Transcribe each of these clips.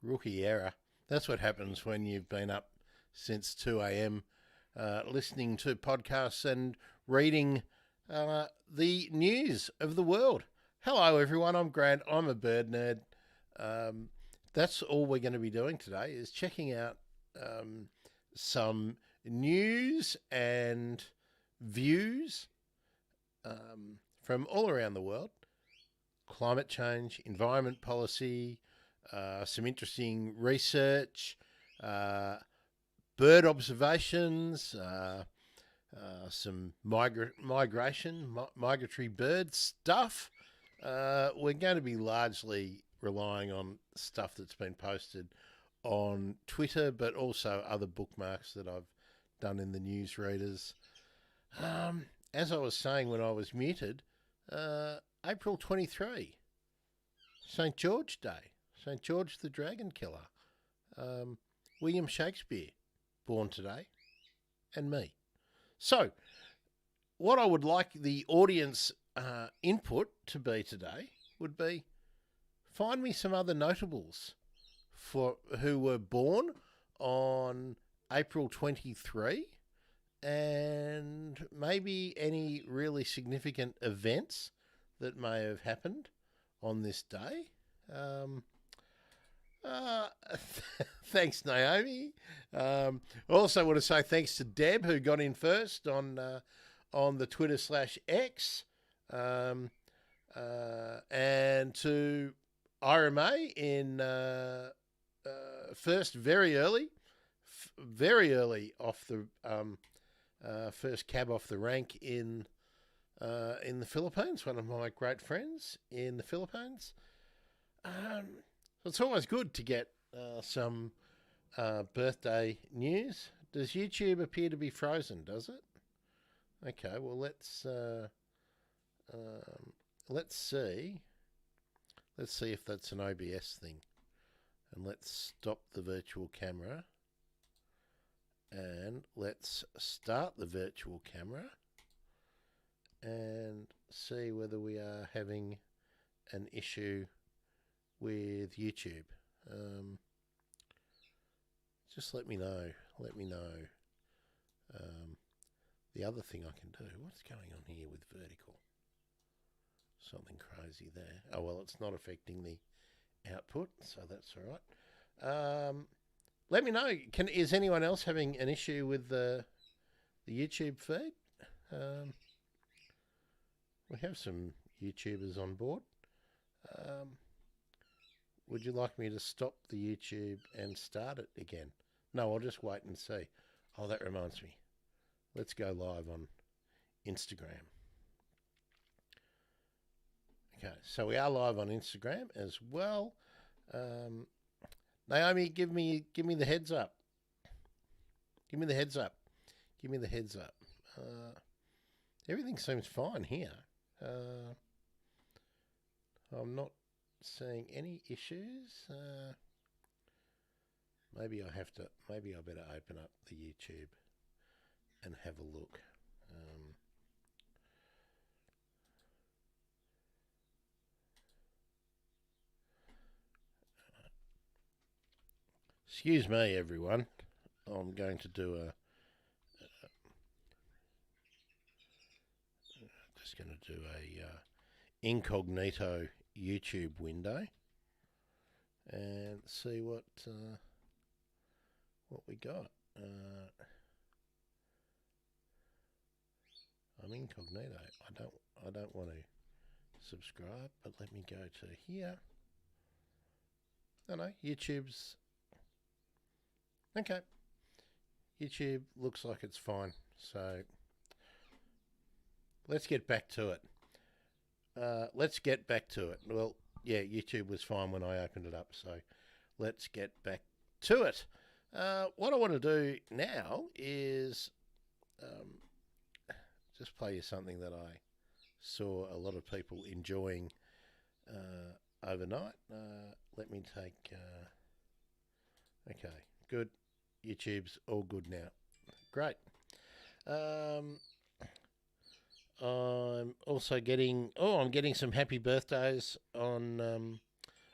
Rookie error. That's what happens when you've been up since 2 a.m. Listening to podcasts and reading the news of the world. Hello, everyone. I'm Grant. I'm a bird nerd. That's all we're going to be doing today is checking out some news and views from all around the world. Climate change, environment policy, some interesting research, bird observations, some migratory bird stuff. We're going to be largely relying on stuff that's been posted on Twitter, but also other bookmarks that I've done in the newsreaders. As I was saying when I was muted, April 23, St. George Day, St. George the Dragon Killer, William Shakespeare, born today, and me. So, what I would like the audience input to be today would be, find me some other notables for who were born on April 23, and maybe any really significant events that may have happened on this day. Thanks, Naomi. Also want to say thanks to Deb, who got in first on the Twitter/X, and to RMA in first very early off the first cab off the rank in the Philippines. One of my great friends in the Philippines. It's always good to get some birthday news. Does YouTube appear to be frozen, does it? Okay, well, let's see. Let's see if that's an OBS thing. And let's stop the virtual camera. And let's start the virtual camera. And see whether we are having an issue with YouTube. Just let me know. The other thing I can do. What's going on here with vertical? Something crazy there. Oh, well, it's not affecting the output, so that's all right. Let me know. Is anyone else having an issue with the YouTube feed? We have some YouTubers on board. Would you like me to stop the YouTube and start it again? No, I'll just wait and see. Oh, that reminds me. Let's go live on Instagram. Okay, so we are live on Instagram as well. Naomi, give me the heads up. Give me the heads up. Everything seems fine here. I'm not seeing any issues. Maybe I better open up the YouTube and have a look. Excuse me, everyone. I'm going to do a incognito YouTube window and see what we got. I'm incognito. I don't want to subscribe, but let me go to here. No, YouTube's okay. YouTube looks like it's fine. So let's get back to it. Well, yeah, YouTube was fine when I opened it up, so let's get back to it. What I want to do now is just play you something that I saw a lot of people enjoying overnight. Let me take... okay, good. YouTube's all good now. Great. I'm also getting... I'm getting some happy birthdays on the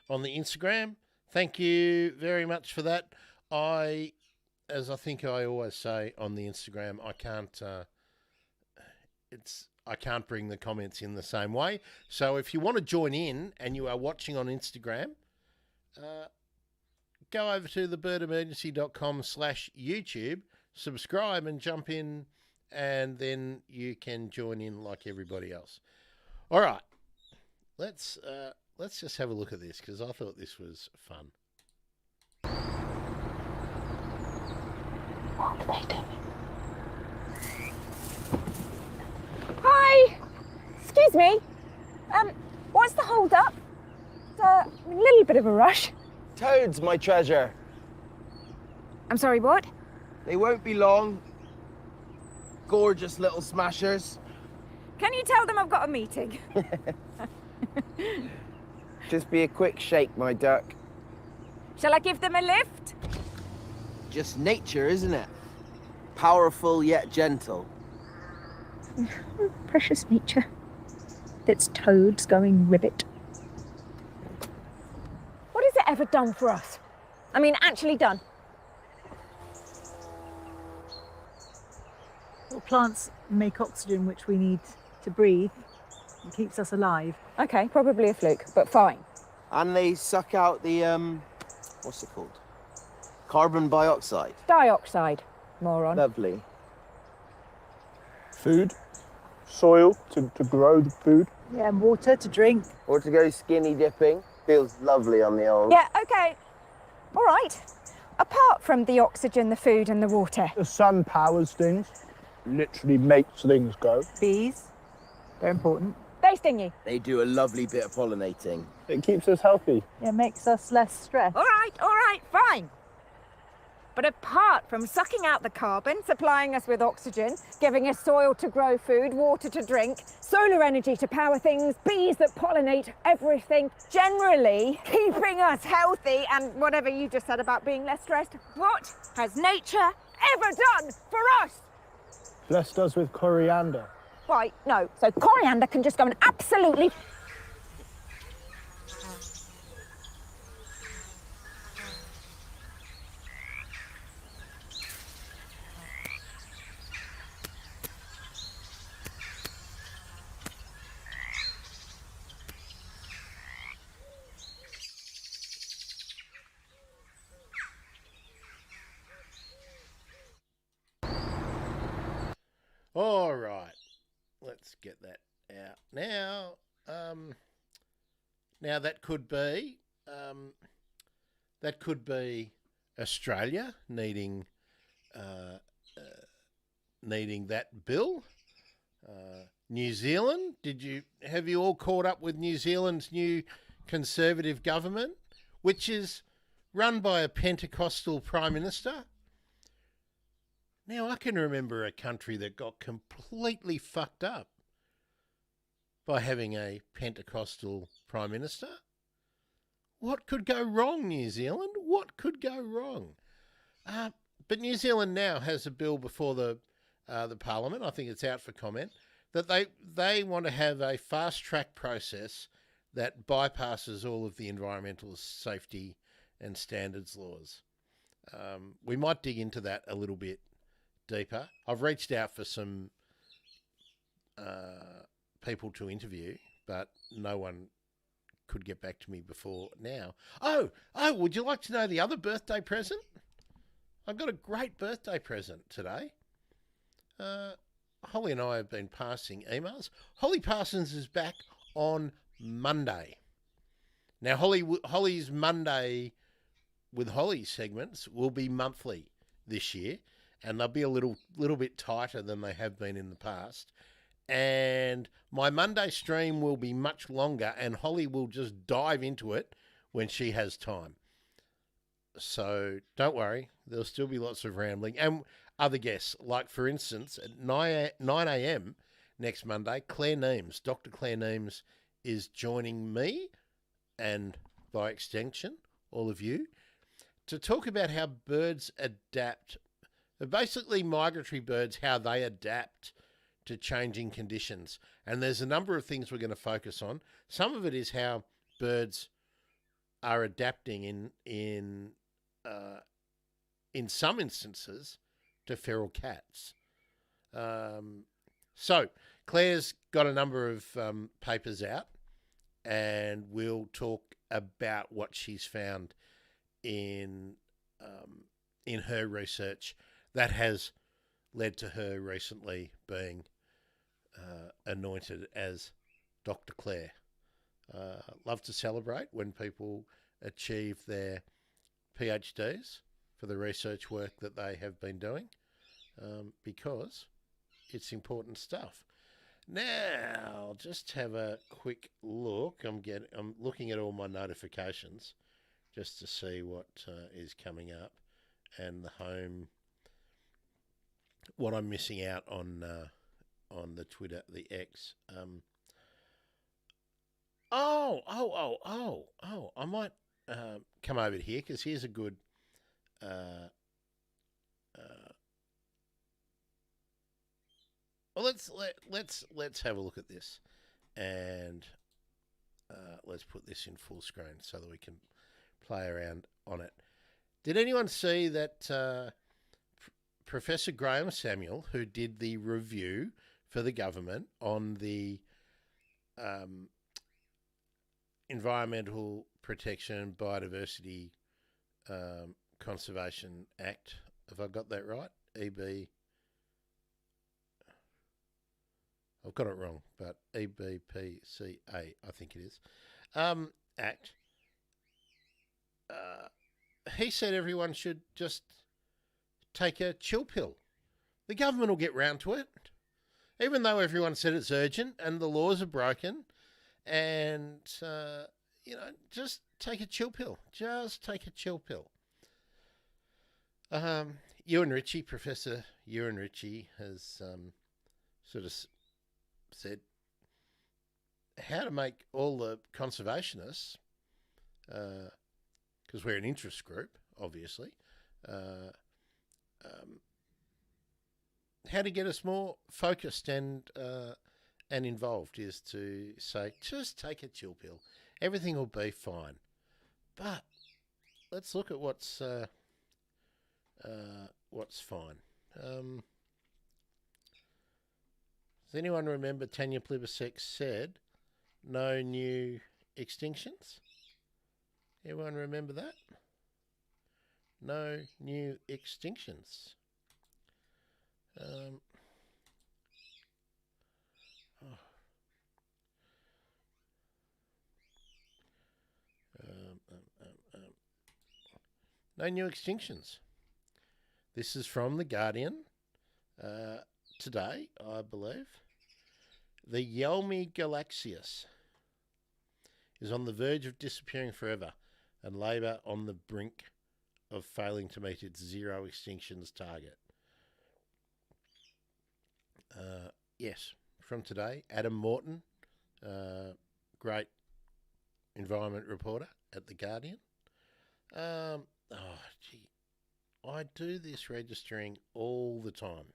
Instagram. Thank you very much for that. As I think I always say on the Instagram, I can't bring the comments in the same way. So if you want to join in and you are watching on Instagram, go over to thebirdemergency.com/YouTube, subscribe and jump in, and then you can join in like everybody else. All right, let's just have a look at this because I thought this was fun. What are they doing? Hi! Excuse me. What's the hold up? It's a little bit of a rush. Toads, my treasure. I'm sorry, what? They won't be long. Gorgeous little smashers. Can you tell them I've got a meeting? Just be a quick shake, my duck. Shall I give them a lift? Just nature, isn't it? Powerful yet gentle. Precious nature. It's toads going ribbit. What has it ever done for us? I mean, actually done. Well, plants make oxygen, which we need to breathe. It keeps us alive. Okay, probably a fluke, but fine. And they suck out the, what's it called? Carbon dioxide. Dioxide, moron. Lovely. Food, soil to grow the food. Yeah, and water to drink. Or to go skinny dipping. Feels lovely on the old. Yeah, okay. All right. Apart from the oxygen, the food and the water. The sun powers things, literally makes things go. Bees, they're important. They sting you. They do a lovely bit of pollinating. It keeps us healthy. It makes us less stressed. All right, fine. But apart from sucking out the carbon, supplying us with oxygen, giving us soil to grow food, water to drink, solar energy to power things, bees that pollinate everything, generally keeping us healthy and whatever you just said about being less stressed, what has nature ever done for us? Blessed us with coriander. Right, no. So coriander can just go and absolutely... All right, let's get that out now. Now that could be Australia needing that bill. New Zealand, have you all caught up with New Zealand's new Conservative government, which is run by a Pentecostal Prime Minister? Now, I can remember a country that got completely fucked up by having a Pentecostal Prime Minister. What could go wrong, New Zealand? What could go wrong? But New Zealand now has a bill before the Parliament, I think it's out for comment, that they want to have a fast-track process that bypasses all of the environmental safety and standards laws. We might dig into that a little bit deeper. I've reached out for some people to interview, but no one could get back to me before now. Oh, would you like to know the other birthday present? I got a great birthday present today. Holly and I have been passing emails. Holly Parsons is back on Monday. Now, Holly's Monday with Holly segments will be monthly this year, and they'll be a little bit tighter than they have been in the past. And my Monday stream will be much longer, and Holly will just dive into it when she has time. So don't worry, there'll still be lots of rambling. And other guests, like for instance, at 9 a.m. next Monday, Dr. Claire Neems is joining me, and by extension, all of you, to talk about how birds adapt. Basically, migratory birds, how they adapt to changing conditions. And there's a number of things we're going to focus on. Some of it is how birds are adapting in some instances to feral cats. So Claire's got a number of papers out, and we'll talk about what she's found in her research that has led to her recently being anointed as Dr. Claire. Love to celebrate when people achieve their PhDs for the research work that they have been doing, because it's important stuff. Now, just have a quick look. I'm looking at all my notifications just to see what is coming up, and the home, what I'm missing out on the Twitter, the X. I might come over here, because here's a good well, let's have a look at this, and let's put this in full screen so that we can play around on it. Did anyone see that Professor Graham Samuel, who did the review for the government on the Environmental Protection Biodiversity Conservation Act, have I got that right? I've got it wrong, but EBPCA, I think it is, Act. He said everyone should just take a chill pill. The government will get round to it, even though everyone said it's urgent and the laws are broken. And, just take a chill pill. Just take a chill pill. Professor Ewan Ritchie has sort of said how to make all the conservationists, because we're an interest group, obviously, how to get us more focused and involved is to say, just take a chill pill. Everything will be fine. But let's look at what's fine. Does anyone remember Tanya Plibersek said no new extinctions? Everyone remember that? No new extinctions. No new extinctions. This is from The Guardian today, I believe. The Yelmi galaxius is on the verge of disappearing forever, and Labor on the brink of failing to meet its zero extinctions target. Yes, from today, Adam Morton, great environment reporter at The Guardian. I do this registering all the time.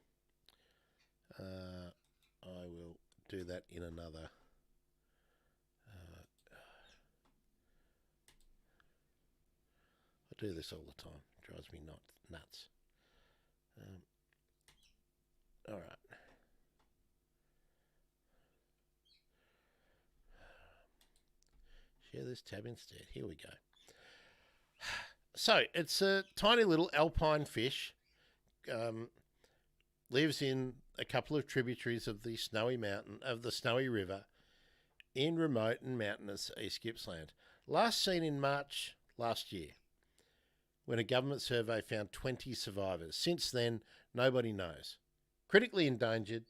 I will do that in another. I do this all the time. It drives me nuts. All right. Share this tab instead. Here we go. So it's a tiny little alpine fish. Lives in a couple of tributaries of the Snowy River, in remote and mountainous East Gippsland. Last seen in March last year, when a government survey found 20 survivors. Since then, nobody knows. Critically endangered,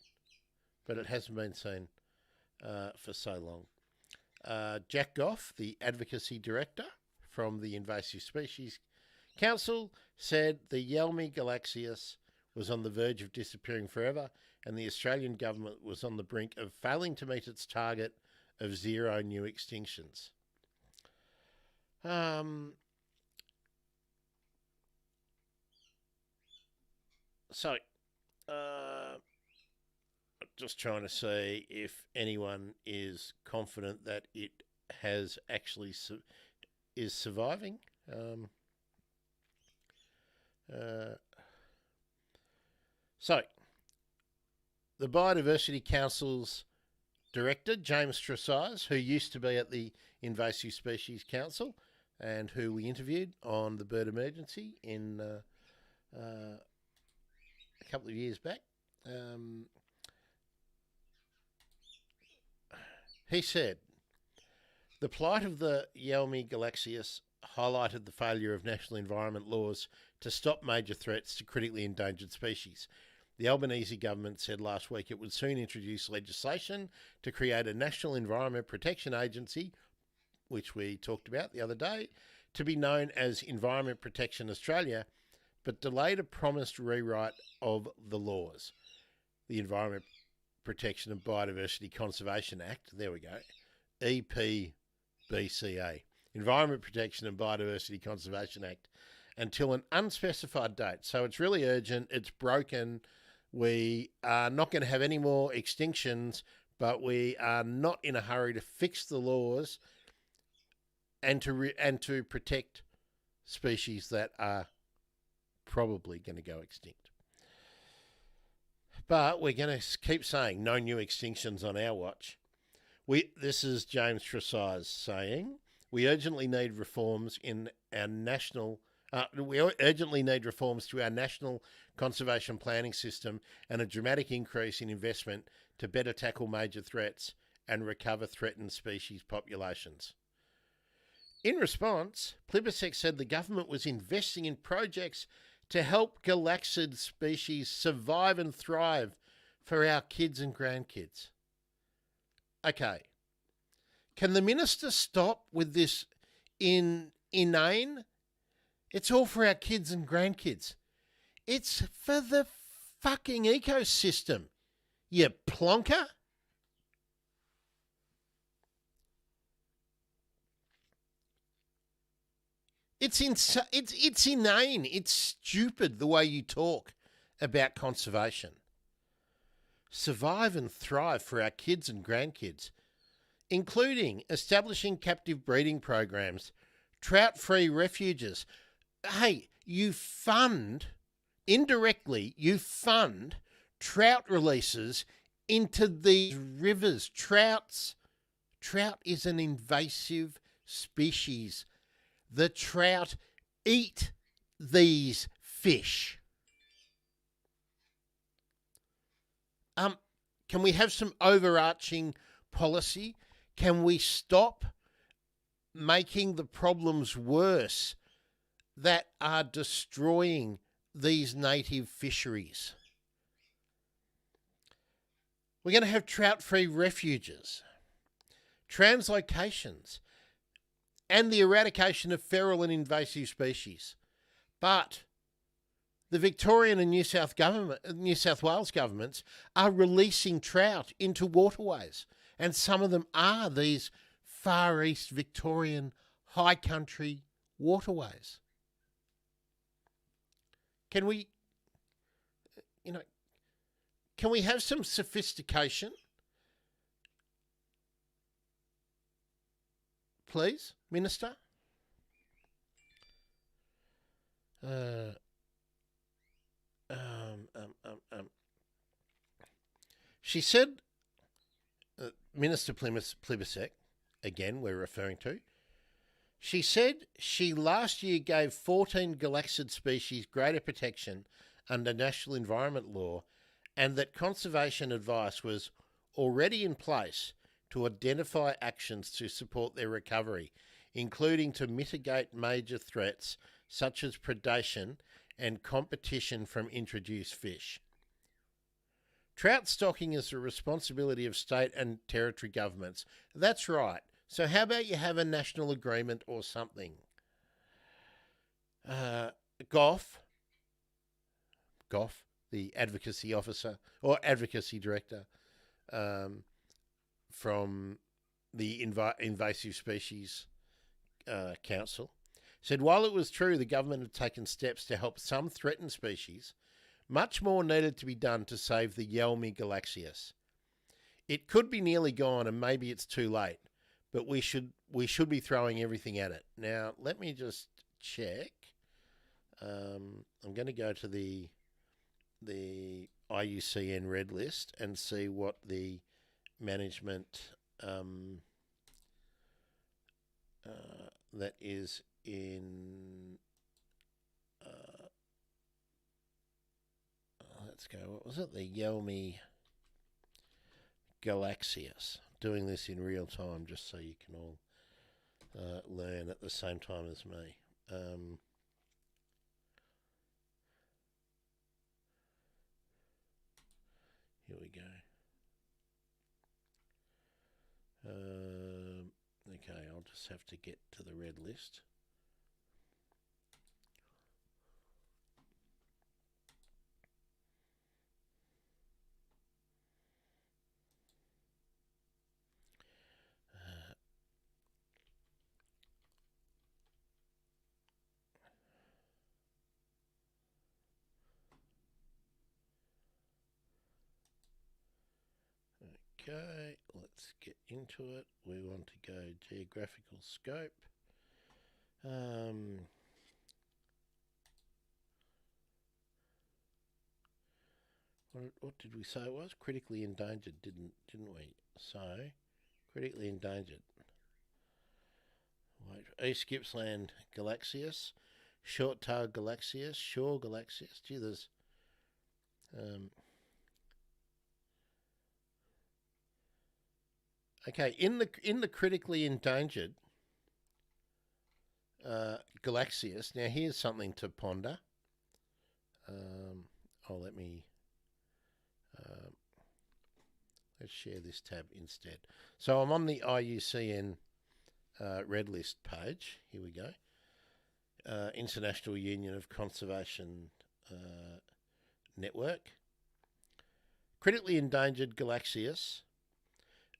but it hasn't been seen for so long. Jack Goff, the advocacy director from the Invasive Species Council, said the Yelmi galaxius was on the verge of disappearing forever, and the Australian government was on the brink of failing to meet its target of zero new extinctions. Just trying to see if anyone is confident that it has actually is surviving. So, the Biodiversity Council's director, James Tressise, who used to be at the Invasive Species Council and who we interviewed on the Bird Emergency in a couple of years back, he said, the plight of the Yelmi galaxius highlighted the failure of national environment laws to stop major threats to critically endangered species. The Albanese government said last week it would soon introduce legislation to create a National Environment Protection Agency, which we talked about the other day, to be known as Environment Protection Australia, but delayed a promised rewrite of the laws. The Environment Protection and Biodiversity Conservation Act, there we go, EPBCA, Environment Protection and Biodiversity Conservation Act, until an unspecified date. So it's really urgent, it's broken. We are not going to have any more extinctions, but we are not in a hurry to fix the laws and to protect species that are probably going to go extinct. But we're going to keep saying no new extinctions on our watch. This is James Tressise saying, we urgently need reforms to our national conservation planning system and a dramatic increase in investment to better tackle major threats and recover threatened species populations. In response, Plibersek said the government was investing in projects to help galaxid species survive and thrive for our kids and grandkids. Okay. Can the minister stop with this inane? It's all for our kids and grandkids. It's for the fucking ecosystem, you plonker. It's inane. It's stupid the way you talk about conservation. Survive and thrive for our kids and grandkids, including establishing captive breeding programs, trout-free refuges. Hey, indirectly trout releases into these rivers. Trout is an invasive species. The trout eat these fish. Can we have some overarching policy? Can we stop making the problems worse that are destroying these native fisheries? We're going to have trout-free refuges, translocations, and the eradication of feral and invasive species. But the Victorian and New South Wales governments are releasing trout into waterways, and some of them are these Far East Victorian high country waterways. Can we have some sophistication? Please, Minister? She said, Minister Plibersek, again we're referring to, she said she last year gave 14 galaxid species greater protection under national environment law and that conservation advice was already in place to identify actions to support their recovery, including to mitigate major threats such as predation and competition from introduced fish. Trout stocking is the responsibility of state and territory governments. That's right. So how about you have a national agreement or something? Goff, the advocacy officer or advocacy director from the Invasive Species Council, said while it was true the government had taken steps to help some threatened species, much more needed to be done to save the Yelmi galaxius. It could be nearly gone and maybe it's too late, but we should be throwing everything at it. Now, let me just check. I'm going to go to the IUCN Red List and see what the management that is in. Let's go. What was it? The Yelmi Galaxius. Doing this in real time, just so you can all learn at the same time as me. Here we go. Okay, I'll just have to get to the red list. Okay, let's get into it. We want to go geographical scope. What did we say it was? Critically endangered, didn't we? So, critically endangered. East Gippsland Galaxius, short-tailed Galaxius, Shore Galaxius. Gee, there's okay, in the critically endangered Galaxius. Now here's something to ponder. Let me let's share this tab instead. So I'm on the IUCN Red List page. Here we go. International Union of Conservation Network. Critically endangered Galaxius.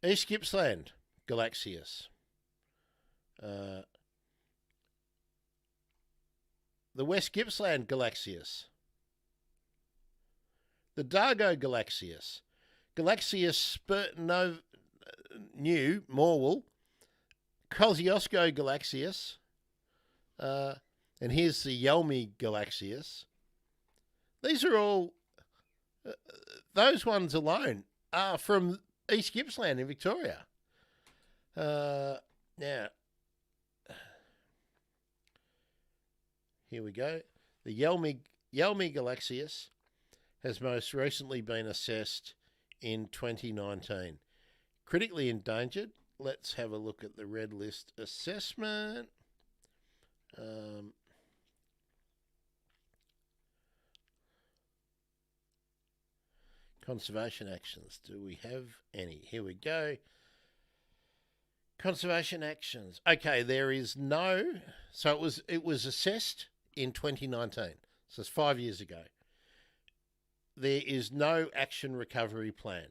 East Gippsland Galaxius. The West Gippsland Galaxius. The Dargo Galaxius. Galaxius New Morwell. Kosciuszko Galaxius. And here's the Yelmi Galaxius. These are all, those ones alone are from East Gippsland in Victoria. Now, here we go. The Yelmi Galaxius has most recently been assessed in 2019. Critically endangered. Let's have a look at the red list assessment. Conservation actions. Do we have any? Here we go. Conservation actions. Okay, there is no. So it was assessed in 2019. So it's 5 years ago. There is no action recovery plan.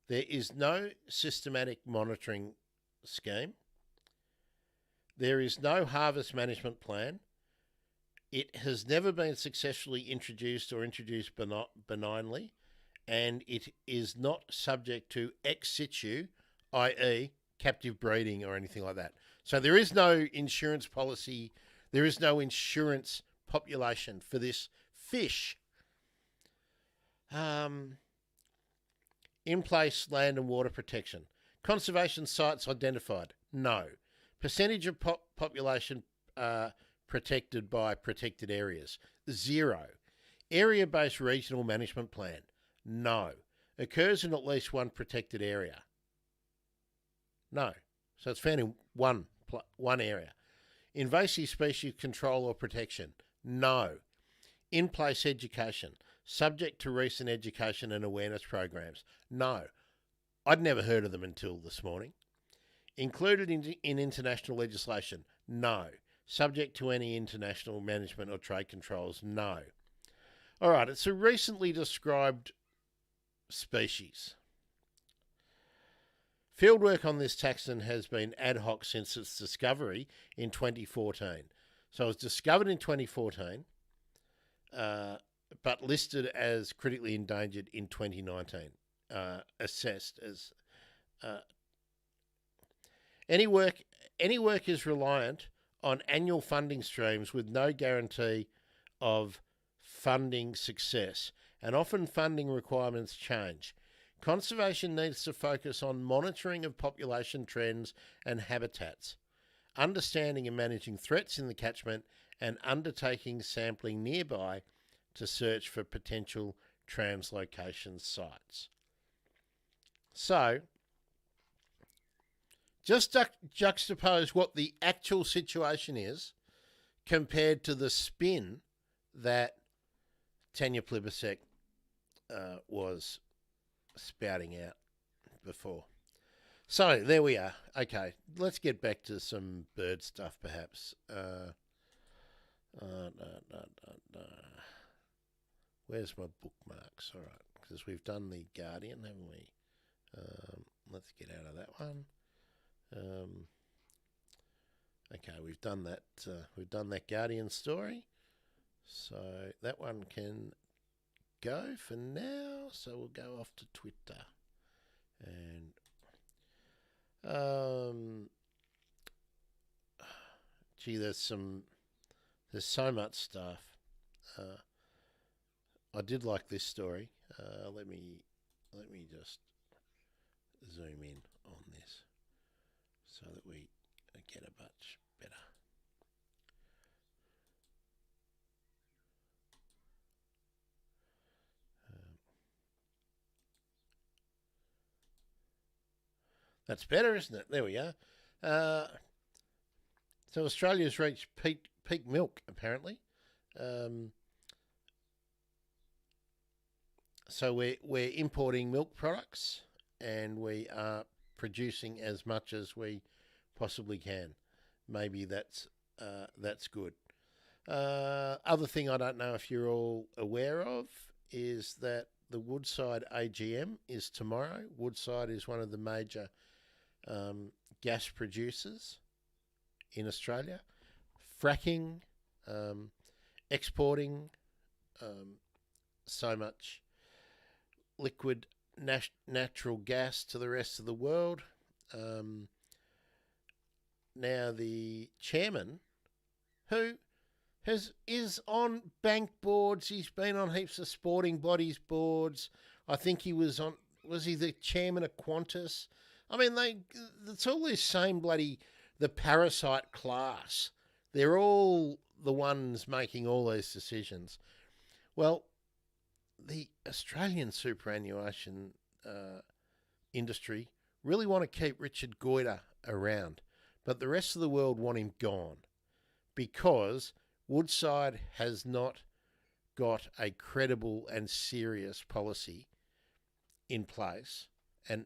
There is no systematic monitoring scheme. There is no harvest management plan. It has never been successfully introduced or introduced benignly, and it is not subject to ex situ, i.e. captive breeding or anything like that. So there is no insurance policy, there is no insurance population for this fish. In place land and water protection. Conservation sites identified? No. Percentage of population protected by protected areas? 0. Area-based regional management plan? No. Occurs in at least one protected area? No. So it's found in one area. Invasive species control or protection? No. In-place education? Subject to recent education and awareness programs? No. I'd never heard of them until this morning. Included in international legislation? No. Subject to any international management or trade controls? No. All right, it's a recently described species. Fieldwork on this taxon has been ad hoc since its discovery in 2014. So it was discovered in 2014, but listed as critically endangered in 2019, assessed as... Any work is reliant on annual funding streams with no guarantee of funding success, and often funding requirements change. Conservation needs to focus on monitoring of population trends and habitats, understanding and managing threats in the catchment, and undertaking sampling nearby to search for potential translocation sites. So, just juxtapose what the actual situation is compared to the spin that Tanya Plibersek was spouting out before. So, there we are. Okay, let's get back to some bird stuff, perhaps. Where's my bookmarks? All right, because we've done the Guardian, haven't we? Let's get out of that one. Okay, we've done that. We've done that Guardian story, so that one can go for now. So we'll go off to Twitter, and gee, there's so much stuff. I did like this story. Let me just zoom in on this so that we get a much better. That's better, isn't it? There we are. So Australia's reached peak milk, apparently. So we're importing milk products, and we are producing as much as we possibly can. Maybe that's good. Other thing I don't know if you're all aware of is that the Woodside AGM is tomorrow. Woodside is one of the major gas producers in Australia. Fracking, exporting so much liquid natural gas to the rest of the world. Now the chairman, who is on bank boards, he's been on heaps of sporting bodies boards. I think he was he the chairman of Qantas? I mean, it's all this same the parasite class. They're all the ones making all these decisions. Well, the Australian superannuation industry really want to keep Richard Goyder around, but the rest of the world want him gone because Woodside has not got a credible and serious policy in place and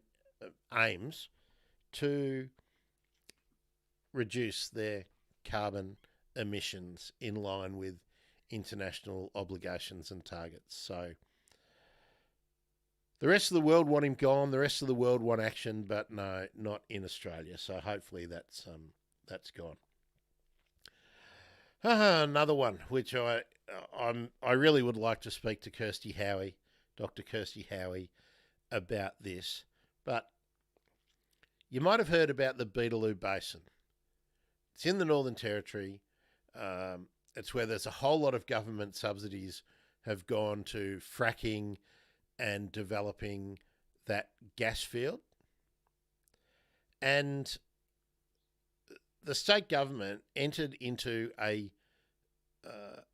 aims to reduce their carbon emissions in line with international obligations and targets. So the rest of the world want him gone. The rest of the world want action, but no, not in Australia. So hopefully that's gone. Another one, which I really would like to speak to Dr. Kirsty Howie, about this. But you might have heard about the Beetaloo Basin. It's in the Northern Territory. It's where there's a whole lot of government subsidies have gone to fracking and developing that gas field. And the state government entered into a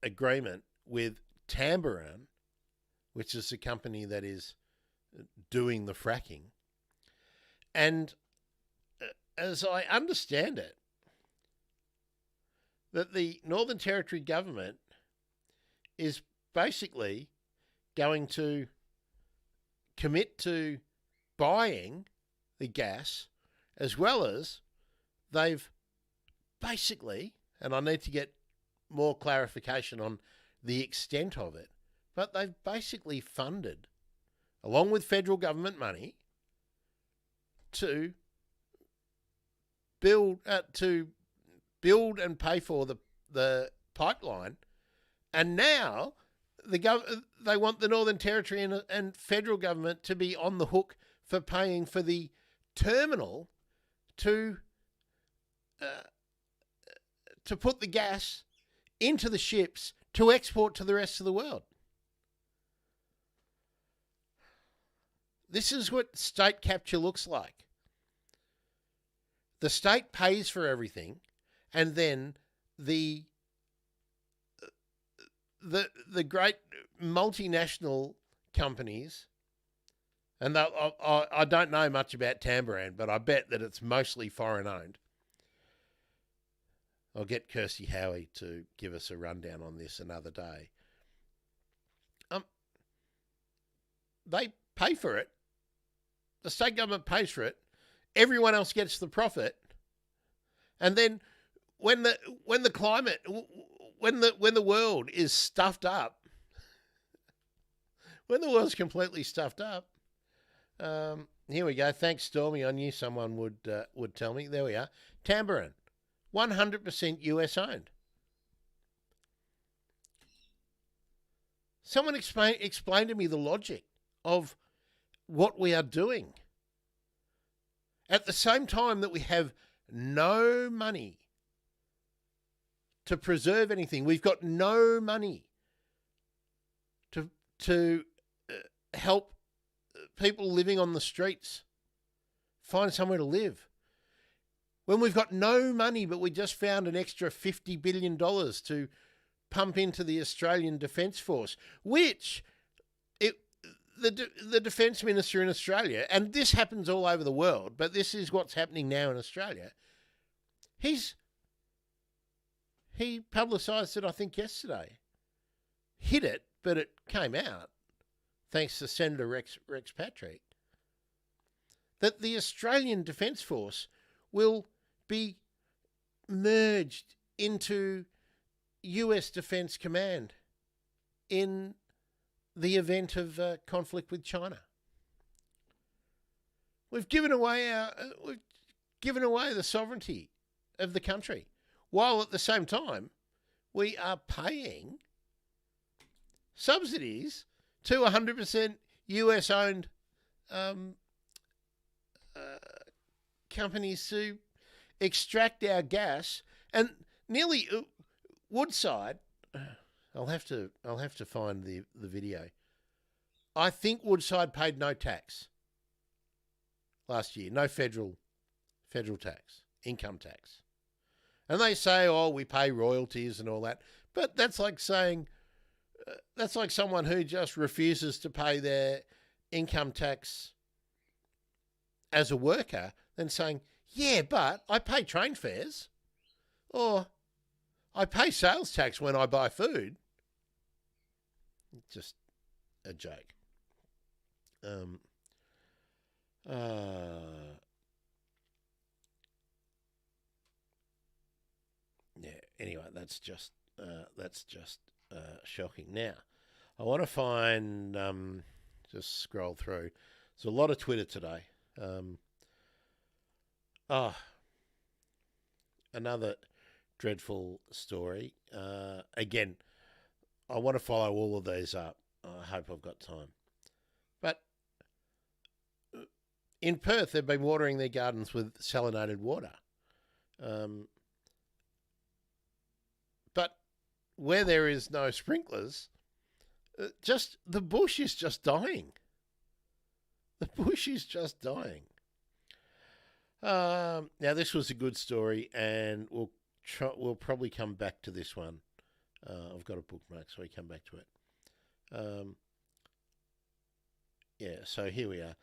agreement with Tamboran, which is the company that is doing the fracking. And as I understand it, that the Northern Territory government is basically going to commit to buying the gas, as well as they've basically, and I need to get more clarification on the extent of it, but they've basically funded, along with federal government money, to build and pay for the pipeline, and now they want the Northern Territory and federal government to be on the hook for paying for the terminal to to put the gas into the ships to export to the rest of the world. This is what state capture looks like. The state pays for everything, and then the great multinational companies, and I don't know much about Tamboran, but I bet that it's mostly foreign owned. I'll get Kirsty Howie to give us a rundown on this another day. They pay for it. The state government pays for it. Everyone else gets the profit. And then when the climate, when the world is stuffed up, when the world's completely stuffed up, here we go. Thanks, Stormy. I knew someone would tell me. There we are. Tamboran, 100% US owned. Someone explain to me the logic of what we are doing. At the same time that we have no money to preserve anything, we've got no money to help people living on the streets find somewhere to live. When we've got no money, but we just found an extra $50 billion to pump into the Australian Defence Force, which the Defence Minister in Australia, and this happens all over the world, but this is what's happening now in Australia, he publicised it, I think, yesterday. Hid it, but it came out, thanks to Senator Rex Patrick, that the Australian Defence Force will be merged into US Defence Command in the event of conflict with China. We've given away the sovereignty of the country, while at the same time we are paying subsidies to 100% US owned companies to extract our gas, and nearly Woodside. I'll have to find the video. I think Woodside paid no tax last year, no federal tax, income tax. And they say, oh, we pay royalties and all that. But that's like saying, that's like someone who just refuses to pay their income tax as a worker, then saying, yeah, but I pay train fares, or I pay sales tax when I buy food. Just a joke. Yeah. Anyway, that's just shocking. Now, I want to find. Just scroll through. There's a lot of Twitter today. Another dreadful story. Again, I want to follow all of these up. I hope I've got time. But in Perth, they've been watering their gardens with salinated water. But where there is no sprinklers, just the bush is just dying. The bush is just dying. Now, this was a good story, and we'll probably come back to this one. I've got a bookmark, so we come back to it. So here we are.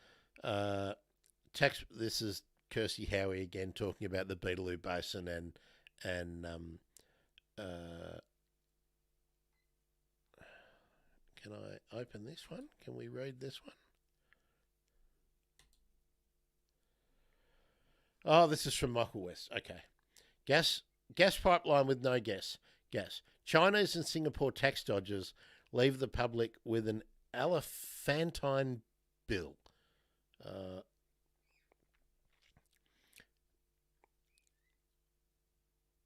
This is Kirsty Howie again talking about the Beetaloo Basin and can I open this one? Can we read this one? Oh, this is from Michael West. Okay. Gas pipeline with no gas. Chinese and Singapore tax dodgers leave the public with an elephantine bill.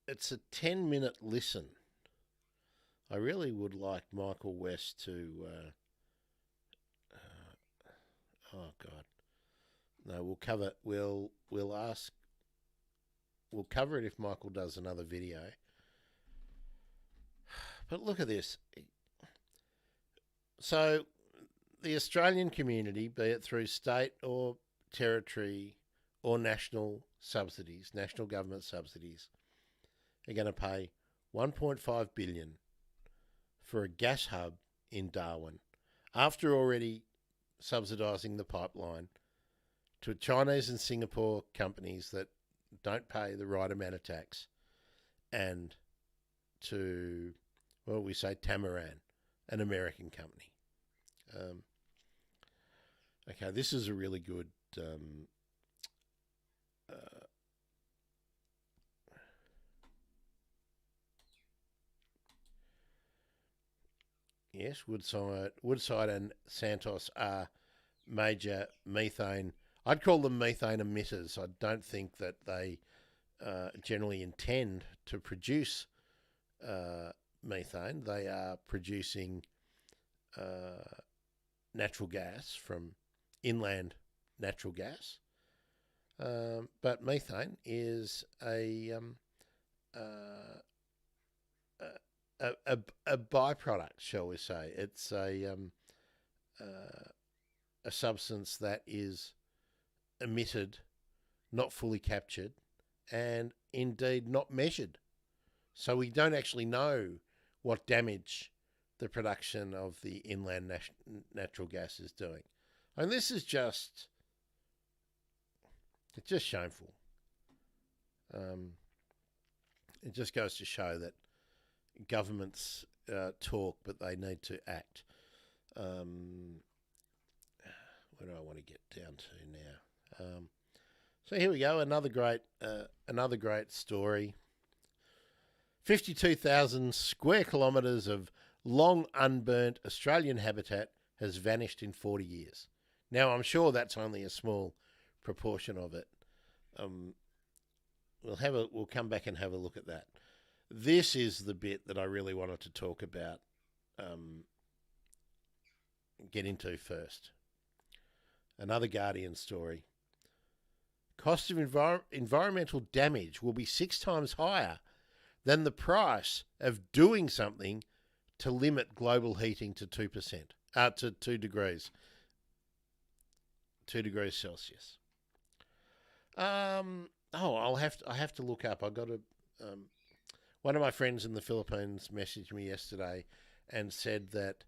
It's a 10-minute listen. I really would like Michael West to... oh, God. No, we'll ask... we'll cover it if Michael does another video. But look at this. So the Australian community, be it through state or territory or national subsidies, national government subsidies, are going to pay $1.5 billion for a gas hub in Darwin, after already subsidising the pipeline to Chinese and Singapore companies that don't pay the right amount of tax, and to, well, we say Tamaran, an American company. Okay, this is a really good yes, Woodside and Santos are major methane. I'd call them methane emitters. I don't think that they generally intend to produce methane. They are producing natural gas from inland natural gas. But methane is a byproduct, shall we say. It's a substance that is emitted, not fully captured, and indeed not measured. So we don't actually know what damage the production of the inland natural gas is doing. And this is just, it's just shameful. It just goes to show that governments talk, but they need to act. Where do I want to get down to now? So here we go. Another great story. 52,000 square kilometres of long unburnt Australian habitat has vanished in 40 years. Now, I'm sure that's only a small proportion of it. We'll come back and have a look at that. This is the bit that I really wanted to talk about, get into first. Another Guardian story. Cost of environmental damage will be 6 times higher than the price of doing something to limit global heating to 2%, to 2 degrees. 2 degrees Celsius. I have to look up. I got one of my friends in the Philippines messaged me yesterday and said that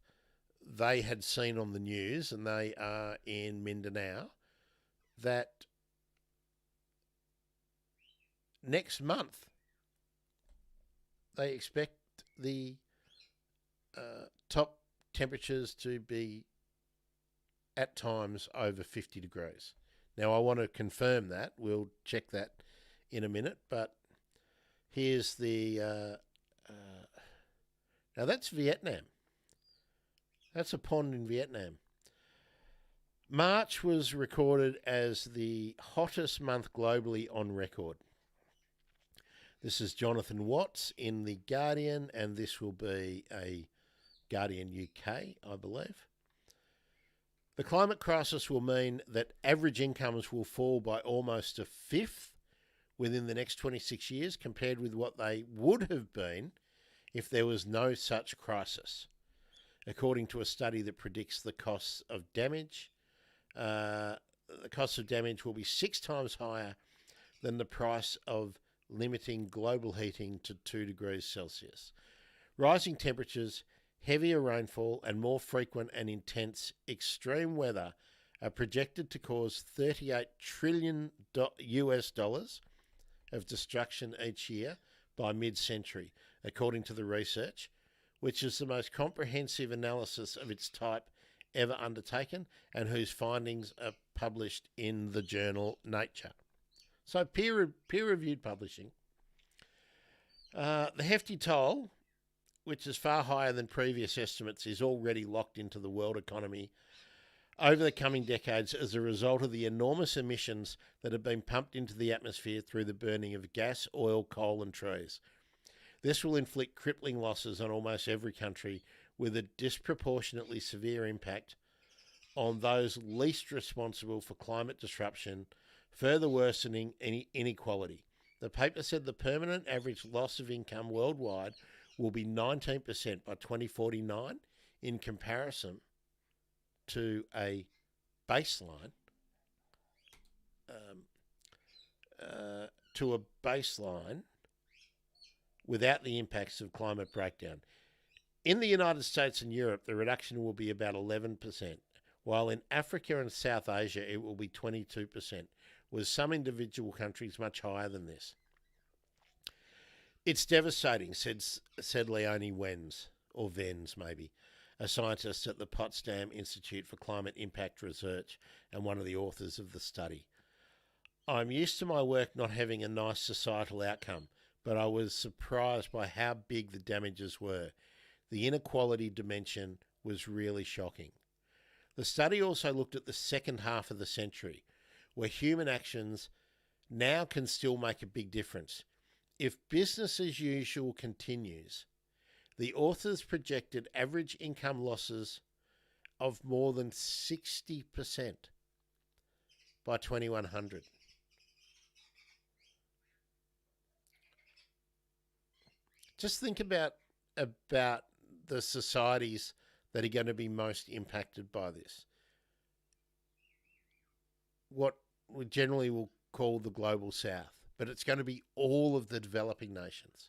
they had seen on the news, and they are in Mindanao, that next month they expect the top temperatures to be at times over 50 degrees. Now, I want to confirm that. We'll check that in a minute, but here's the... now, that's Vietnam. That's a pond in Vietnam. March was recorded as the hottest month globally on record. This is Jonathan Watts in The Guardian, and this will be a Guardian UK, I believe. The climate crisis will mean that average incomes will fall by almost a fifth within the next 26 years compared with what they would have been if there was no such crisis, according to a study that predicts the costs of damage. The cost of damage will be 6 times higher than the price of limiting global heating to 2 degrees Celsius. Rising temperatures, heavier rainfall, and more frequent and intense extreme weather are projected to cause $38 trillion US dollars of destruction each year by mid-century, according to the research, which is the most comprehensive analysis of its type ever undertaken, and whose findings are published in the journal Nature. So peer-reviewed publishing. The hefty toll, which is far higher than previous estimates, is already locked into the world economy over the coming decades as a result of the enormous emissions that have been pumped into the atmosphere through the burning of gas, oil, coal and trees. This will inflict crippling losses on almost every country, with a disproportionately severe impact on those least responsible for climate disruption, further worsening inequality. The paper said the permanent average loss of income worldwide will be 19% by 2049 in comparison to a baseline without the impacts of climate breakdown. In the United States and Europe, the reduction will be about 11%, while in Africa and South Asia it will be 22%, with some individual countries much higher than this. It's devastating, said Leonie Wenz, or Venz maybe, a scientist at the Potsdam Institute for Climate Impact Research and one of the authors of the study. I'm used to my work not having a nice societal outcome, but I was surprised by how big the damages were. The inequality dimension was really shocking. The study also looked at the second half of the century, where human actions now can still make a big difference. If business as usual continues, the authors projected average income losses of more than 60% by 2100. Just think about the societies that are going to be most impacted by this. What we generally will call the global south, but it's going to be all of the developing nations.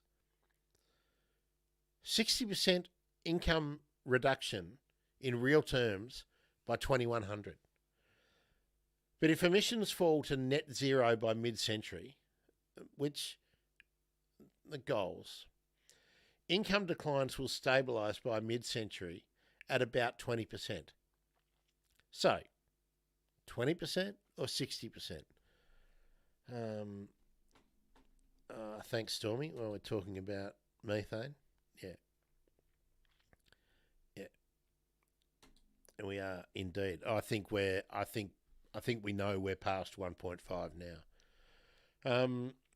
60% income reduction in real terms by 2100. But if emissions fall to net zero by mid-century, which the goals, income declines will stabilise by mid-century at about 20%. So, 20% or 60%? Thanks, Stormy. Well, we're talking about methane. Yeah. And we are indeed. I think we know we're past 1.5 now.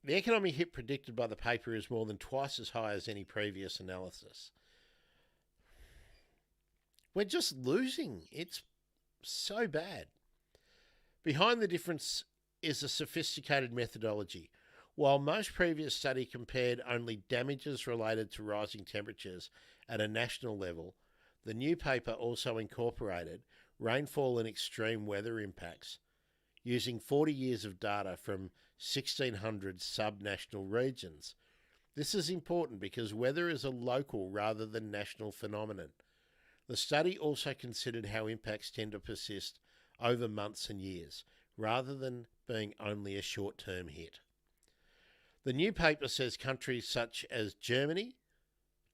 The economic hit predicted by the paper is more than twice as high as any previous analysis. We're just losing. It's so bad. Behind the difference is a sophisticated methodology. While most previous study compared only damages related to rising temperatures at a national level, the new paper also incorporated rainfall and extreme weather impacts, using 40 years of data from 1,600 sub-national regions. This is important because weather is a local rather than national phenomenon. The study also considered how impacts tend to persist over months and years, rather than being only a short-term hit. The new paper says countries such as Germany,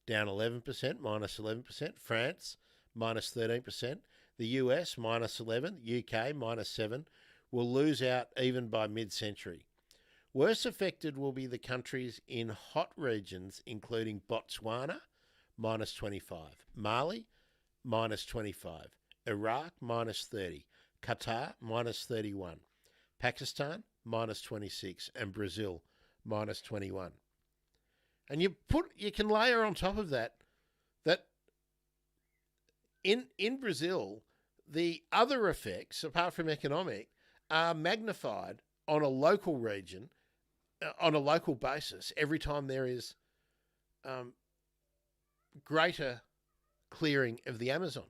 down 11%, minus 11%, France, minus 13%, the US, minus 11%, UK, minus 7%, will lose out even by mid-century. Worst affected will be the countries in hot regions, including Botswana, minus 25, Mali, minus 25, Iraq, minus 30, Qatar, minus 31, Pakistan, minus 26, and Brazil, minus 21. And you can layer on top of that in Brazil, the other effects, apart from economic, are magnified on a local region, on a local basis, every time there is greater clearing of the Amazon.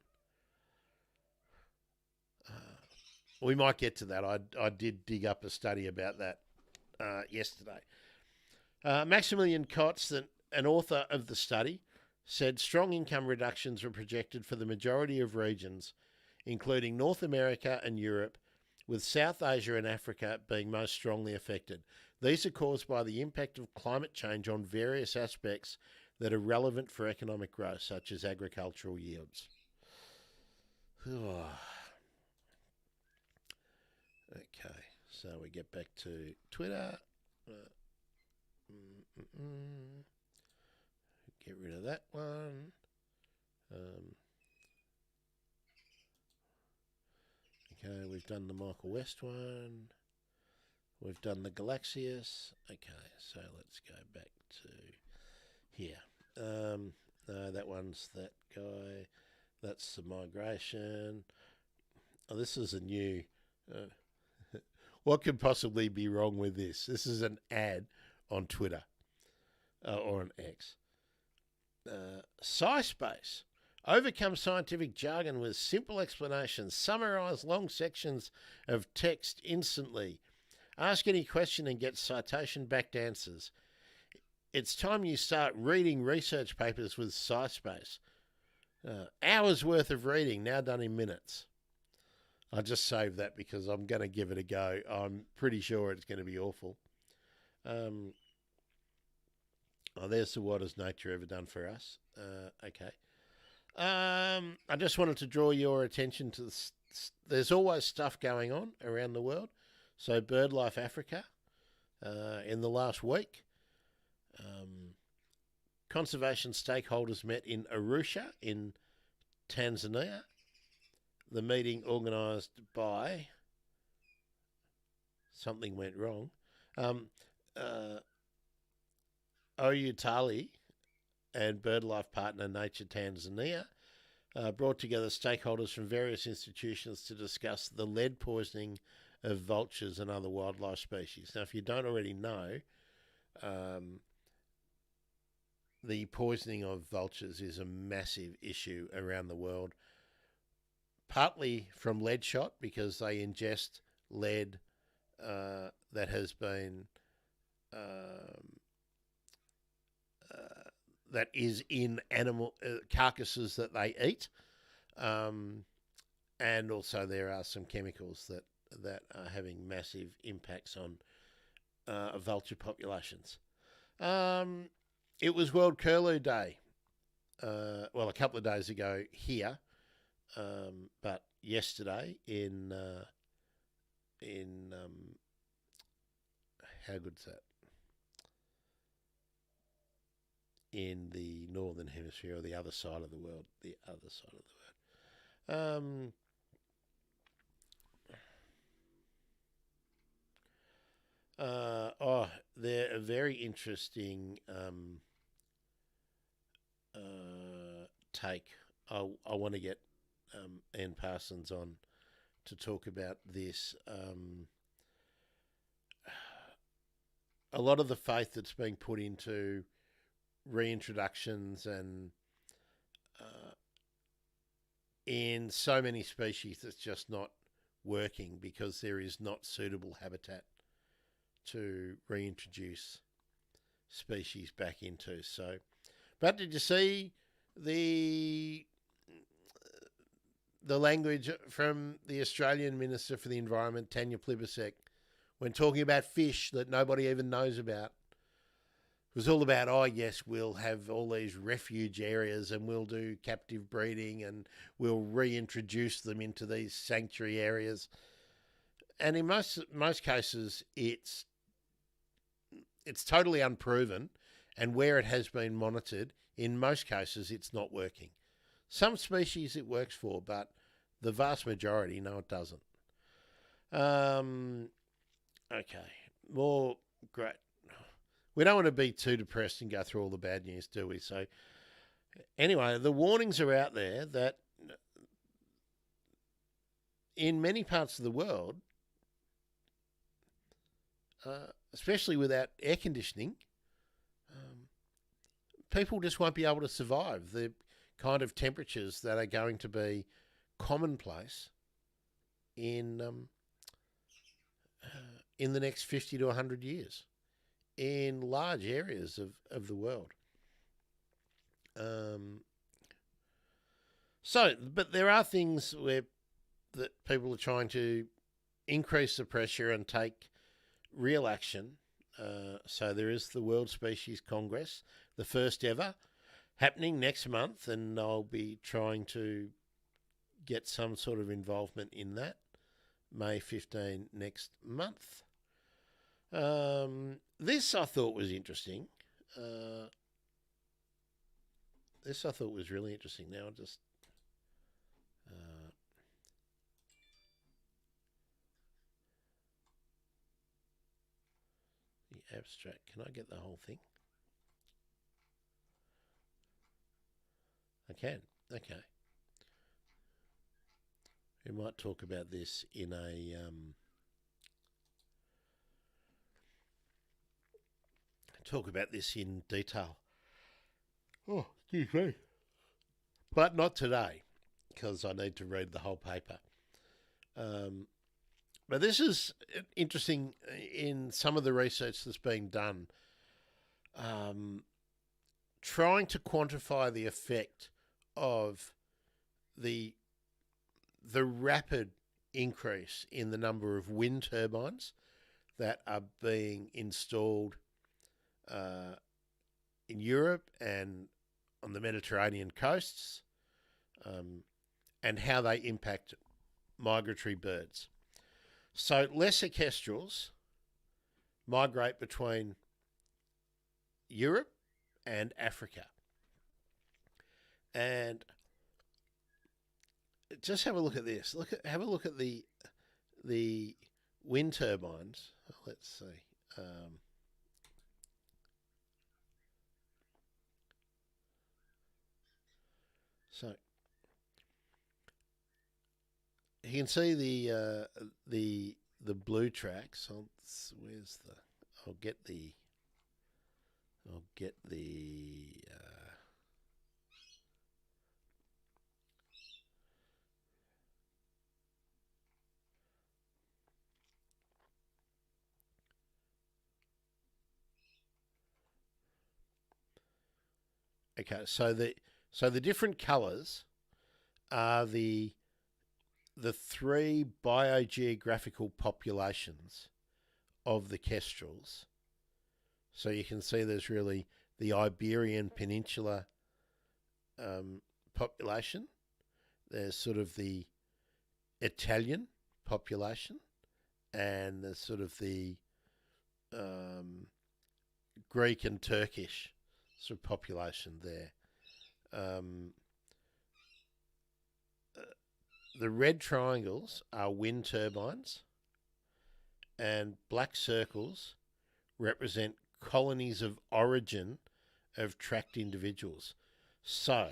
We might get to that. I did dig up a study about that yesterday. Maximilian Kotz, an author of the study, said strong income reductions were projected for the majority of regions, including North America and Europe, with South Asia and Africa being most strongly affected. These are caused by the impact of climate change on various aspects that are relevant for economic growth, such as agricultural yields. Okay, so we get back to Twitter. Get rid of that one. Okay, we've done the Michael West one. We've done the Galaxius. Okay, so let's go back to here. No, that one's that guy. That's the migration. Oh, this is a new... what could possibly be wrong with this? This is an ad on Twitter or on X. SciSpace. Overcome scientific jargon with simple explanations. Summarise long sections of text instantly. Ask any question and get citation-backed answers. It's time you start reading research papers with SciSpace. Hours worth of reading, now done in minutes. I just saved that because I'm going to give it a go. I'm pretty sure it's going to be awful. There's the What Has Nature Ever Done For Us? Okay. I just wanted to draw your attention to this. There's always stuff going on around the world. So BirdLife Africa, in the last week, conservation stakeholders met in Arusha in Tanzania. The meeting organised by something went wrong. Oyutali and BirdLife partner Nature Tanzania brought together stakeholders from various institutions to discuss the lead poisoning of vultures and other wildlife species. Now, if you don't already know, the poisoning of vultures is a massive issue around the world, partly from lead shot because they ingest lead that has been that is in animal carcasses that they eat, and also there are some chemicals that are having massive impacts on vulture populations. It was World Curlew Day, a couple of days ago here, but yesterday in how good's that? In the northern hemisphere, or the other side of the world, they're a very interesting take. I want to get Ian Parsons on to talk about this. A lot of the faith that's being put into reintroductions and in so many species that's just not working because there is not suitable habitat to reintroduce species back into. So, but did you see the language from the Australian Minister for the Environment, Tanya Plibersek, when talking about fish that nobody even knows about? It was all about, oh yes, we'll have all these refuge areas and we'll do captive breeding and we'll reintroduce them into these sanctuary areas. And in most cases, it's totally unproven, and where it has been monitored, in most cases, it's not working. Some species it works for, but the vast majority, no, it doesn't. Okay, more great. We don't want to be too depressed and go through all the bad news, do we? So anyway, the warnings are out there that in many parts of the world, especially without air conditioning, people just won't be able to survive the kind of temperatures that are going to be commonplace in the next 50 to 100 years in large areas of the world. But there are things that people are trying to increase the pressure and take real action. So there is the World Species Congress, the first ever, happening next month, and I'll be trying to get some sort of involvement in that. May 15 next month. This I thought was interesting. This I thought was really interesting. Now I'll just... the abstract. Can I get the whole thing? I can. Okay. We might talk about this in a talk about this in detail. Oh, excuse me. But not today, because I need to read the whole paper. But this is interesting in some of the research that's being done, trying to quantify the effect of the rapid increase in the number of wind turbines that are being installed in Europe and on the Mediterranean coasts, and how they impact migratory birds. So lesser kestrels migrate between Europe and Africa. And just have a look at this. Have a look at the wind turbines. Let's see. So you can see the blue tracks. I'll get the okay. So the different colours are the three biogeographical populations of the kestrels. So you can see there's really the Iberian Peninsula population. There's sort of the Italian population, and there's sort of the Greek and Turkish sort of population there. The red triangles are wind turbines, and black circles represent colonies of origin of tracked individuals. So,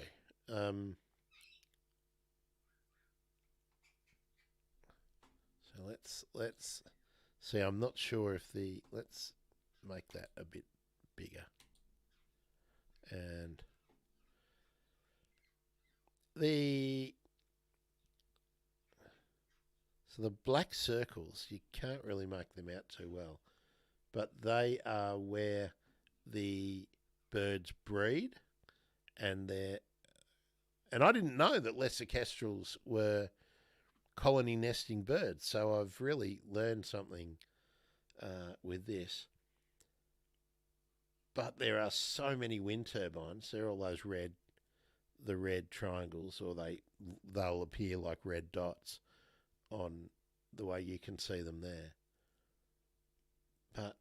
let's see. I'm not sure if let's make that a bit bigger, and so the black circles, you can't really make them out too well, but they are where the birds breed, and I didn't know that lesser kestrels were colony nesting birds, so I've really learned something with this. But there are so many wind turbines. They're all those the red triangles, or they'll appear like red dots on the way you can see them there. But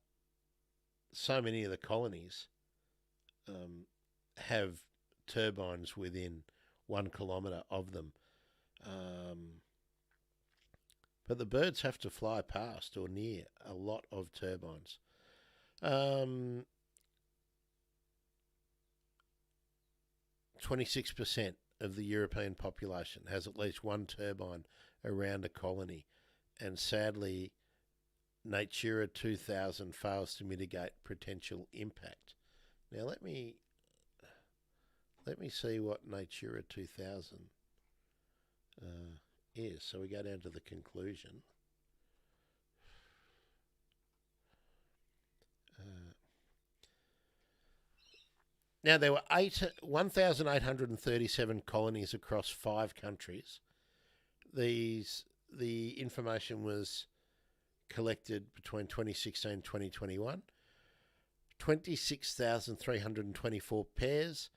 so many of the colonies have turbines within 1 kilometre of them. But the birds have to fly past or near a lot of turbines. 26% of the European population has at least one turbine around a colony, and sadly, Natura 2000 fails to mitigate potential impact. Now let me see what Natura 2000 is. So we go down to the conclusion. Now, there were 1,837 colonies across 5 countries. The information was collected between 2016 and 2021. 26,324 pairs,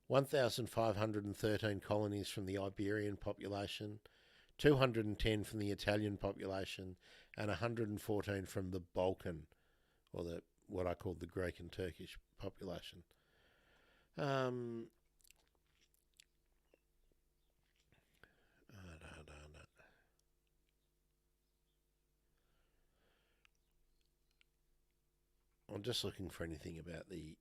1,513 colonies from the Iberian population, 210 from the Italian population, and 114 from the Balkan, or what I call the Greek and Turkish population. I'm just looking for anything about the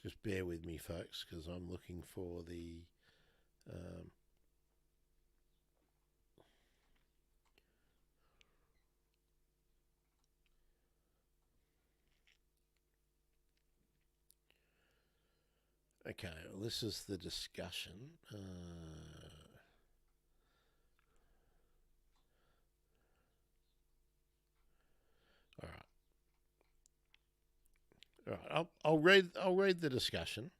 Just bear with me, folks, because I'm looking for the... Okay, well, this is the discussion. All right. All right. I'll read the discussion,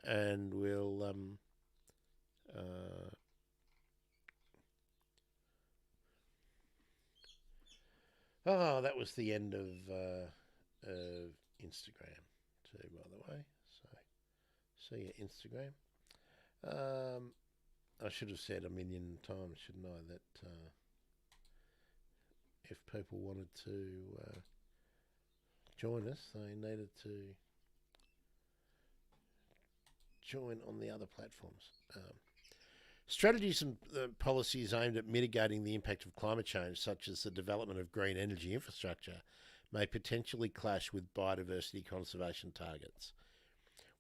and we'll oh, that was the end of Instagram too, by the way. So see you, Instagram. I should have said a million times, shouldn't I, that if people wanted to join us, they needed to join on the other platforms. Strategies and policies aimed at mitigating the impact of climate change, such as the development of green energy infrastructure, may potentially clash with biodiversity conservation targets.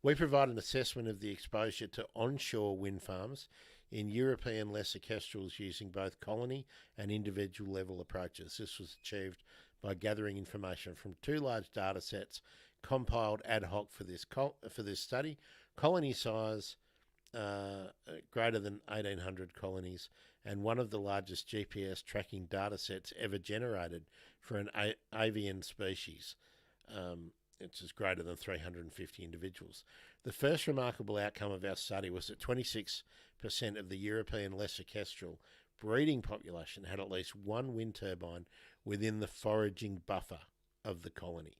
We provide an assessment of the exposure to onshore wind farms in European lesser kestrels using both colony and individual level approaches. This was achieved by gathering information from 2 large data sets compiled ad hoc for this study. Colony size greater than 1,800 colonies, and one of the largest GPS tracking data sets ever generated for an avian species. It's greater than 350 individuals. The first remarkable outcome of our study was that 26% of the European lesser kestrel breeding population had at least one wind turbine within the foraging buffer of the colony.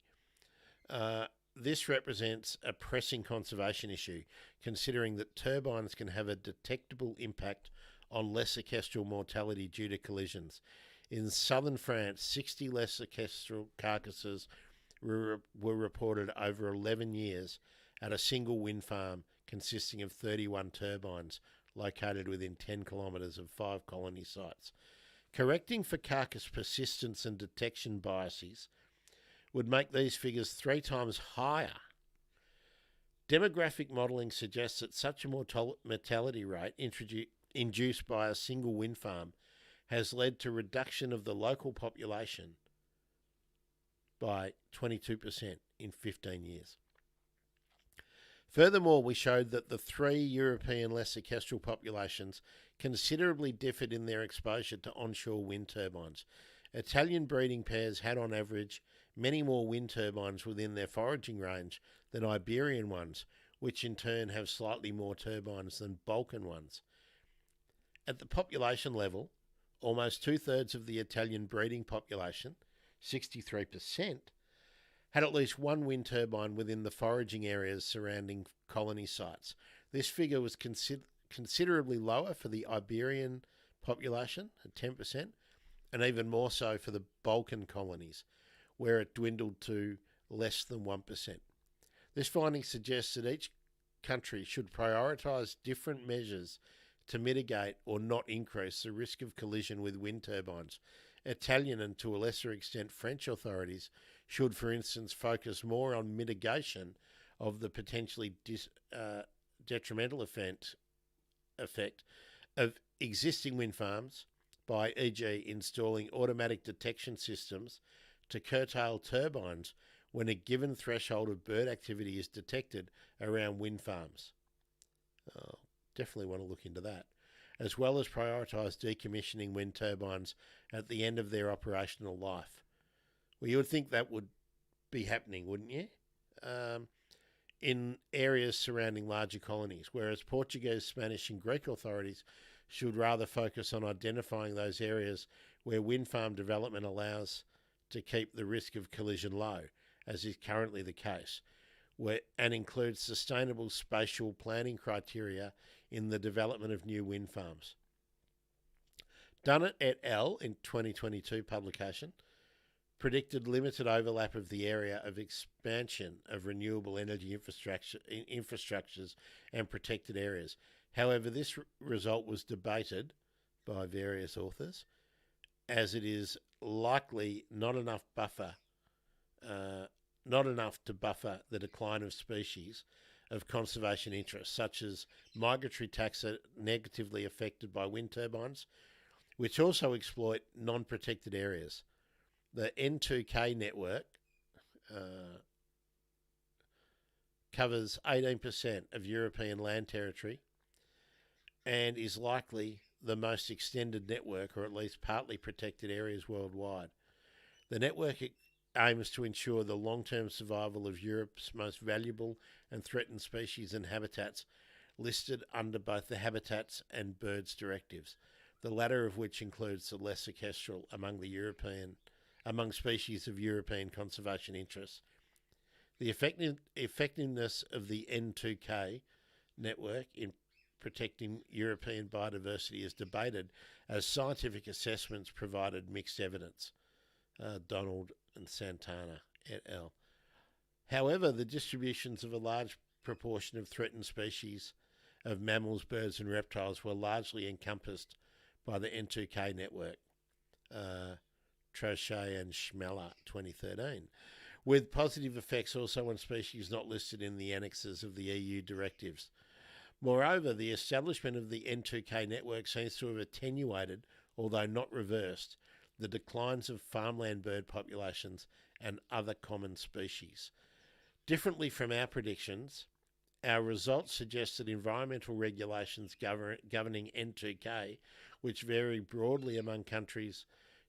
This represents a pressing conservation issue, considering that turbines can have a detectable impact on lesser kestrel mortality due to collisions. In southern France, 60 lesser kestrel carcasses were reported over 11 years at a single wind farm consisting of 31 turbines located within 10 kilometres of 5 colony sites. Correcting for carcass persistence and detection biases would make these figures 3 times higher. Demographic modelling suggests that such a mortality rate induced by a single wind farm has led to reduction of the local population by 22% in 15 years. Furthermore, we showed that the 3 European lesser kestrel populations considerably differed in their exposure to onshore wind turbines. Italian breeding pairs had on average many more wind turbines within their foraging range than Iberian ones, which in turn have slightly more turbines than Balkan ones. At the population level, almost 2/3 of the Italian breeding population, 63%, had at least one wind turbine within the foraging areas surrounding colony sites. This figure was considerably lower for the Iberian population, at 10%, and even more so for the Balkan colonies, where it dwindled to less than 1%. This finding suggests that each country should prioritise different measures to mitigate or not increase the risk of collision with wind turbines. Italian and to a lesser extent French authorities should, for instance, focus more on mitigation of the potentially detrimental effect of existing wind farms by, e.g., installing automatic detection systems to curtail turbines when a given threshold of bird activity is detected around wind farms. Definitely want to look into that, as well as prioritise decommissioning wind turbines at the end of their operational life. Well, you would think that would be happening, wouldn't you? In areas surrounding larger colonies, whereas Portuguese, Spanish and Greek authorities should rather focus on identifying those areas where wind farm development allows to keep the risk of collision low, as is currently the case, and includes sustainable spatial planning criteria in the development of new wind farms. Dunnett et al. In 2022 publication predicted limited overlap of the area of expansion of renewable energy infrastructures and protected areas. However, this result was debated by various authors, as it is likely not enough to buffer the decline of species of conservation interests, such as migratory taxa negatively affected by wind turbines, which also exploit non-protected areas. The N2K network covers 18% of European land territory and is likely the most extended network, or at least partly protected areas worldwide. The network aims to ensure the long-term survival of Europe's most valuable and threatened species and habitats listed under both the Habitats and Birds directives, the latter of which includes the lesser kestrel among species of European conservation interests. The effectiveness of the N2K network in protecting European biodiversity is debated, as scientific assessments provided mixed evidence. Donald and Santana et al. However, the distributions of a large proportion of threatened species of mammals, birds and reptiles were largely encompassed by the N2K network, Trochet and Schmeller, 2013, with positive effects also on species not listed in the annexes of the EU directives. Moreover, the establishment of the N2K network seems to have attenuated, although not reversed, the declines of farmland bird populations and other common species. Differently from our predictions, our results suggest that environmental regulations governing N2K, which vary broadly among countries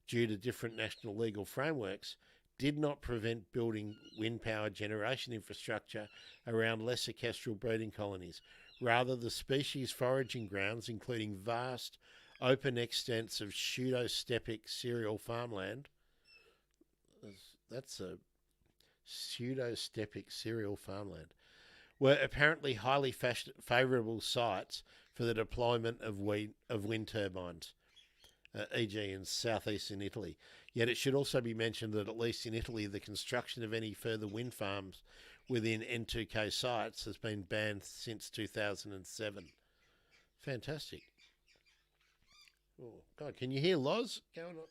due to different national legal frameworks, did not prevent building wind power generation infrastructure around lesser kestrel breeding colonies. Rather, the species' foraging grounds, including vast open extents of pseudostepic cereal farmland, that's a pseudostepic cereal farmland, were apparently highly favourable sites for the deployment of wind turbines, e.g. in southeastern Italy. Yet it should also be mentioned that at least in Italy, the construction of any further wind farms within N2K sites has been banned since 2007. Fantastic. Oh, God, can you hear Loz going on?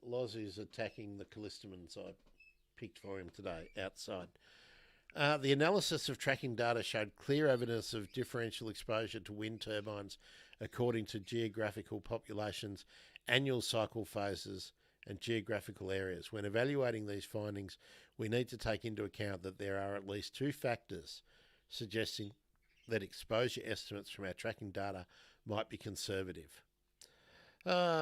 Loz is attacking the callistemons I picked for him today outside. The analysis of tracking data showed clear evidence of differential exposure to wind turbines according to geographical populations, annual cycle phases, and geographical areas. When evaluating these findings, we need to take into account that there are at least two factors suggesting that exposure estimates from our tracking data might be conservative. Okay.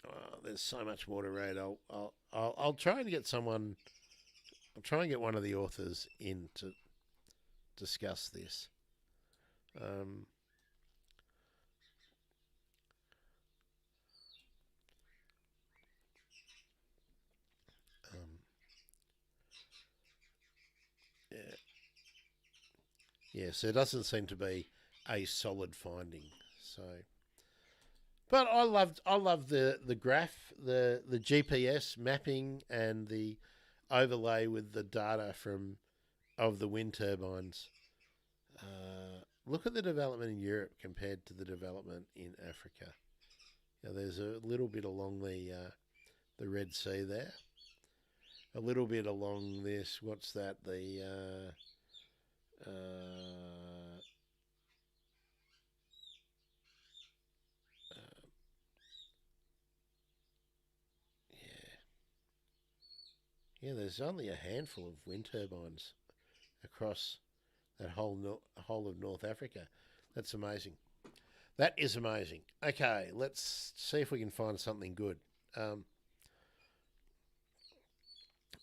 Oh, there's so much more to read. I'll try and get someone. I'll try and get one of the authors in to discuss this. Yeah, so it doesn't seem to be a solid finding. So, but I love the graph, the GPS mapping, and the overlay with the data of the wind turbines. Look at the development in Europe compared to the development in Africa. Yeah, there's a little bit along the Red Sea there. A little bit along this. What's that? Yeah, there's only a handful of wind turbines across that whole of North Africa. That's amazing. That is amazing. Okay, let's see if we can find something good.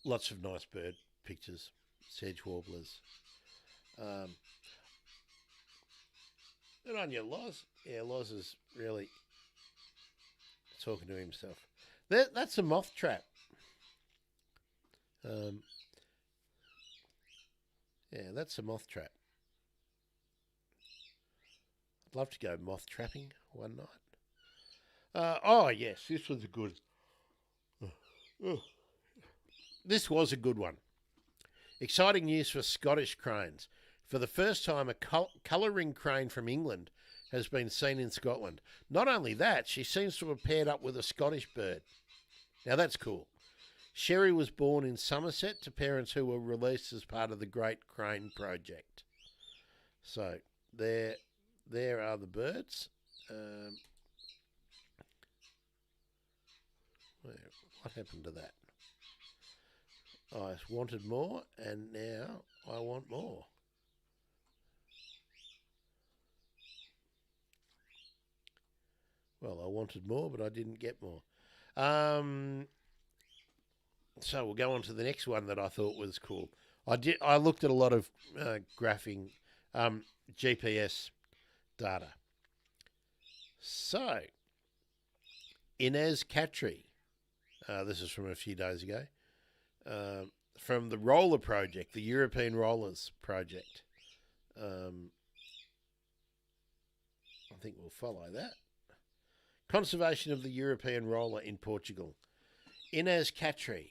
Lots of nice bird pictures, sedge warblers. Good on you, Loz. Yeah, Loz is really talking to himself. That's a moth trap. Yeah, that's a moth trap. I'd love to go moth trapping one night. Oh, yes, this was a good... This was a good one. Exciting news for Scottish cranes. For the first time, a colouring crane from England has been seen in Scotland. Not only that, she seems to have paired up with a Scottish bird. Now that's cool. Sherry was born in Somerset to parents who were released as part of the Great Crane Project. So there are the birds. What happened to that? I wanted more, and now I want more. Well, I wanted more, but I didn't get more. So we'll go on to the next one that I thought was cool. I looked at a lot of graphing GPS data. So, Inez Katri, this is from a few days ago, from the Roller Project, the European Rollers Project. I think we'll follow that. Conservation of the European roller in Portugal. Inez Katri.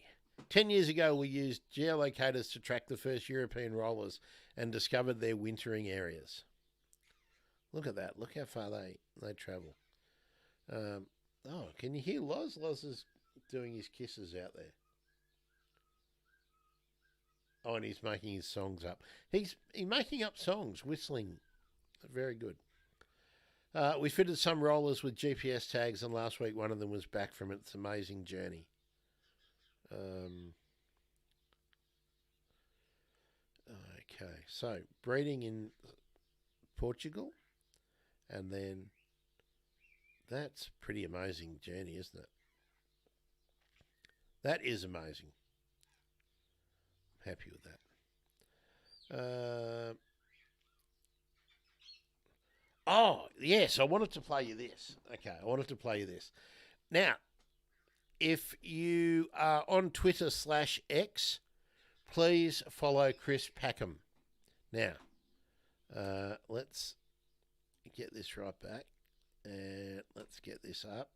10 years ago, we used geolocators to track the first European rollers and discovered their wintering areas. Look at that. Look how far they travel. Can you hear Loz? Loz is doing his kisses out there. Oh, and he's making his songs up. He's making up songs, whistling. Very good. We fitted some rollers with GPS tags, and last week one of them was back from its amazing journey. Okay, so breeding in Portugal, and then that's pretty amazing journey, isn't it? That is amazing. I'm happy with that. Oh, yes, I wanted to play you this. Okay, I wanted to play you this. Now, if you are on Twitter /X, please follow Chris Packham. Now, let's get this right back, and let's get this up,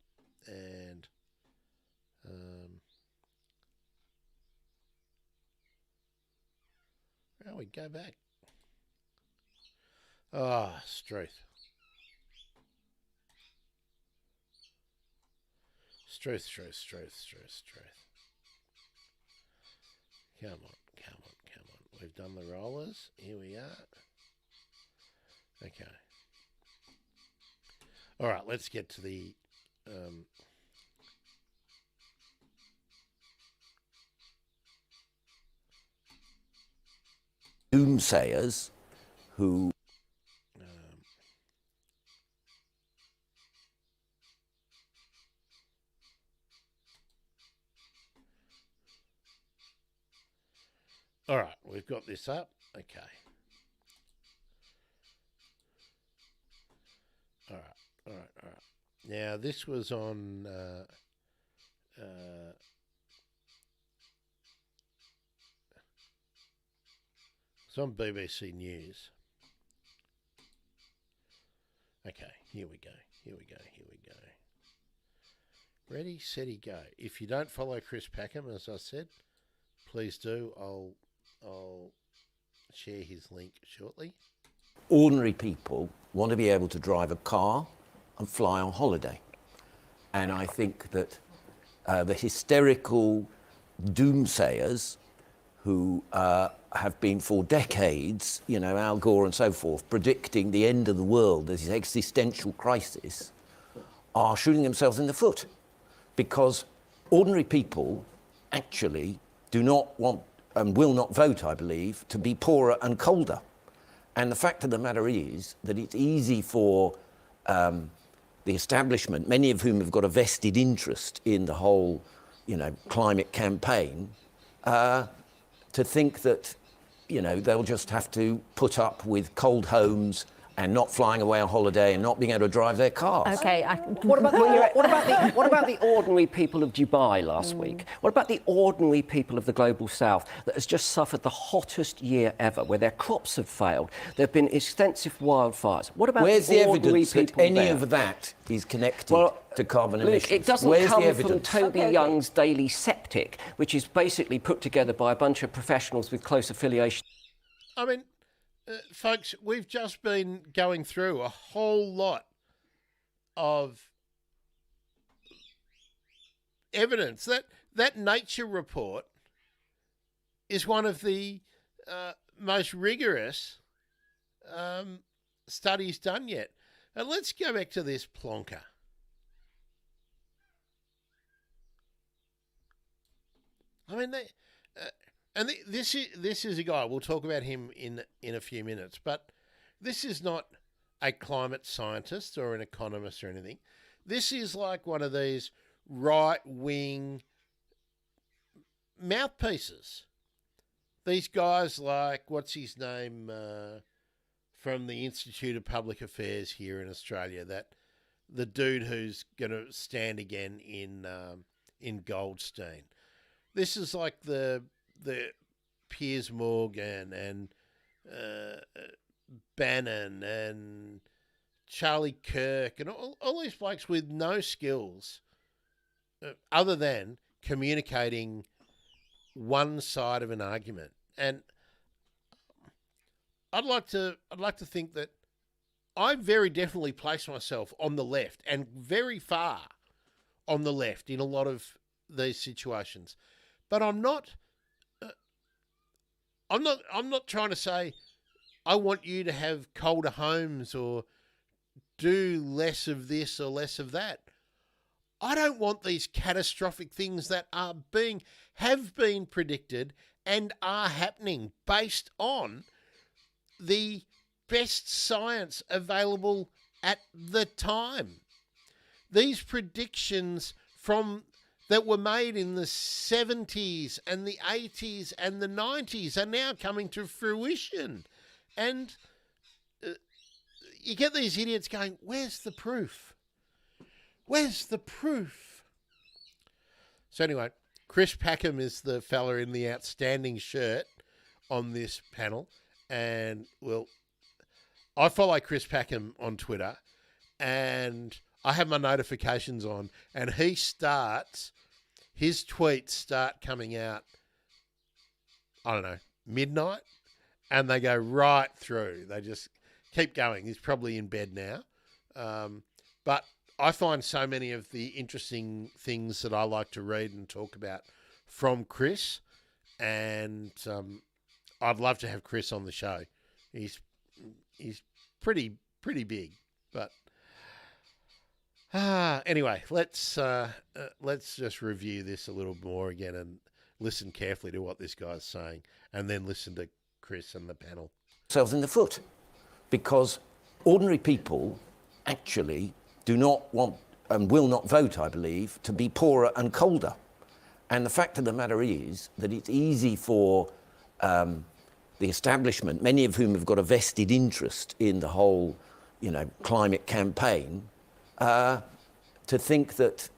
and we go back. Struth. Come on. We've done the rollers. Here we are. Okay. All right, let's get to the... doomsayers who... All right, we've got this up. Okay. All right. Now, this was on... it's on BBC News. Okay, here we go. Ready, steady, go. If you don't follow Chris Packham, as I said, please do. I'll share his link shortly. Ordinary people want to be able to drive a car and fly on holiday. And I think that the hysterical doomsayers who have been for decades, Al Gore and so forth, predicting the end of the world as this existential crisis, are shooting themselves in the foot. Because ordinary people actually do not want and will not vote, I believe, to be poorer and colder. And the fact of the matter is that it's easy for the establishment, many of whom have got a vested interest in the whole, climate campaign, to think that, they'll just have to put up with cold homes and not flying away on holiday and not being able to drive their cars. Okay. What about the ordinary people of Dubai last week? What about the ordinary people of the global south that has just suffered the hottest year ever, where their crops have failed? There have been extensive wildfires. What about Where's the the ordinary evidence that people any there? of that is connected to carbon Luke, emissions? it doesn't Where's come the from evidence? Toby Young's Daily Septic, which is basically put together by a bunch of professionals with close affiliation. I mean, folks, we've just been going through a whole lot of evidence. That Nature report is one of the most rigorous studies done yet. And let's go back to this plonker. I mean, this is a guy. We'll talk about him in a few minutes, but this is not a climate scientist or an economist or anything. This is like one of these right-wing mouthpieces. These guys like, what's his name, from the Institute of Public Affairs here in Australia, that the dude who's going to stand again in Goldstein. This is like the Piers Morgan and Bannon and Charlie Kirk and all these blokes with no skills other than communicating one side of an argument. And I'd like to think that I very definitely place myself on the left and very far on the left in a lot of these situations. But I'm not trying to say I want you to have colder homes or do less of this or less of that. I don't want these catastrophic things that have been predicted and are happening based on the best science available at the time. These predictions that were made in the 70s and the 80s and the 90s are now coming to fruition. And you get these idiots going, where's the proof? Where's the proof? So anyway, Chris Packham is the fella in the outstanding shirt on this panel. And, well, I follow Chris Packham on Twitter and I have my notifications on, and his tweets start coming out, I don't know, midnight, and they go right through. They just keep going. He's probably in bed now. But I find so many of the interesting things that I like to read and talk about from Chris, and I'd love to have Chris on the show. He's pretty big, but anyway, let's just review this a little more again and listen carefully to what this guy's saying, and then listen to Chris and the panel. Themselves in the foot, because ordinary people actually do not want and will not vote, I believe, to be poorer and colder. And the fact of the matter is that it's easy for the establishment, many of whom have got a vested interest in the whole, climate campaign, to think that,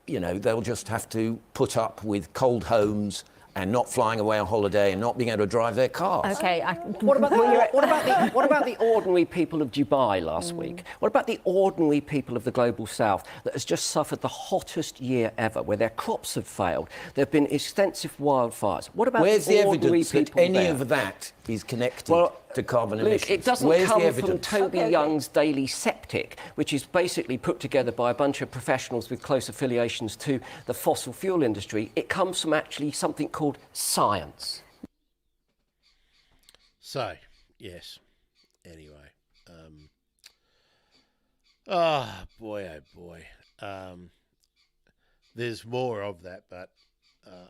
they'll just have to put up with cold homes and not flying away on holiday and not being able to drive their cars. Okay. What about the ordinary people of Dubai last week? What about the ordinary people of the global south that has just suffered the hottest year ever, where their crops have failed? There have been extensive wildfires. What about Where's the ordinary evidence that people any there? of that is connected to carbon emissions? It doesn't Where's come the from evidence? Toby Young's Daily Septic, which is basically put together by a bunch of professionals with close affiliations to the fossil fuel industry. It comes from actually something called science. So, yes. Anyway. Boy. There's more of that, but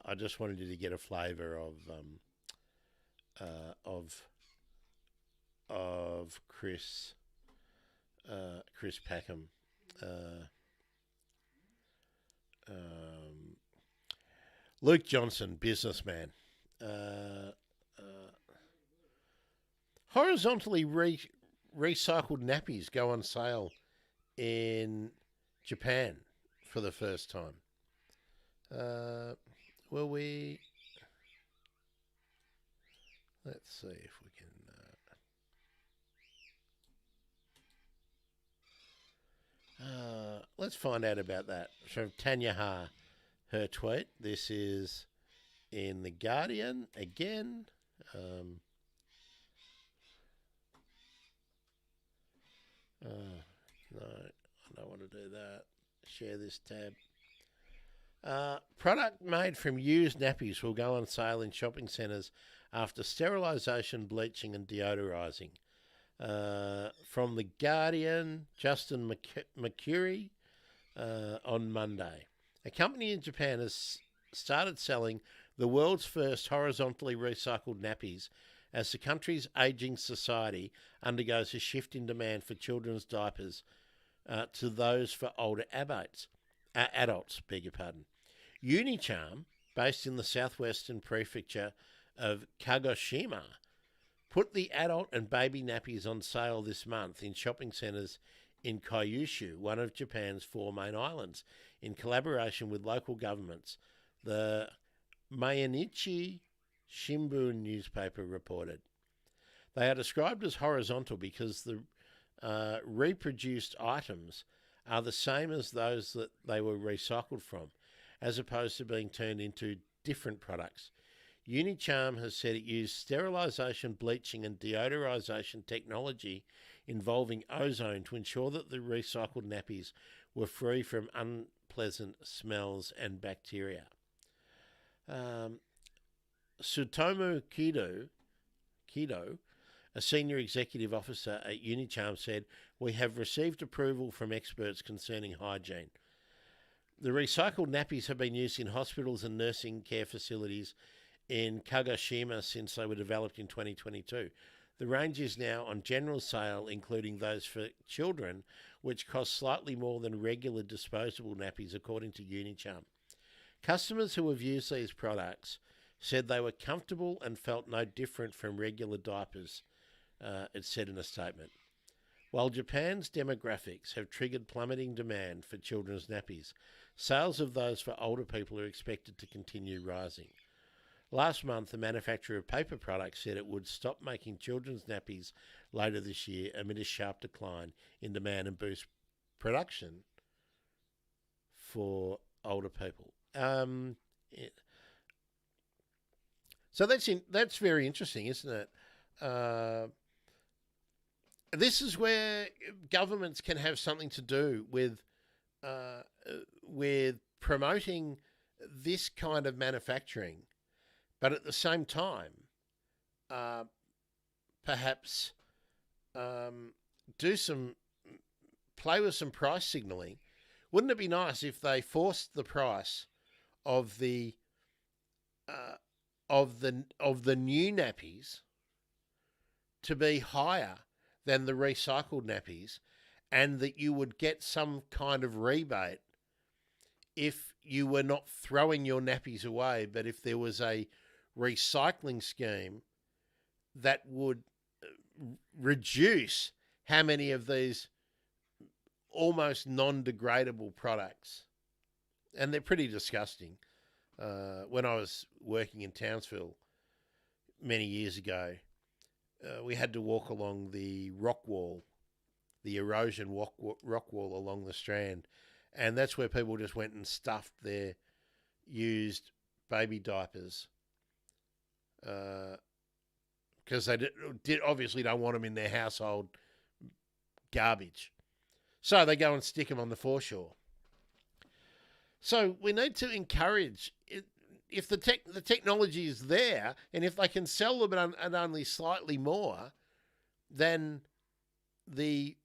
I just wanted you to get a flavour of Chris Packham. Luke Johnson, businessman. Horizontally recycled nappies go on sale in Japan for the first time. Will we? Let's see if we can. Let's find out about that from Tanya Ha. Her tweet. This is in The Guardian again. No, I don't want to do that. Share this tab. Product made from used nappies will go on sale in shopping centres after sterilisation, bleaching and deodorising. From The Guardian, Justin McCurry on Monday. A company in Japan has started selling the world's first horizontally recycled nappies as the country's ageing society undergoes a shift in demand for children's diapers to those for older adults. Unicharm, based in the southwestern prefecture of Kagoshima, put the adult and baby nappies on sale this month in shopping centres in Kyushu, one of Japan's 4 main islands, in collaboration with local governments. The Mainichi Shimbun newspaper reported. They are described as horizontal because the reproduced items are the same as those that they were recycled from, as opposed to being turned into different products. Unicharm has said it used sterilisation, bleaching and deodorisation technology involving ozone to ensure that the recycled nappies were free from unpleasant smells and bacteria. Tsutomu Kido, a senior executive officer at Unicharm, said, "We have received approval from experts concerning hygiene. The recycled nappies have been used in hospitals and nursing care facilities in Kagoshima since they were developed in 2022. The range is now on general sale, including those for children, which cost slightly more than regular disposable nappies, according to Unicharm. Customers who have used these products said they were comfortable and felt no different from regular diapers," it said in a statement. While Japan's demographics have triggered plummeting demand for children's nappies, sales of those for older people are expected to continue rising. Last month, the manufacturer of paper products said it would stop making children's nappies later this year amid a sharp decline in demand and boost production for older people. So that's very interesting, isn't it? This is where governments can have something to do with promoting this kind of manufacturing, but at the same time, perhaps play with some price signalling. Wouldn't it be nice if they forced the price of the new nappies to be higher than the recycled nappies, and that you would get some kind of rebate if you were not throwing your nappies away, but if there was a recycling scheme that would reduce how many of these almost non-degradable products. And they're pretty disgusting. When I was working in Townsville many years ago, we had to walk along the rock wall, the erosion rock wall along the Strand, and that's where people just went and stuffed their used baby diapers because they obviously don't want them in their household garbage. So they go and stick them on the foreshore. So we need to encourage it. If the technology is there, and if they can sell them at only slightly more than the,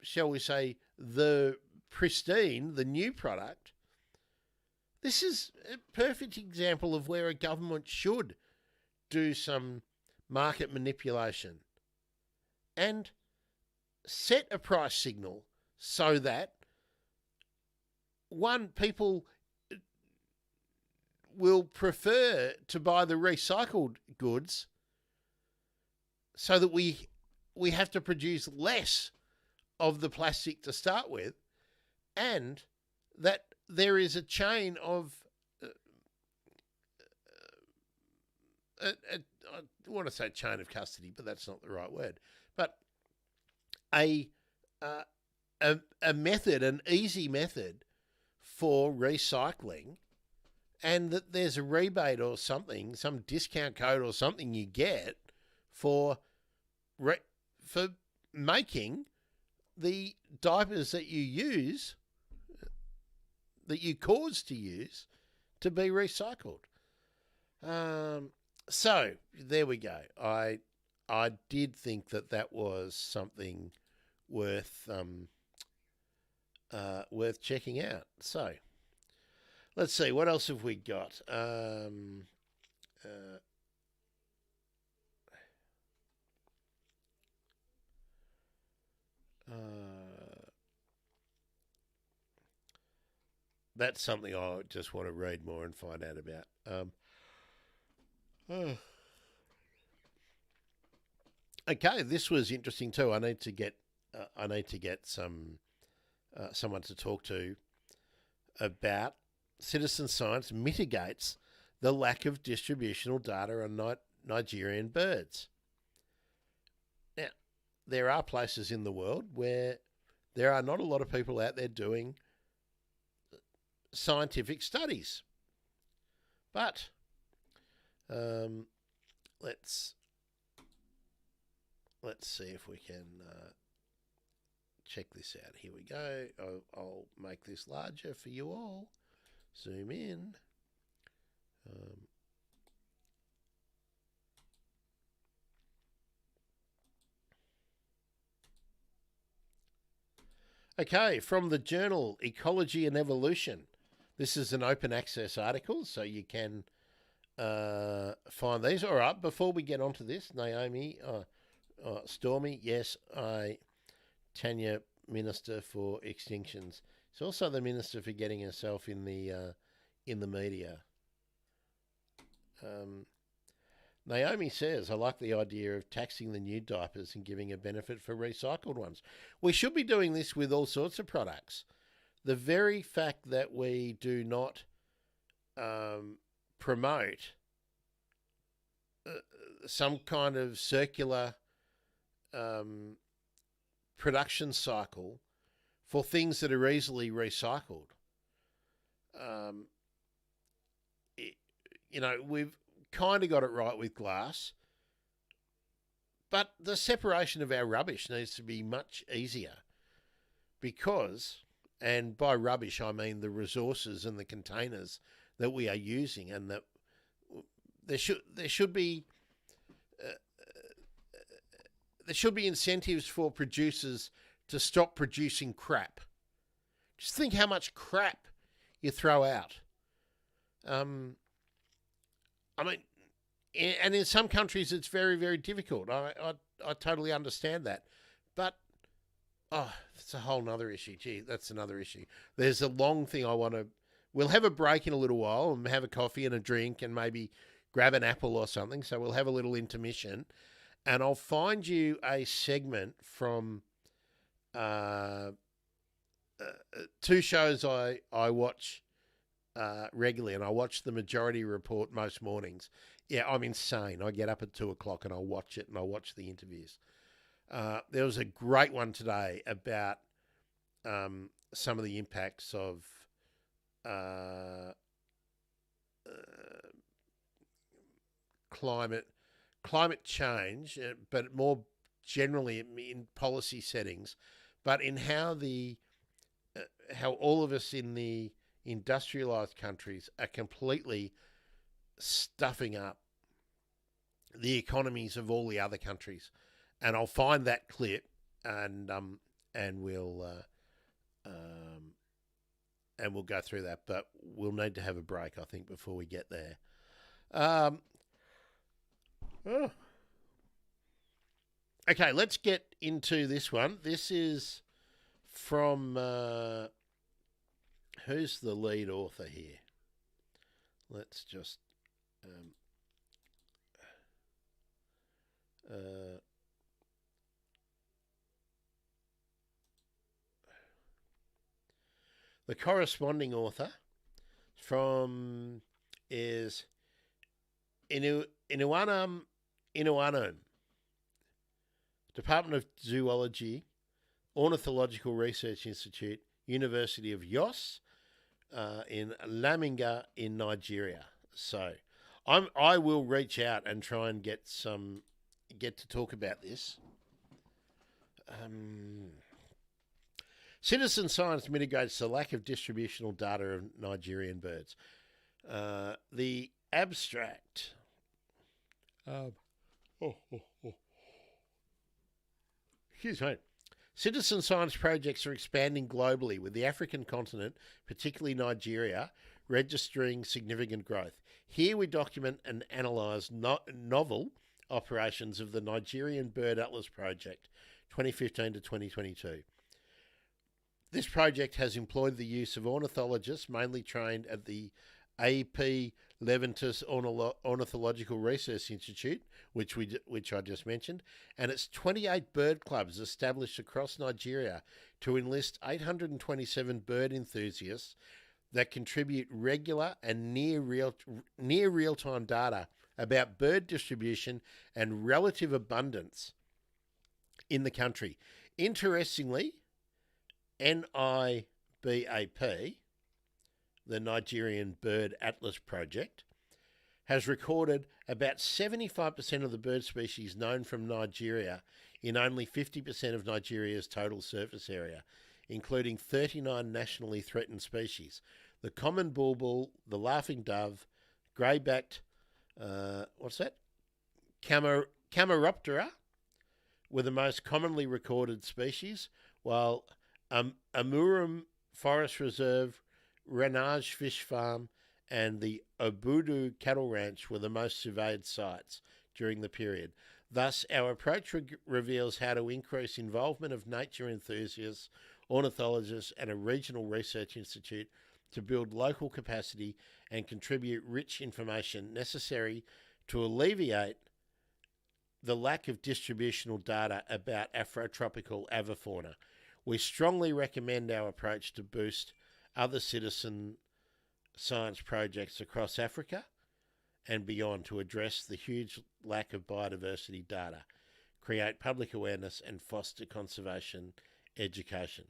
shall we say, the pristine, the new product, this is a perfect example of where a government should do some market manipulation and set a price signal so that, one, people will prefer to buy the recycled goods so that we have to produce less of the plastic to start with, and that there is a chain of I want to say chain of custody, but that's not the right word, but a method, an easy method for recycling, and that there's a rebate or something, some discount code or something you get for making the diapers that you use that you cause to use to be recycled. So there we go. I did think that was something worth checking out. So let's see, what else have we got? That's something I just want to read more and find out about. Okay, this was interesting too. I need to get some someone to talk to about citizen science mitigates the lack of distributional data on Nigerian birds. Now, there are places in the world where there are not a lot of people out there doing scientific studies, but let's see if we can check this out. Here we go. I'll make this larger for you all. Zoom in. Okay, from the journal Ecology and Evolution. This is an open access article, so you can find these. All right, before we get onto this, Naomi, Stormy, yes, Tanya, Minister for Extinctions. She's also the Minister for getting herself in the media. Naomi says, I like the idea of taxing the new diapers and giving a benefit for recycled ones. We should be doing this with all sorts of products. The very fact that we do not promote some kind of circular production cycle for things that are easily recycled. We've kind of got it right with glass, but the separation of our rubbish needs to be much easier because, and by rubbish I mean the resources and the containers that we are using, and that there should be incentives for producers to stop producing crap. Just think how much crap you throw out. And in some countries it's very, very difficult. I totally understand that. But, that's a whole nother issue. Gee, that's another issue. There's a long thing we'll have a break in a little while and have a coffee and a drink and maybe grab an apple or something. So we'll have a little intermission. And I'll find you a segment from two shows I watch regularly, and I watch the Majority Report most mornings. Yeah, I'm insane. I get up at 2:00 and I'll watch it, and I'll watch the interviews. There was a great one today about some of the impacts of climate change, but more generally in policy settings, but in how all of us in the industrialized countries are completely stuffing up the economies of all the other countries. And I'll find that clip and we'll go through that, but we'll need to have a break, I think, before we get there. Okay, let's get into this one. This is from who's the lead author here? Let's just the corresponding author is Inuanum, Department of Zoology, Ornithological Research Institute, University of Jos, in Laminga in Nigeria. So I will reach out and try and get to talk about this. Citizen science mitigates the lack of distributional data of Nigerian birds. The abstract. Excuse me. Citizen science projects are expanding globally, with the African continent, particularly Nigeria, registering significant growth. Here we document and analyse novel operations of the Nigerian Bird Atlas Project, 2015 to 2022. This project has employed the use of ornithologists, mainly trained at the AP Leventis Ornithological Research Institute, which I just mentioned, and its 28 bird clubs established across Nigeria to enlist 827 bird enthusiasts that contribute regular and near real-time data about bird distribution and relative abundance in the country. Interestingly, NIBAP, the Nigerian Bird Atlas Project, has recorded about 75% of the bird species known from Nigeria in only 50% of Nigeria's total surface area, including 39 nationally threatened species. The common bulbul, the laughing dove, grey-backed, Cameroptera were the most commonly recorded species, while Amurum Forest Reserve, Ranage Fish Farm, and the Obudu Cattle Ranch were the most surveyed sites during the period. Thus, our approach reveals how to increase involvement of nature enthusiasts, ornithologists, and a regional research institute to build local capacity and contribute rich information necessary to alleviate the lack of distributional data about afrotropical avifauna. We strongly recommend our approach to boost other citizen science projects across Africa and beyond to address the huge lack of biodiversity data, create public awareness, and foster conservation education.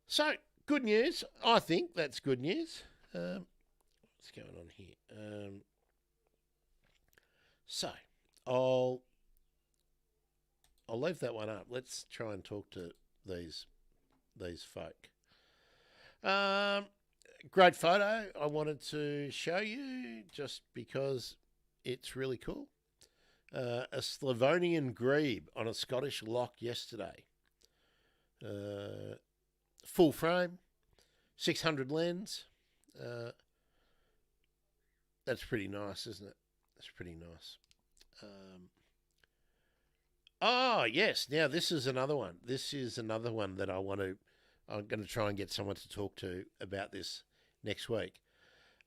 So, good news. I think that's good news. What's going on here? So, I'll leave that one up. Let's try and talk to these folk. Great photo I wanted to show you just because it's really cool. A Slavonian grebe on a Scottish loch yesterday. Full frame, 600 lens. That's pretty nice, isn't it? That's pretty nice. Oh, yes. Now, this is another one. This is another one that I'm going to try and get someone to talk to about this next week.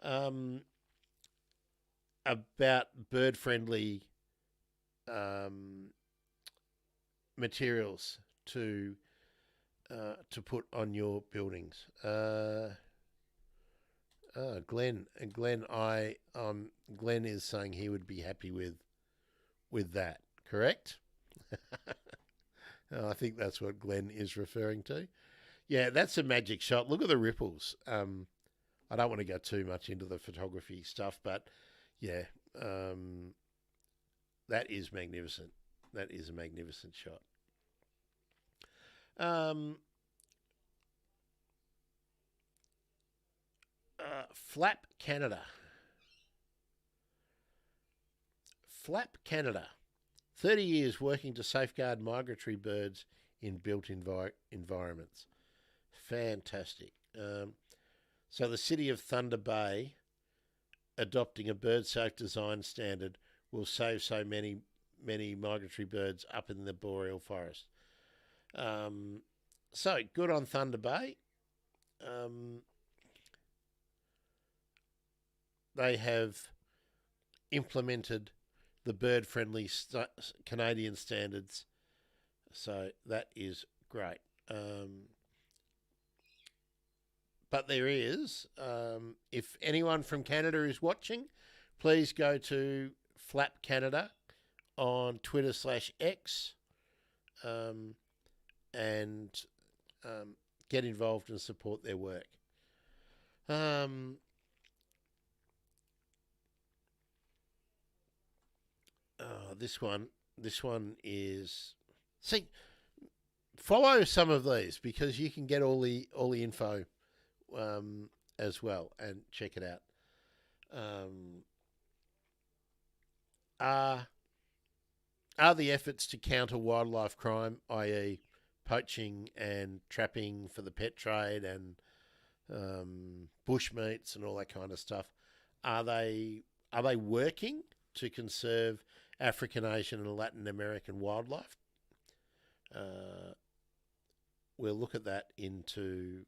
About bird-friendly materials to put on your buildings. Glenn is saying he would be happy with that. Correct? I think that's what Glenn is referring to. Yeah, that's a magic shot. Look at the ripples. I don't want to go too much into the photography stuff, but yeah, that is magnificent. That is a magnificent shot. Flap Canada. Flap Canada. 30 years working to safeguard migratory birds in built environments. Fantastic. So the city of Thunder Bay adopting a bird safe design standard will save so many migratory birds up in the boreal forest. So good on Thunder Bay. They have implemented the bird-friendly Canadian standards, so that is great. But there is, if anyone from Canada is watching, please go to Flap Canada on Twitter/X and get involved and support their work. This one is... See, follow some of these because you can get all the info as well and check it out. Are the efforts to counter wildlife crime, i.e., poaching and trapping for the pet trade and bushmeats and all that kind of stuff, are they working to conserve African, Asian, and Latin American wildlife? We'll look at that into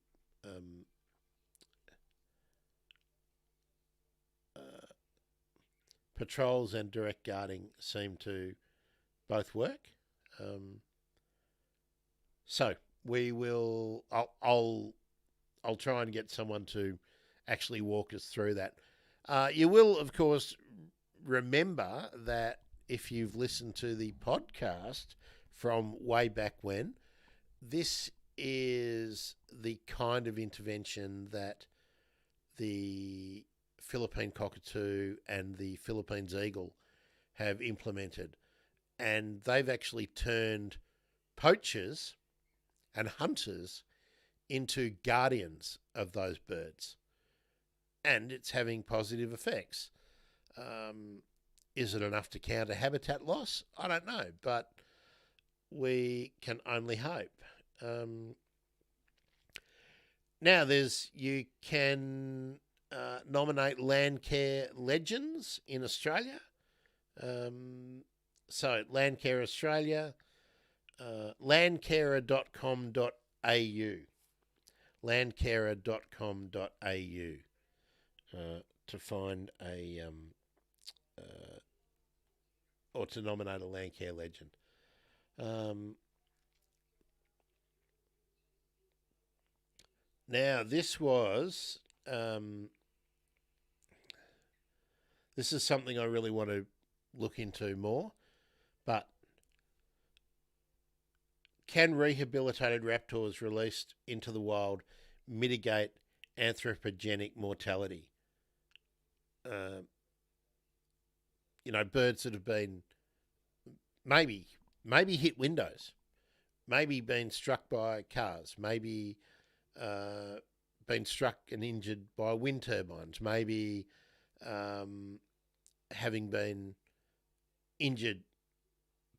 patrols and direct guarding seem to both work. So we will. I'll try and get someone to actually walk us through that. You will, of course, remember that if you've listened to the podcast from way back when, this is the kind of intervention that the Philippine cockatoo and the Philippines eagle have implemented. And they've actually turned poachers and hunters into guardians of those birds. And it's having positive effects. Is it enough to counter habitat loss? I don't know, but we can only hope. Now, you can nominate Landcare Legends in Australia. So, Landcare Australia, landcarer.com.au. Landcarer.com.au to find or to nominate a Landcare Legend. Now, this is something I really want to look into more, but can rehabilitated raptors released into the wild mitigate anthropogenic mortality? Birds that have been maybe hit windows, maybe been struck by cars, maybe been struck and injured by wind turbines, maybe having been injured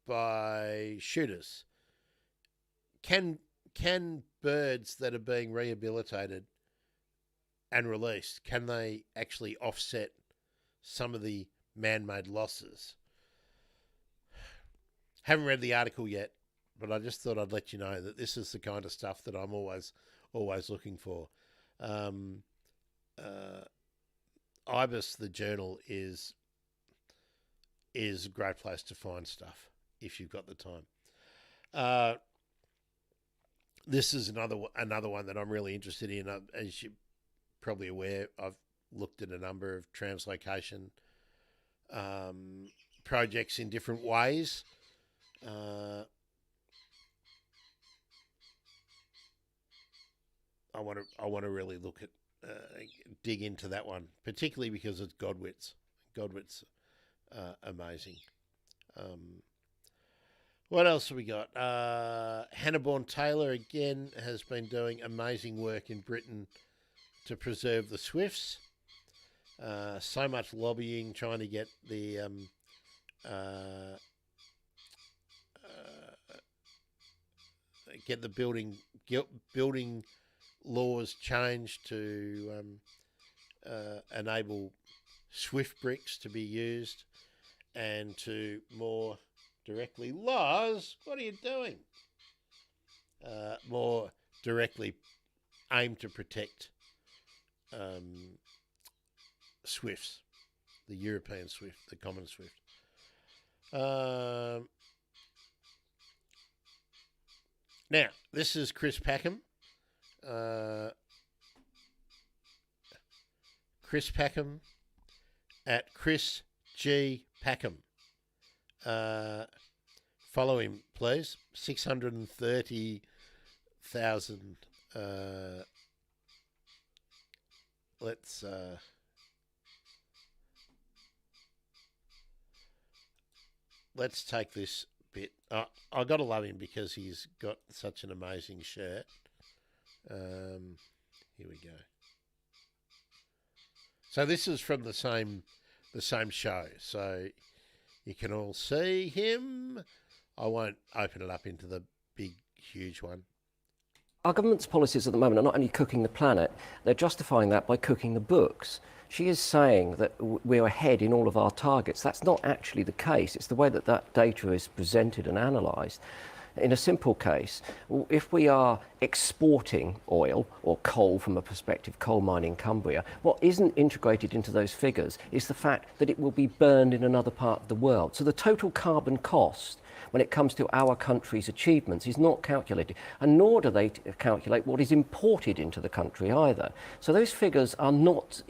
by shooters. Can birds that are being rehabilitated and released, can they actually offset some of the man-made losses? Haven't read the article yet, but I just thought I'd let you know that this is the kind of stuff that I'm always looking for. IBIS, the journal, is a great place to find stuff if you've got the time. This is another one that I'm really interested in. As you're probably aware, I've looked at a number of translocation projects in different ways. I want to really look at dig into that one, particularly because it's Godwits. Godwits, amazing. What else have we got? Hannah Bourne Taylor again has been doing amazing work in Britain to preserve the swifts. So much lobbying trying to get the building laws changed to enable swift bricks to be used and to more directly what are you doing? More directly aim to protect swifts, the European swift, the common swift. Now, this is Chris Packham. Chris Packham at Chris G. Packham. Follow him, please. 630,000. Let's take this bit. I got to love him because he's got such an amazing shirt. Here we go. So this is from the same show. So you can all see him. I won't open it up into the big, huge one. Our government's policies at the moment are not only cooking the planet, they're justifying that by cooking the books. She is saying that we're ahead in all of our targets. That's not actually the case. It's the way that that data is presented and analysed. In a simple case, if we are exporting oil or coal from a prospective coal mine in Cumbria, what isn't integrated into those figures is the fact that it will be burned in another part of the world. So the total carbon cost when it comes to our country's achievements is not calculated, and nor do they calculate what is imported into the country either. So those figures are not,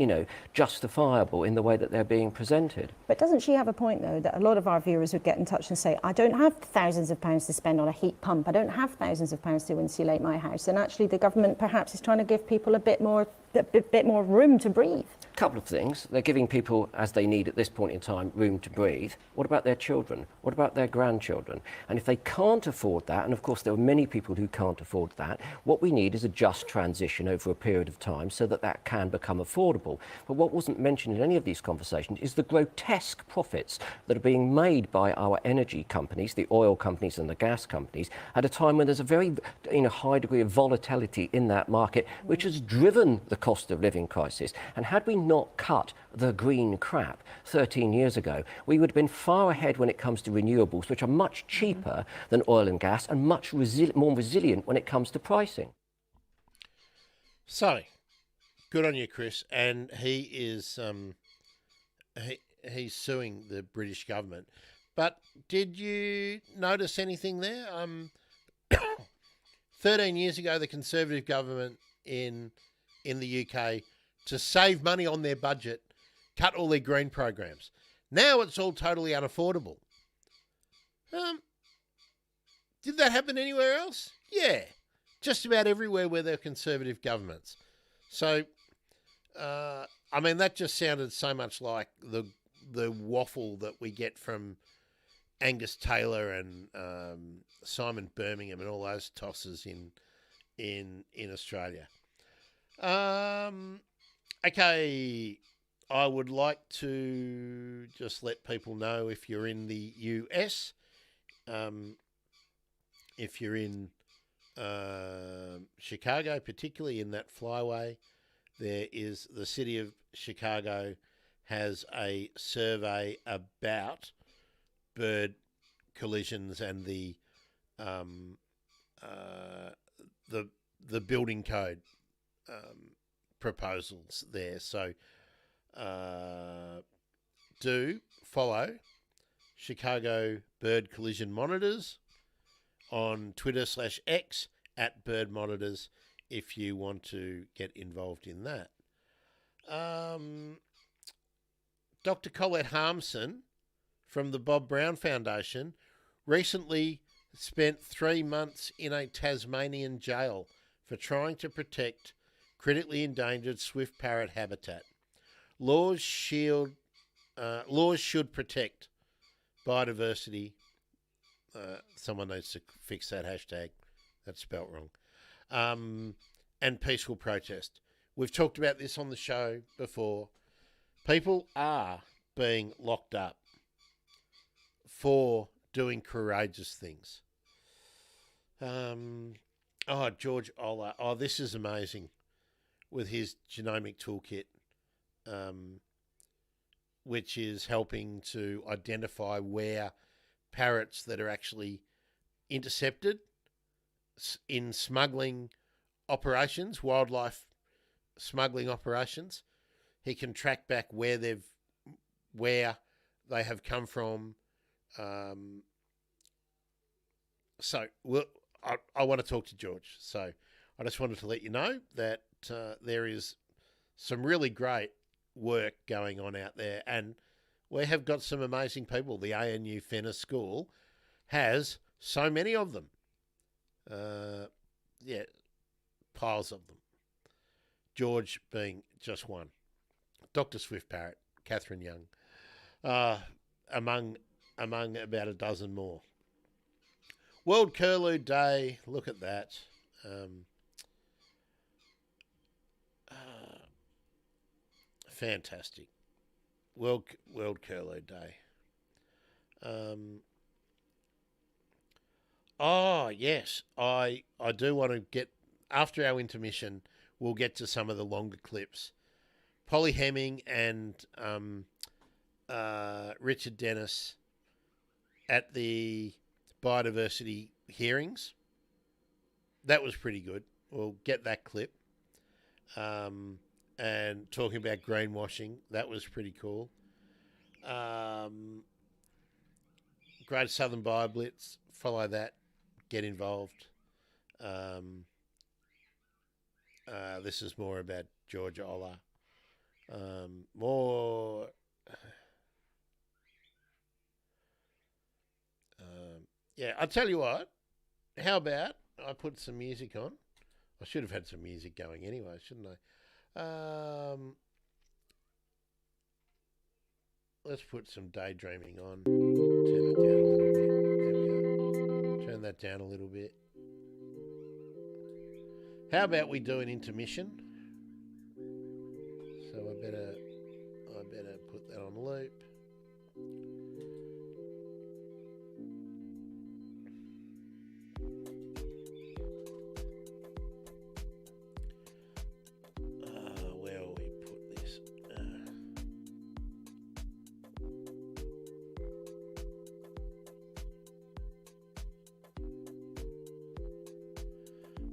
justifiable in the way that they're being presented. But doesn't she have a point, though, that a lot of our viewers would get in touch and say, I don't have thousands of pounds to spend on a heat pump, I don't have thousands of pounds to insulate my house, and actually the government perhaps is trying to give people a bit more room to breathe? Couple of things. They're giving people, as they need at this point in time, room to breathe. What about their children? What about their grandchildren? And if they can't afford that, and of course there are many people who can't afford that, what we need is a just transition over a period of time so that that can become affordable. But what wasn't mentioned in any of these conversations is the grotesque profits that are being made by our energy companies, the oil companies and the gas companies, at a time when there's a very high degree of volatility in that market, which has driven the cost of living crisis. And had we not cut the green crap 13 years ago, we would have been far ahead when it comes to renewables, which are much cheaper than oil and gas and much more resilient when it comes to pricing. So, good on you, Chris. And he is he's suing the British government. But did you notice anything there? 13 years ago, the Conservative government in the UK, to save money on their budget, cut all their green programs. Now it's all totally unaffordable. Did that happen anywhere else? Yeah, just about everywhere where there are Conservative governments. So, that just sounded so much like the waffle that we get from Angus Taylor and Simon Birmingham and all those tossers in Australia. Okay, I would like to just let people know, if you're in the US, if you're in Chicago, particularly in that flyway, there is the city of Chicago has a survey about bird collisions and the building code proposals there. So do follow Chicago Bird Collision Monitors on Twitter/X at Bird Monitors if you want to get involved in that. Dr. Colette Harmson from the Bob Brown Foundation recently spent 3 months in a Tasmanian jail for trying to protect critically endangered swift parrot habitat. Laws should protect biodiversity. Someone needs to fix that hashtag. That's spelt wrong. And peaceful protest. We've talked about this on the show before. People are being locked up for doing courageous things. George Olah. Oh, this is amazing. With his genomic toolkit, which is helping to identify where parrots that are actually intercepted in smuggling operations, wildlife smuggling operations. He can track back where they have come from. I want to talk to George. So I just wanted to let you know that there is some really great work going on out there, and we have got some amazing people. The ANU Fenner School has so many of them. Piles of them. George being just one. Dr. Swift Parrot, Catherine Young, among about a dozen more. World Curlew Day. Look at that. Fantastic. World Curlew Day. Oh, yes. I do want to get, after our intermission, we'll get to some of the longer clips. Polly Hemming and Richard Dennis at the biodiversity hearings. That was pretty good. We'll get that clip. And talking about greenwashing, that was pretty cool. Great Southern Bioblitz, follow that, get involved. This is more about Georgia Ola. Yeah, I'll tell you what, how about I put some music on? I should have had some music going anyway, shouldn't I? Let's put some daydreaming on. Turn that down a little bit. How about we do an intermission? So I better put that on loop. Where will we put this?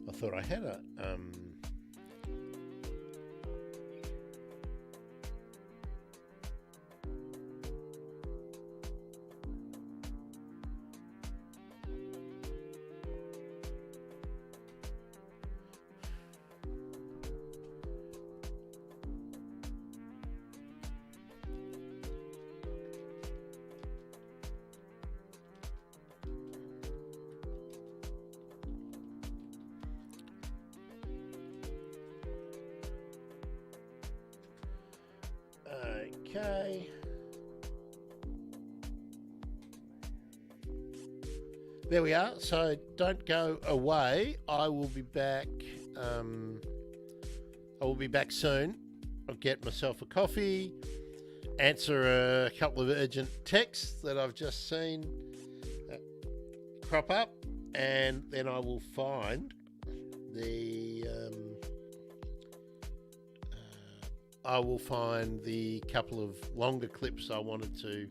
I thought I had a okay. There we are. So don't go away. I will be back. I will be back soon. I'll get myself a coffee, answer a couple of urgent texts that I've just seen crop up, and then I will find the couple of longer clips I wanted to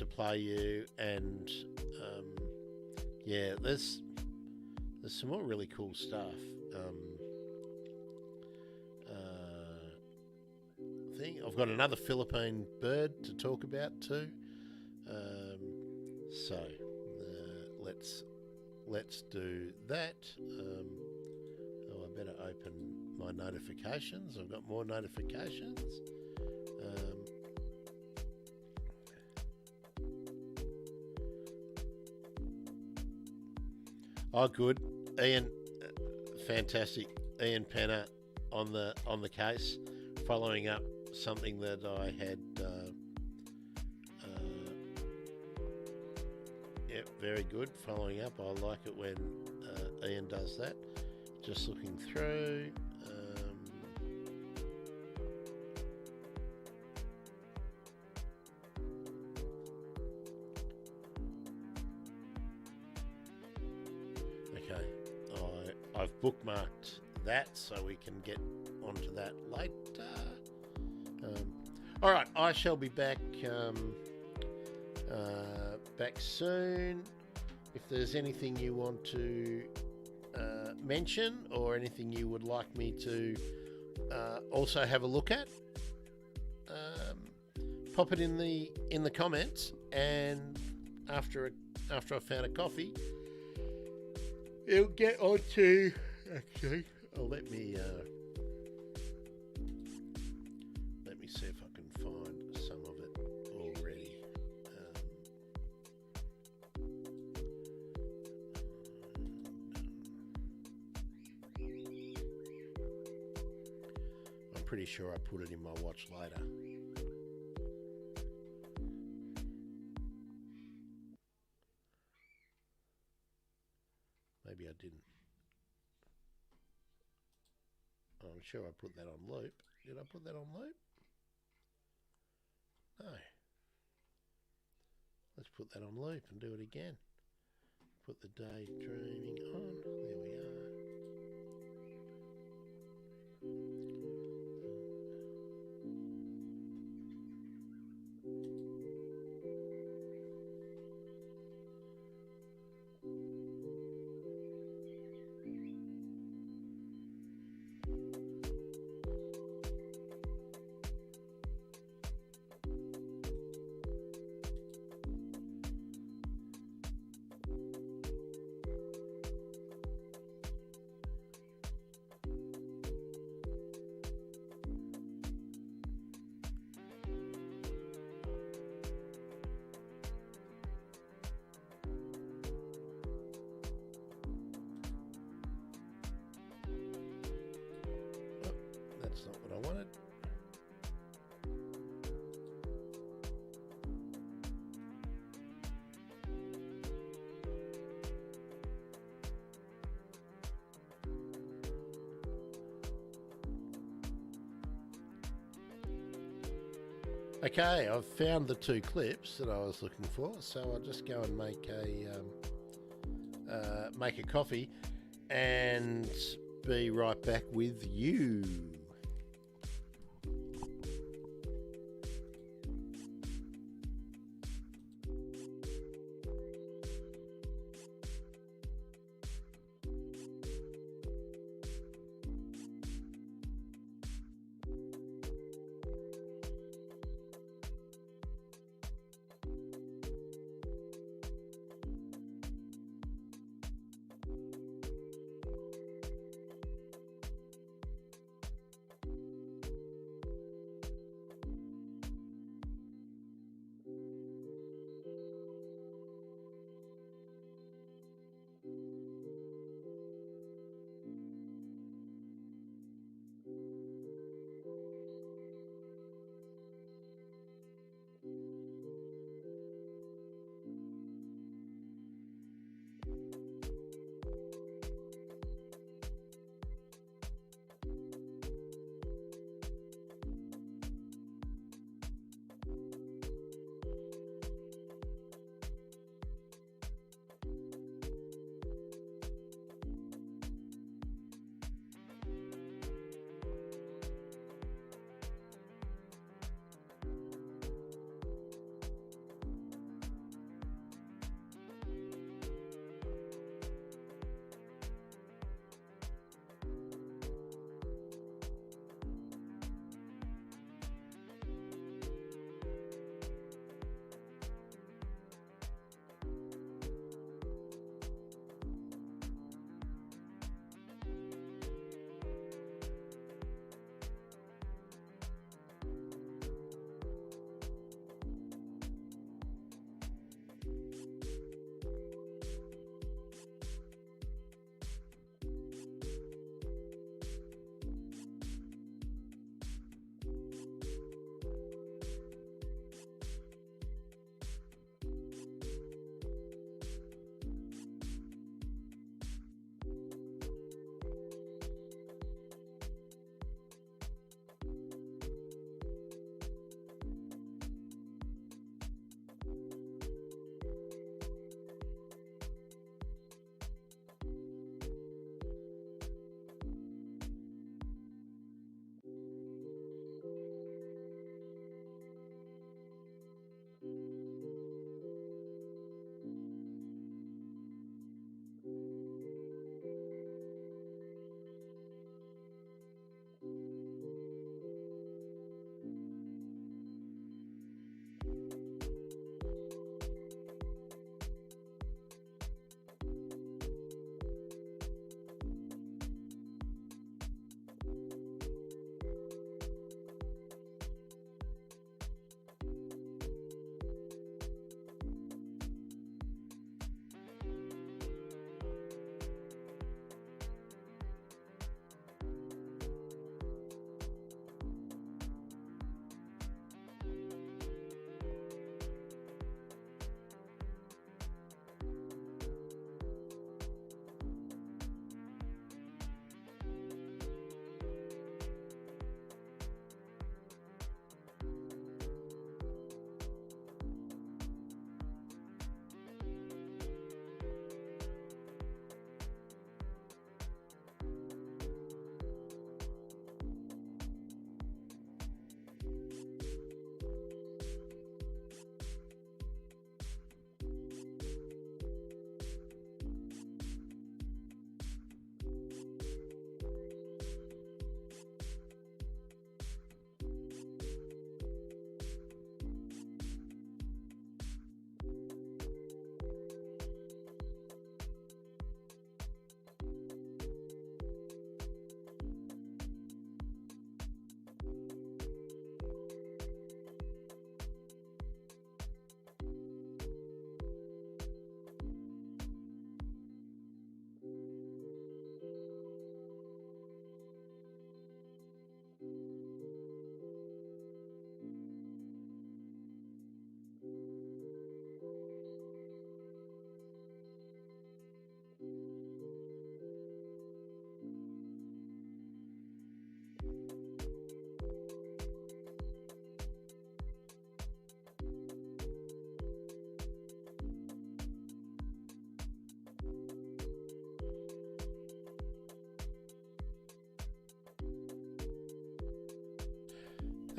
play you, and yeah, there's some more really cool stuff. I've got another Philippine bird to talk about too. So let's do that. I better open my notifications. I've got more notifications. Oh, good. Ian, fantastic. Ian Penner on the case, following up something that I had. Yep, very good. Following up. I like it when Ian does that. Just looking through. Okay, I've bookmarked that so we can get onto that later. All right, I shall be back soon. If there's anything you want to mention or anything you would like me to also have a look at, pop it in the comments, and after I've found a coffee, it'll get on to actually. Let me see if I can find some of it already. I'm pretty sure I put it in my watch later. sure I put that on loop. Did I put that on loop? No. Let's put that on loop and do it again. Put the daydreaming on. There we are. That's not what I wanted. Okay, I've found the two clips that I was looking for, so I'll just go and make a coffee and be right back with you.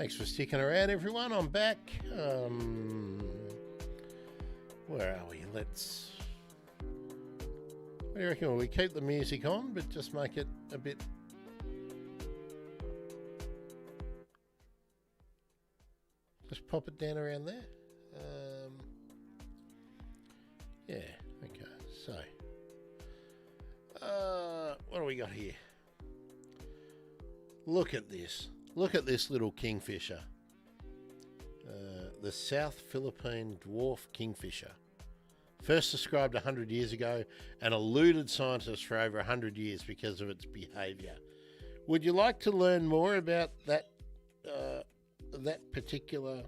Thanks for sticking around, everyone. I'm back. Where are we? What do you reckon? Will we keep the music on, but just make it a bit... Just pop it down around there. Yeah, okay. So, what do we got here? Look at this. Look at this little kingfisher. The South Philippine dwarf kingfisher. First described 100 years ago and eluded scientists for over 100 years because of its behaviour. Would you like to learn more about that particular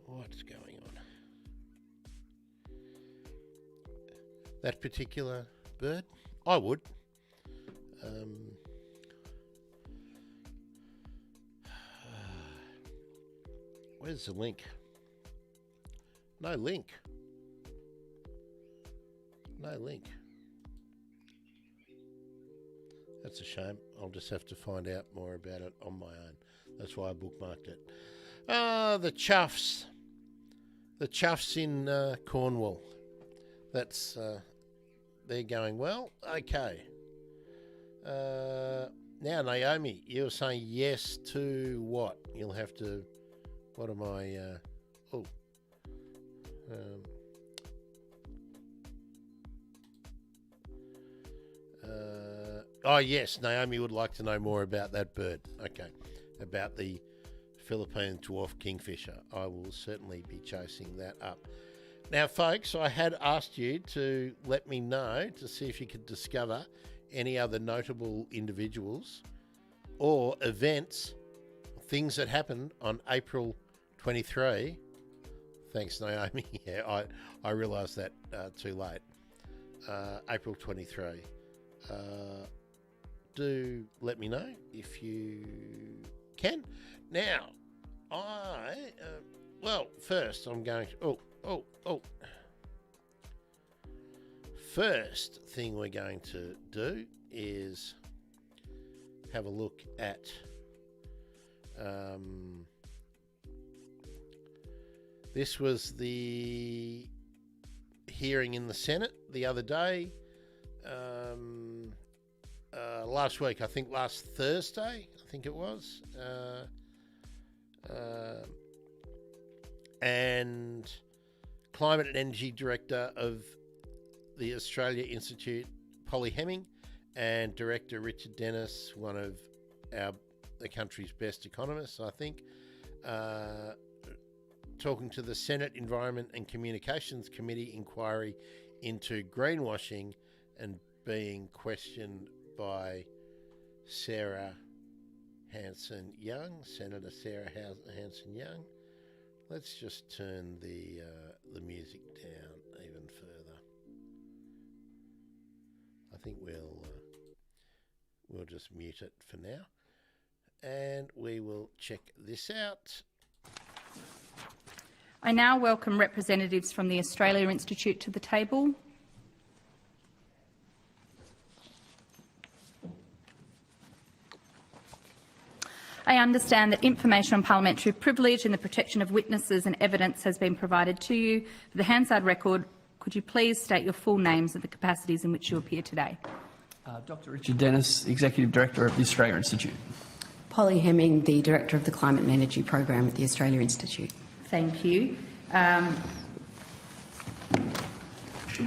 what's going on? That particular bird? I would. Where's the link? No link. No link. That's a shame. I'll just have to find out more about it on my own. That's why I bookmarked it. The chuffs. The chuffs in Cornwall. That's they're going well. Okay. Now, Naomi, you were saying yes to what? You'll have to... What am I... oh, yes, Naomi would like to know more about that bird. Okay, about the Philippine dwarf kingfisher. I will certainly be chasing that up. Now, folks, I had asked you to let me know to see if you could discover any other notable individuals or events, things that happened on April 23. Thanks, Naomi. Yeah, I realised that too late. April 23. Do let me know if you can. Now, well, first I'm going to... First thing we're going to do is have a look at this was the hearing in the Senate the other day, last week, I think last Thursday, I think it was, and Climate and Energy Director of the Australia Institute, Polly Hemming, and Director Richard Dennis, one of the country's best economists, I think, talking to the Senate Environment and Communications Committee inquiry into greenwashing and being questioned by Sarah Hanson-Young, Senator Sarah Hanson-Young. Let's just turn the music down even further. I think we'll just mute it for now, and we will check this out. I now welcome representatives from the Australia Institute to the table. I understand that information on parliamentary privilege and the protection of witnesses and evidence has been provided to you. For the Hansard record, could you please state your full names and the capacities in which you appear today? Dr. Richard Dennis, Executive Director of the Australia Institute. Polly Hemming, the Director of the Climate and Energy Program at the Australia Institute. Thank you.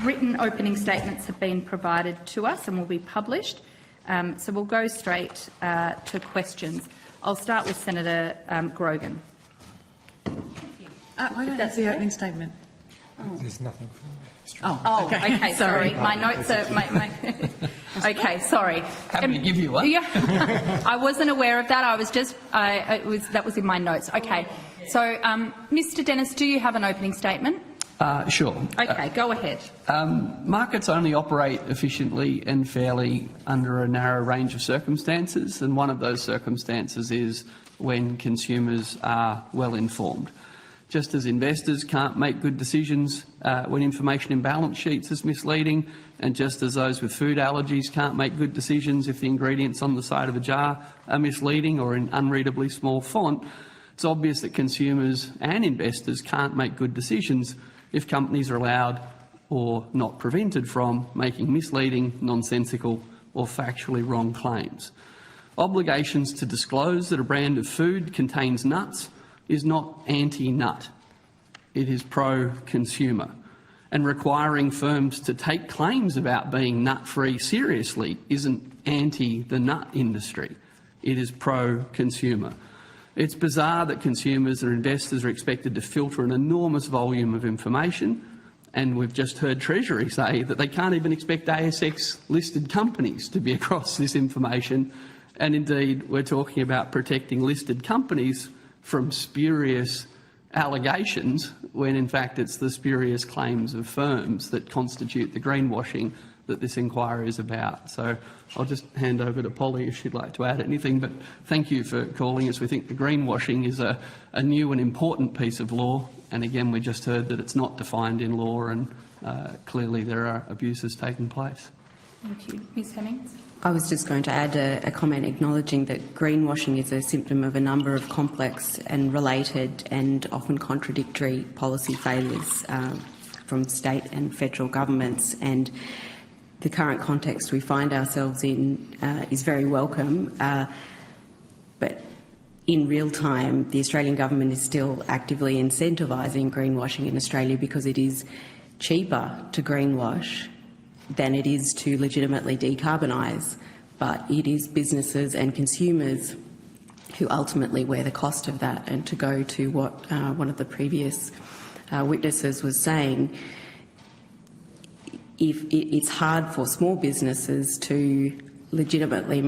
Written opening statements have been provided to us and will be published. So we'll go straight to questions. I'll start with Senator Grogan. I don't have the opening statement. There's nothing. Oh, okay, sorry. My notes are... Okay, sorry. Happy to give you one. Yeah, I wasn't aware of that. I was just... that was in my notes. Okay. So, Mr Dennis, do you have an opening statement? Sure. Okay, go ahead. Markets only operate efficiently and fairly under a narrow range of circumstances, and one of those circumstances is when consumers are well informed. Just as investors can't make good decisions when information in balance sheets is misleading, and just as those with food allergies can't make good decisions if the ingredients on the side of a jar are misleading or in unreadably small font, it's obvious that consumers and investors can't make good decisions if companies are allowed or not prevented from making misleading, nonsensical or factually wrong claims. Obligations to disclose that a brand of food contains nuts is not anti-nut. It is pro-consumer. And requiring firms to take claims about being nut-free seriously isn't anti the nut industry. It is pro-consumer. It's bizarre that consumers or investors are expected to filter an enormous volume of information, and we've just heard Treasury say that they can't even expect ASX-listed companies to be across this information, and indeed we're talking about protecting listed companies from spurious allegations when in fact it's the spurious claims of firms that constitute the greenwashing that this inquiry is about. So I'll just hand over to Polly if she'd like to add anything, but thank you for calling us. We think the greenwashing is a new and important piece of law, and again we just heard that it's not defined in law, and clearly there are abuses taking place. Thank you. Ms Hemmings. I was just going to add a comment acknowledging that greenwashing is a symptom of a number of complex and related and often contradictory policy failures from state and federal governments, and the current context we find ourselves in is very welcome, but in real time the Australian government is still actively incentivising greenwashing in Australia because it is cheaper to greenwash than it is to legitimately decarbonise, but it is businesses and consumers who ultimately wear the cost of that. And to go to what one of the previous witnesses was saying, if it's hard for small businesses to legitimately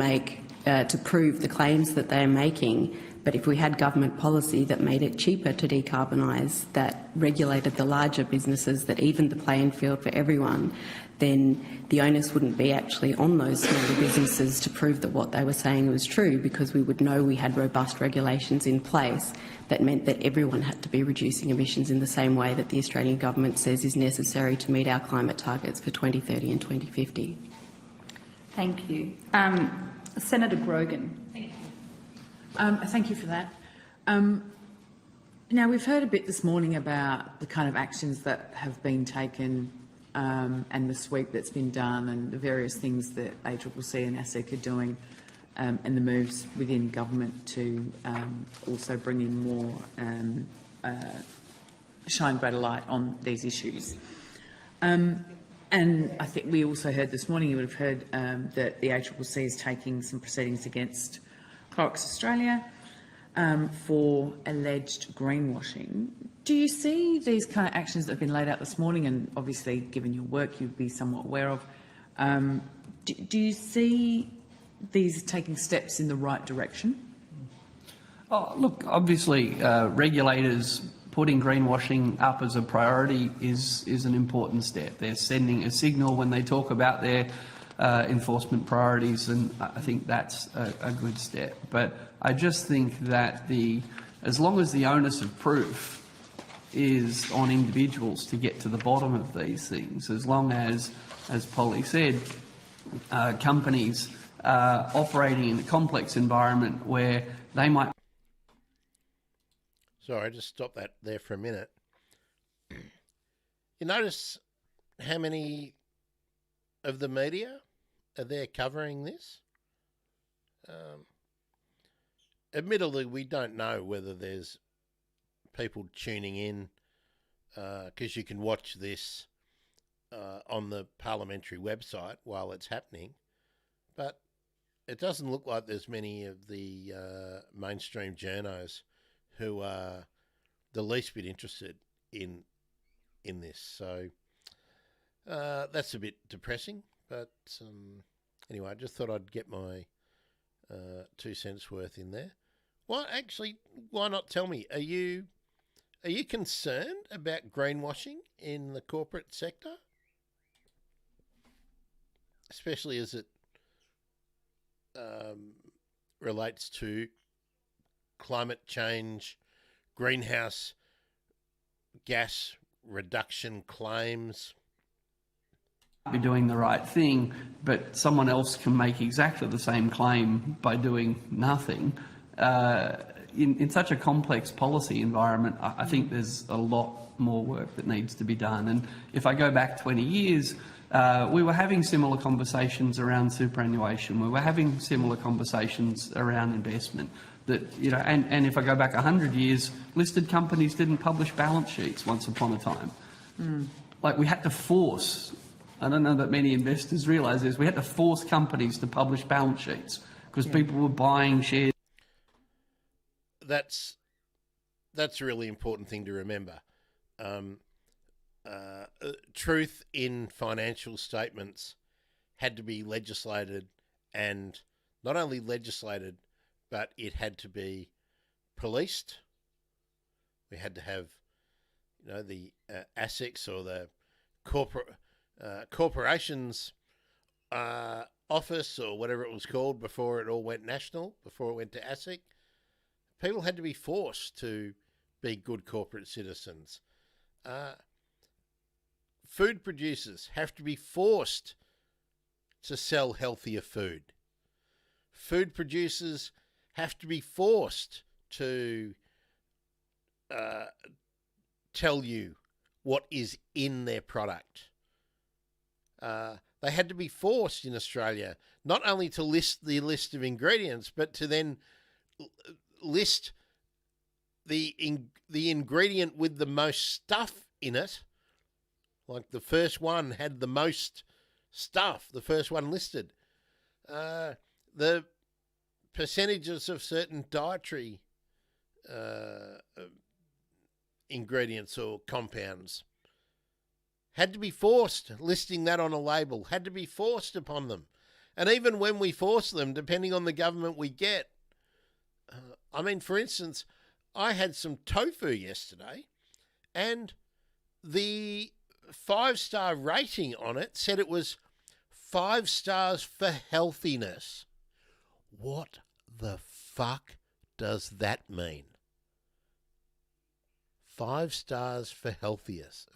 to prove the claims that they're making, but if we had government policy that made it cheaper to decarbonise, that regulated the larger businesses, that evened the playing field for everyone, then the onus wouldn't be actually on those smaller businesses to prove that what they were saying was true, because we would know we had robust regulations in place that meant that everyone had to be reducing emissions in the same way that the Australian government says is necessary to meet our climate targets for 2030 and 2050. Thank you. Senator Grogan. Thank you for that. Now, we've heard a bit this morning about the kind of actions that have been taken and the sweep that's been done and the various things that ACCC and ASIC are doing, and the moves within government to also bring in more, shine greater light on these issues. And I think we also heard this morning, you would have heard that the ACCC is taking some proceedings against Clorox Australia for alleged greenwashing. Do you see these kind of actions that have been laid out this morning, and obviously given your work you'd be somewhat aware of, do you see these taking steps in the right direction? Oh, look, obviously regulators putting greenwashing up as a priority is an important step. They're sending a signal when they talk about their enforcement priorities, and I think that's a good step. But I just think that as long as the onus of proof is on individuals to get to the bottom of these things, as long as Polly said, companies operating in a complex environment where they might... Sorry, I just stopped that there for a minute. You notice how many of the media are there covering this? Admittedly, we don't know whether there's people tuning in because you can watch this on the parliamentary website while it's happening, but it doesn't look like there's many of the mainstream journos who are the least bit interested in this. So that's a bit depressing, but anyway, I just thought I'd get my 2 cents worth in there. Well, actually, why not tell me? Are you concerned about greenwashing in the corporate sector, especially as it relates to climate change, greenhouse gas reduction claims. Be doing the right thing, but someone else can make exactly the same claim by doing nothing. In such a complex policy environment, I think there's a lot more work that needs to be done. And if I go back 20 years, we were having similar conversations around superannuation. We were having similar conversations around investment. That, you know, and if I go back 100 years, listed companies didn't publish balance sheets once upon a time. Like, we had to force, I don't know that many investors realise this, we had to force companies to publish balance sheets because people were buying shares. That's a really important thing to remember. Truth in financial statements had to be legislated, and not only legislated, but it had to be policed. We had to have, you know, the ASICs, or the corporations office, or whatever it was called before it all went national, before it went to ASIC. People had to be forced to be good corporate citizens. Food producers have to be forced to sell healthier food. Food producers have to be forced to tell you what is in their product. They had to be forced in Australia not only to list the list of ingredients, but to then list the ingredient with the most stuff in it. Like, the first one had the most stuff, the first one listed. The percentages of certain dietary ingredients or compounds had to be forced, listing that on a label, had to be forced upon them. And even when we force them, depending on the government we get, I mean, for instance, I had some tofu yesterday, and the 5-star rating on it said it was 5 stars for healthiness. What the fuck does that mean? 5 stars for healthiness.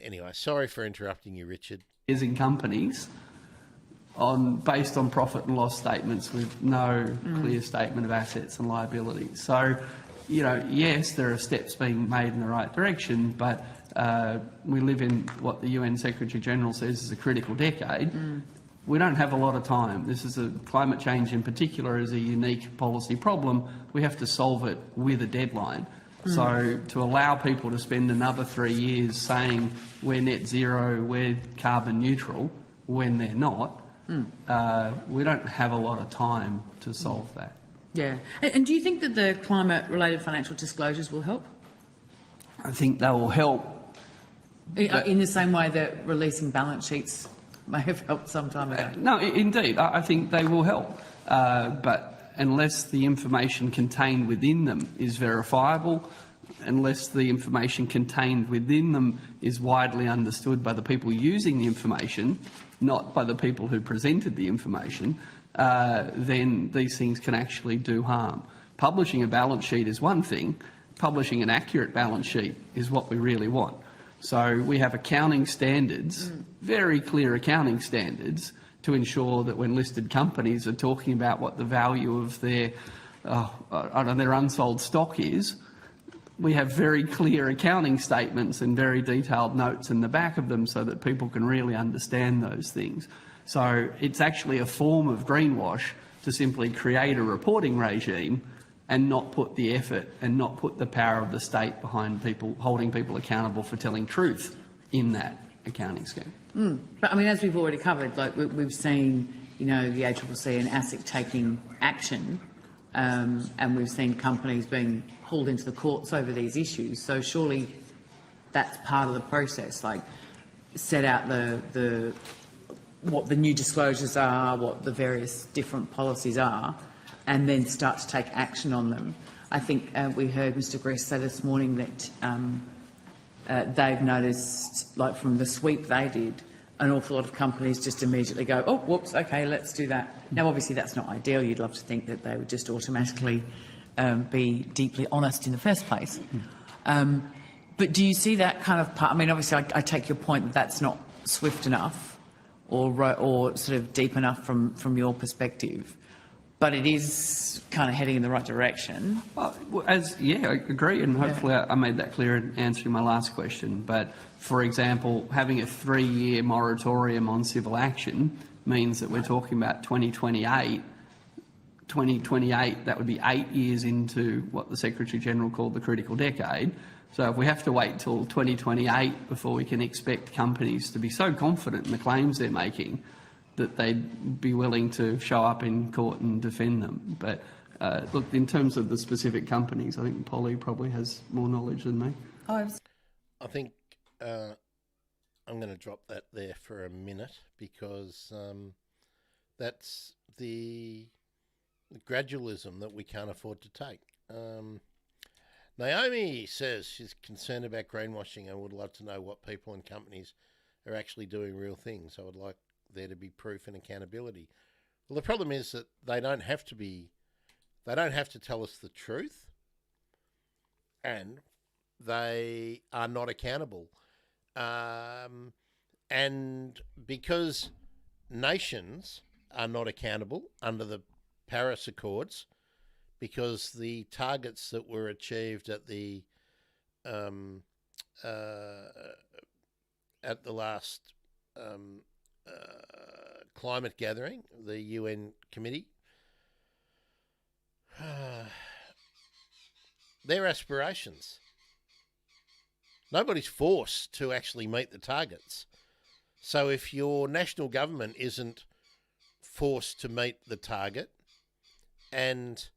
Anyway, sorry for interrupting you, Richard. Is in companies based on profit and loss statements with no clear statement of assets and liabilities. So, you know, yes, there are steps being made in the right direction, but we live in what the UN Secretary General says is a critical decade. We don't have a lot of time. This is climate change in particular is a unique policy problem. We have to solve it with a deadline. So to allow people to spend another 3 years saying we're net zero, we're carbon neutral, when they're not, we don't have a lot of time to solve that. Yeah. And do you think that the climate-related financial disclosures will help? I think they will help. In the same way that releasing balance sheets may have helped some time ago? No, indeed. I think they will help. But unless the information contained within them is verifiable, unless the information contained within them is widely understood by the people using the information, not by the people who presented the information, then these things can actually do harm. Publishing a balance sheet is one thing. Publishing an accurate balance sheet is what we really want. So we have accounting standards, very clear accounting standards, to ensure that when listed companies are talking about what the value of their unsold stock is, we have very clear accounting statements and very detailed notes in the back of them so that people can really understand those things. So it's actually a form of greenwash to simply create a reporting regime and not put the effort and not put the power of the state behind people, holding people accountable for telling truth in that accounting scheme. But I mean, as we've already covered, like we've seen, you know, the ACCC and ASIC taking action, and we've seen companies being hauled into the courts over these issues. So surely that's part of the process. Like, set out what the new disclosures are, what the various different policies are, and then start to take action on them. I think we heard Mr. Gress say this morning that they've noticed, like from the sweep they did, an awful lot of companies just immediately go, oh, whoops, okay, let's do that. Now, obviously, that's not ideal. You'd love to think that they would just automatically be deeply honest in the first place. But do you see that kind of part? I mean, obviously, I take your point that that's not swift enough or sort of deep enough from your perspective, but it is kind of heading in the right direction. Well, I agree, and hopefully I made that clear in answering my last question. But for example, having a 3-year moratorium on civil action means that we're talking about 2028. 2028, that would be 8 years into what the Secretary-General called the critical decade. So if we have to wait till 2028 before we can expect companies to be so confident in the claims they're making that they'd be willing to show up in court and defend them. But look, in terms of the specific companies, I think Polly probably has more knowledge than me. I think I'm going to drop that there for a minute because that's the gradualism that we can't afford to take. Naomi says she's concerned about greenwashing and would love to know what people and companies are actually doing real things. I would like there to be proof and accountability. Well, the problem is that they don't have to tell us the truth, and they are not accountable. And because nations are not accountable under the Paris Accords, because the targets that were achieved at the last climate gathering, the UN committee, their aspirations. Nobody's forced to actually meet the targets. So if your national government isn't forced to meet the target, and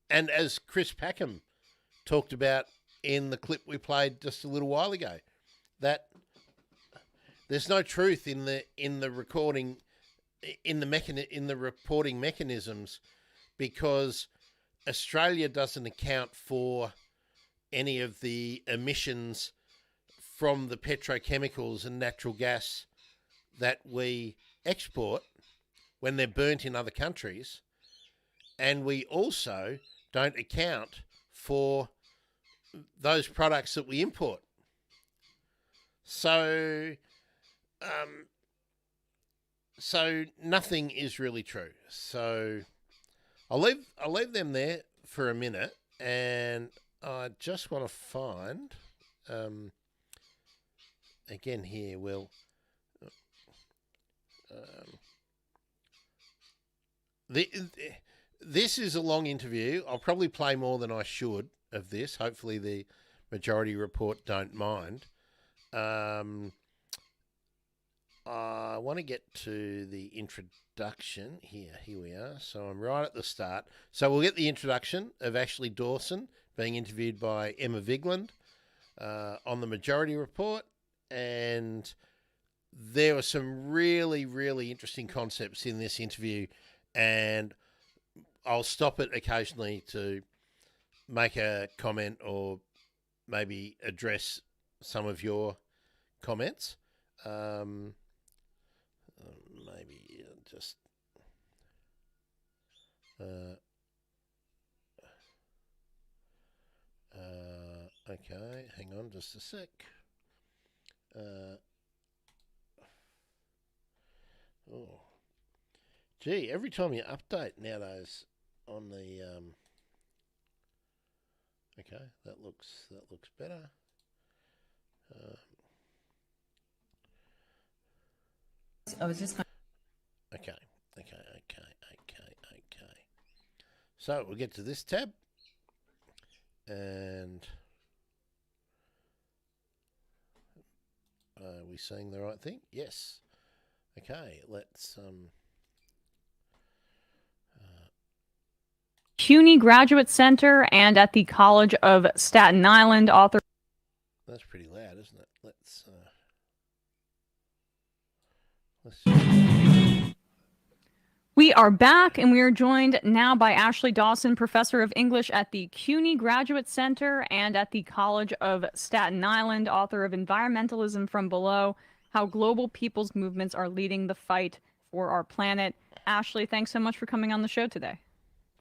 as Chris Packham talked about in the clip we played just a little while ago, that there's no truth in the recording, in the reporting mechanisms, because Australia doesn't account for any of the emissions from the petrochemicals and natural gas that we export when they're burnt in other countries. And we also don't account for those products that we import. So nothing is really true. So I'll leave them there for a minute, and I just want to find again here. Well, this is a long interview. I'll probably play more than I should of this. Hopefully the Majority Report don't mind. I want to get to the introduction here. Here we are. So I'm right at the start. So we'll get the introduction of Ashley Dawson being interviewed by Emma Vigland on the Majority Report. And there were some really, really interesting concepts in this interview. And I'll stop it occasionally to make a comment or maybe address some of your comments. Maybe just okay, hang on just a sec. Gee, every time you update nowadays on the okay, that looks better. I was just Okay. So we'll get to this tab, and are we saying the right thing? Yes. Okay, let's CUNY Graduate Center and at the College of Staten Island, author. That's pretty loud, isn't it? Let's We are back, and we are joined now by Ashley Dawson, professor of English at the CUNY Graduate Center and at the College of Staten Island, author of Environmentalism from Below: How Global People's Movements Are Leading the Fight for Our Planet. Ashley, thanks so much for coming on the show today.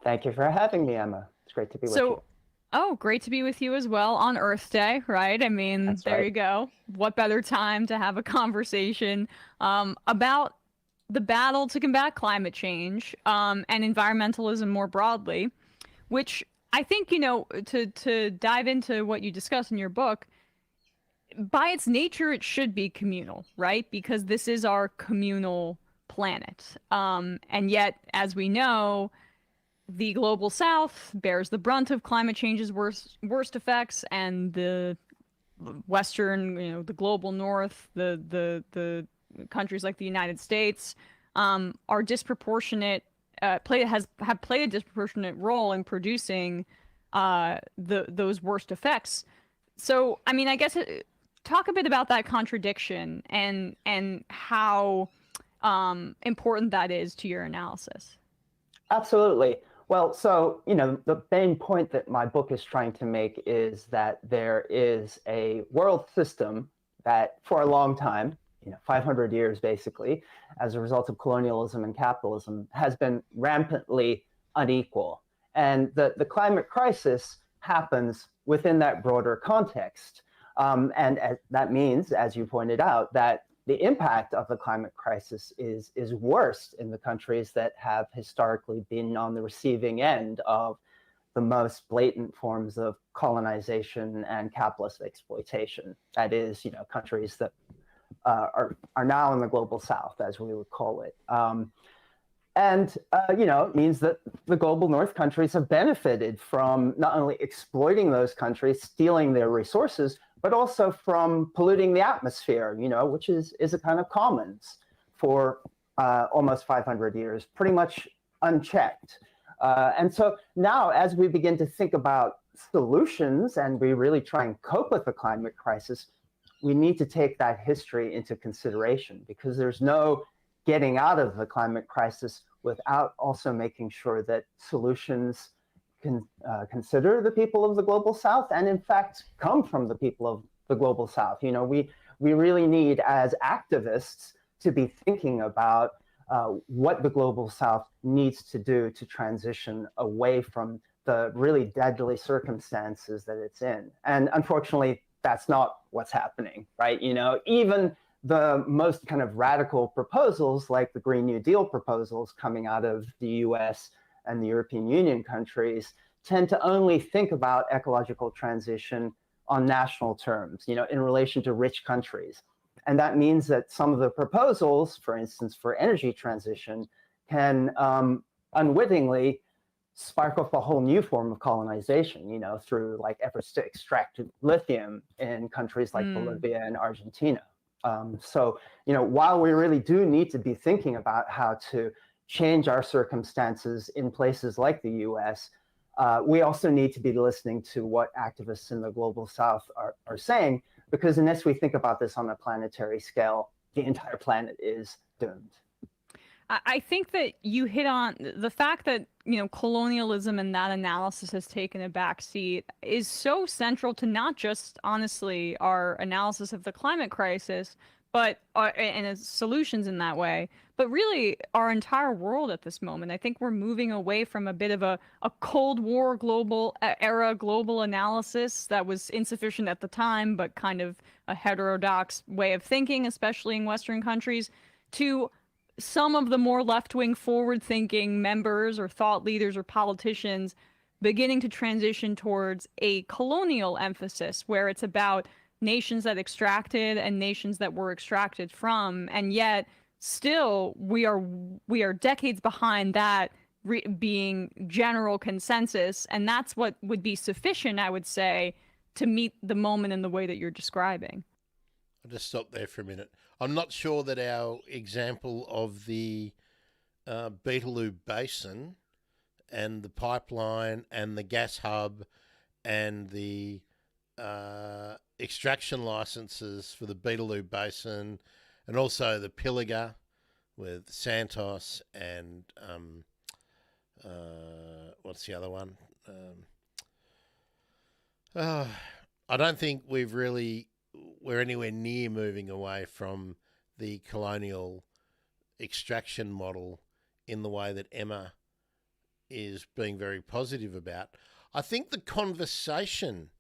Thank you for having me, Emma. It's great to be with you. Oh, great to be with you as well on Earth Day, right? I mean, That's there right. you go. What better time to have a conversation about the battle to combat climate change and environmentalism more broadly, which I think, to dive into what you discuss in your book, by its nature, it should be communal, right? Because this is our communal planet. And yet, as we know, the global south bears the brunt of climate change's worst effects, and the western, the global north, the countries like the United States are disproportionate, have played a disproportionate role in producing those worst effects. So, I mean, I guess talk a bit about that contradiction and how important that is to your analysis. Absolutely. Well, so, the main point that my book is trying to make is that there is a world system that for a long time, 500 years basically, as a result of colonialism and capitalism, has been rampantly unequal. And the climate crisis happens within that broader context. And that means, as you pointed out, that the impact of the climate crisis is worst in the countries that have historically been on the receiving end of the most blatant forms of colonization and capitalist exploitation. That is, countries that are now in the global south, as we would call it. It means that the global north countries have benefited from not only exploiting those countries, stealing their resources, but also from polluting the atmosphere, which is a kind of commons for almost 500 years, pretty much unchecked. And so now, as we begin to think about solutions and we really try and cope with the climate crisis, we need to take that history into consideration, because there's no getting out of the climate crisis without also making sure that solutions can consider the people of the global south and in fact come from the people of the global south. We really need, as activists, to be thinking about what the global south needs to do to transition away from the really deadly circumstances that it's in. And unfortunately, that's not what's happening, right? Even the most kind of radical proposals, like the Green New Deal proposals coming out of the US and the European Union countries, tend to only think about ecological transition on national terms, in relation to rich countries. And that means that some of the proposals, for instance, for energy transition, can unwittingly spark off a whole new form of colonization, through efforts to extract lithium in countries like Bolivia and Argentina. So, while we really do need to be thinking about how to change our circumstances in places like the US, we also need to be listening to what activists in the global south are saying, because unless we think about this on a planetary scale, the entire planet is doomed. I think that you hit on the fact that, colonialism and that analysis has taken a backseat is so central to not just, honestly, our analysis of the climate crisis, but and solutions in that way, but really our entire world at this moment. I think we're moving away from a bit of a Cold War era global analysis that was insufficient at the time, but kind of a heterodox way of thinking, especially in Western countries, to some of the more left-wing forward-thinking members or thought leaders or politicians beginning to transition towards a colonial emphasis, where it's about nations that extracted and nations that were extracted from, and yet still we are decades behind that being general consensus, and that's what would be sufficient, I would say, to meet the moment in the way that you're describing. I'll just stop there for a minute. I'm not sure that our example of the Beetaloo Basin and the pipeline and the gas hub and the extraction licenses for the Beetaloo Basin and also the Pilliga with Santos and what's the other one? I don't think we're anywhere near moving away from the colonial extraction model in the way that Emma is being very positive about. I think the conversation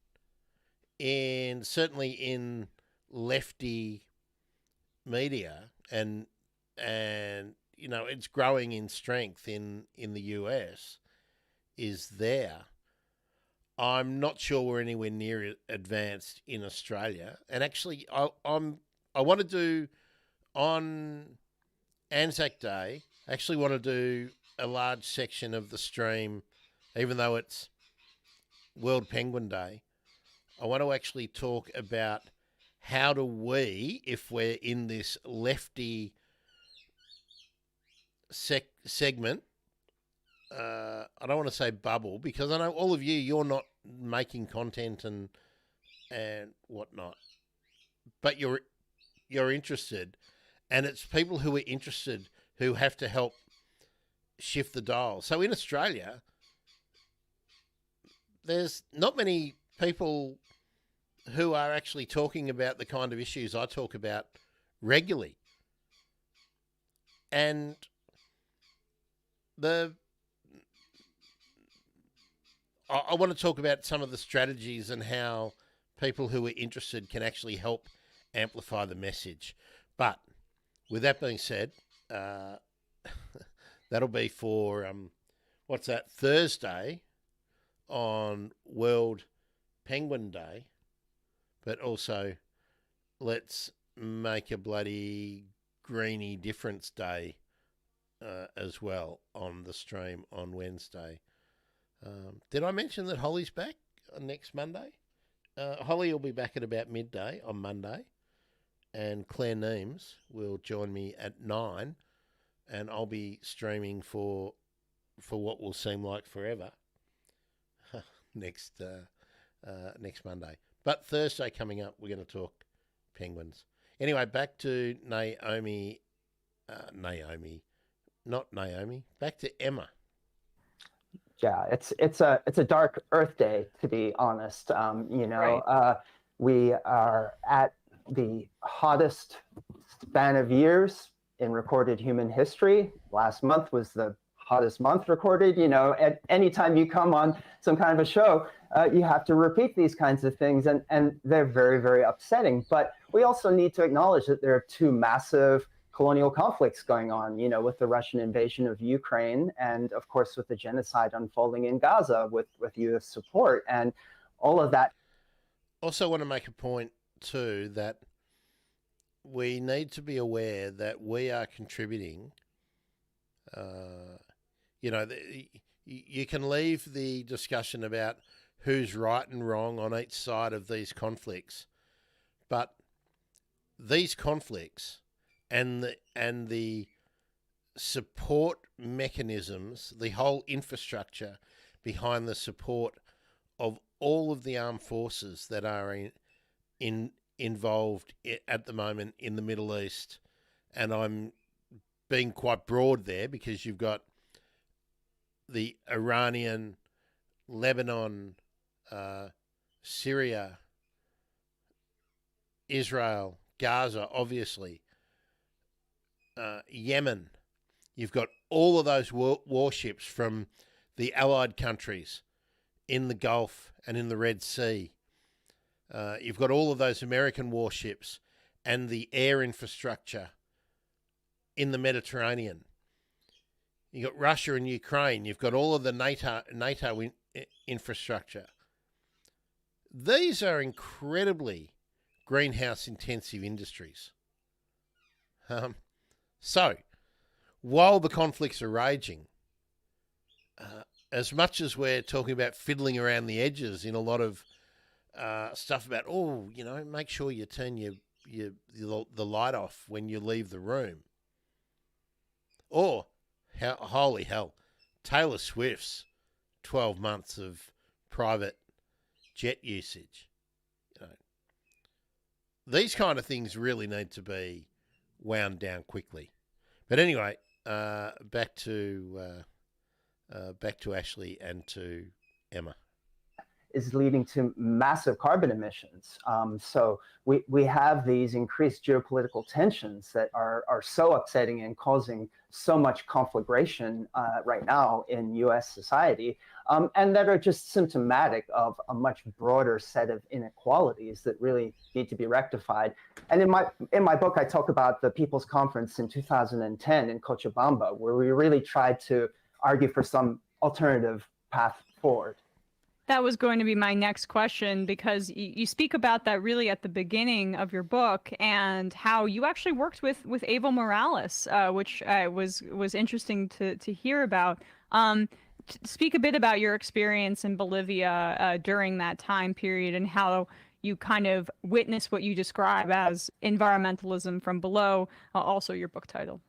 certainly in lefty media and it's growing in strength in the US is there. I'm not sure we're anywhere near advanced in Australia. And actually, I want to do on Anzac Day. I actually want to do a large section of the stream, even though it's World Penguin Day. I want to actually talk about how do we, if we're in this lefty segment, I don't want to say bubble, because I know all of you're not making content and whatnot, but you're interested, and it's people who are interested who have to help shift the dial. So in Australia, there's not many people who are actually talking about the kind of issues I talk about regularly. And I want to talk about some of the strategies and how people who are interested can actually help amplify the message. But with that being said, that'll be for, Thursday on World Penguin Day. But also, let's make a bloody greeny difference day as well on the stream on Wednesday. Did I mention that Holly's back next Monday? Holly will be back at about midday on Monday, and Claire Neems will join me at 9, and I'll be streaming for what will seem like forever next Monday. But Thursday coming up, we're going to talk Penguins. Anyway, back to back to Emma. Yeah, it's a dark Earth Day, to be honest. Right. We are at the hottest span of years in recorded human history. Last month was the hottest month recorded. At any time you come on some kind of a show, you have to repeat these kinds of things, and they're very, very upsetting. But we also need to acknowledge that there are two massive colonial conflicts going on, with the Russian invasion of Ukraine and, of course, with the genocide unfolding in Gaza with U.S. support, and all of that. Also want to make a point, too, that we need to be aware that we are contributing. You can leave the discussion about who's right and wrong on each side of these conflicts, but these conflicts and the support mechanisms, the whole infrastructure behind the support of all of the armed forces that are involved at the moment in the Middle East, and I'm being quite broad there because you've got the Iranian, Lebanon, Syria, Israel, Gaza, obviously, Yemen. You've got all of those warships from the allied countries in the Gulf and in the Red Sea. You've got all of those American warships and the air infrastructure in the Mediterranean. You've got Russia and Ukraine. You've got all of the NATO infrastructure. These are incredibly greenhouse intensive industries. So, while the conflicts are raging, as much as we're talking about fiddling around the edges in a lot of stuff about, make sure you turn the light off when you leave the room. Or, holy hell, Taylor Swift's 12 months of private jet usage. These kind of things really need to be wound down quickly. But anyway, back to Ashley and to Emma. is leading to massive carbon emissions. So we have these increased geopolitical tensions that are so upsetting and causing so much conflagration right now in US society, and that are just symptomatic of a much broader set of inequalities that really need to be rectified. And in my book, I talk about the People's Conference in 2010 in Cochabamba, where we really tried to argue for some alternative path forward. That was going to be my next question, because you speak about that really at the beginning of your book, and how you actually worked with Evo Morales, which was interesting to hear about. Speak a bit about your experience in Bolivia during that time period, and how you kind of witnessed what you describe as environmentalism from below, also your book title.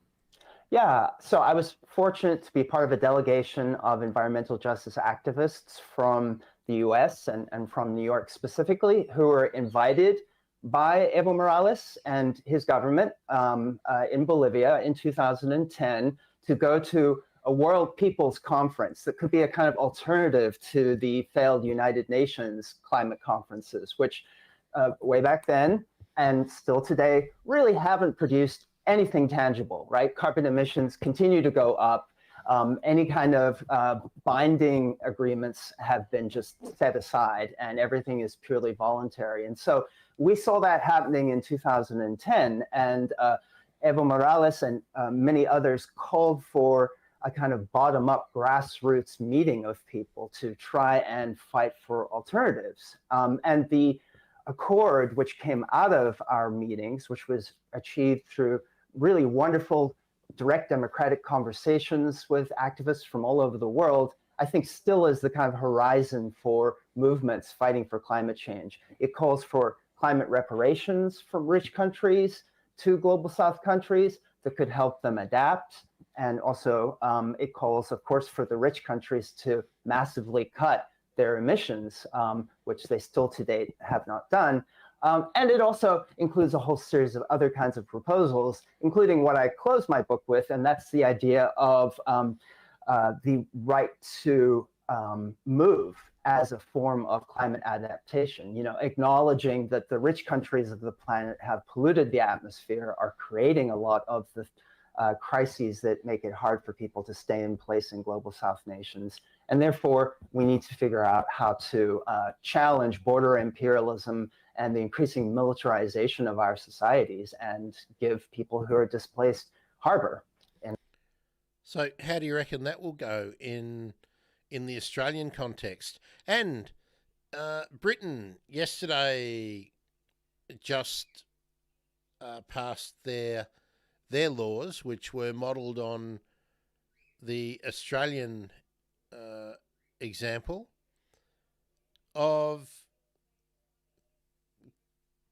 Yeah, so I was fortunate to be part of a delegation of environmental justice activists from the US and from New York specifically, who were invited by Evo Morales and his government in Bolivia in 2010 to go to a World People's Conference that could be a kind of alternative to the failed United Nations climate conferences, which way back then and still today really haven't produced anything tangible, right? Carbon emissions continue to go up. Any kind of binding agreements have been just set aside, and everything is purely voluntary. And so we saw that happening in 2010, and Evo Morales and many others called for a kind of bottom-up grassroots meeting of people to try and fight for alternatives. And the accord which came out of our meetings, which was achieved through really wonderful direct democratic conversations with activists from all over the world, I think still is the kind of horizon for movements fighting for climate change. It calls for climate reparations from rich countries to global south countries that could help them adapt. And also it calls, of course, for the rich countries to massively cut their emissions, which they still to date have not done. And it also includes a whole series of other kinds of proposals, including what I close my book with, and that's the idea of the right to move as a form of climate adaptation. You know, acknowledging that the rich countries of the planet have polluted the atmosphere, are creating a lot of the crises that make it hard for people to stay in place in global south nations. And therefore, we need to figure out how to challenge border imperialism and the increasing militarization of our societies and give people who are displaced harbor. So how do you reckon that will go in the Australian context? And Britain yesterday just passed their laws, which were modelled on the Australian example of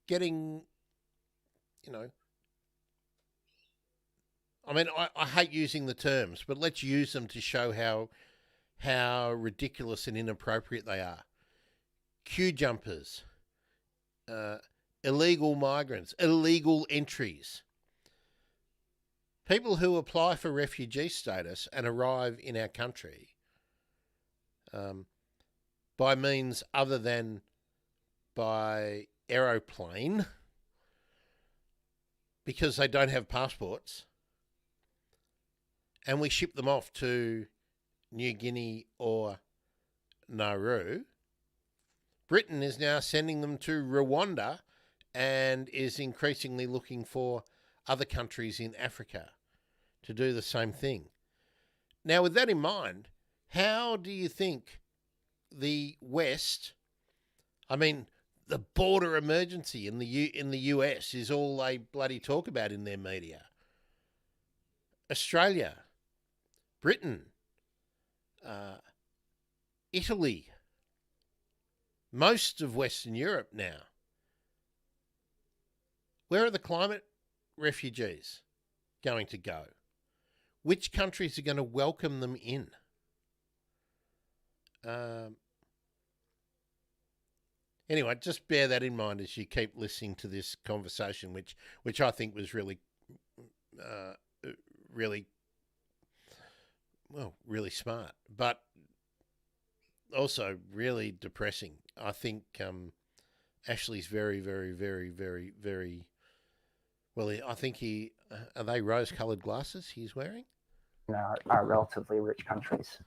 getting, you know, I mean, I hate using the terms, but let's use them to show how ridiculous and inappropriate they are. Queue jumpers, illegal migrants, illegal entries. People who apply for refugee status and arrive in our country by means other than by aeroplane because they don't have passports, and we ship them off to New Guinea or Nauru. Britain is now sending them to Rwanda and is increasingly looking for other countries in Africa to do the same thing. Now, with that in mind, how do you think the West, I mean, the border emergency in the US is all they bloody talk about in their media. Australia, Britain, Italy, most of Western Europe now. Where are the climate refugees going to go? Which countries are going to welcome them in? Anyway, just bear that in mind as you keep listening to this conversation, which I think was really smart. But also really depressing. I think Ashley's very, very, very, very, very. Well, I think are they rose-coloured glasses he's wearing? In our relatively rich countries.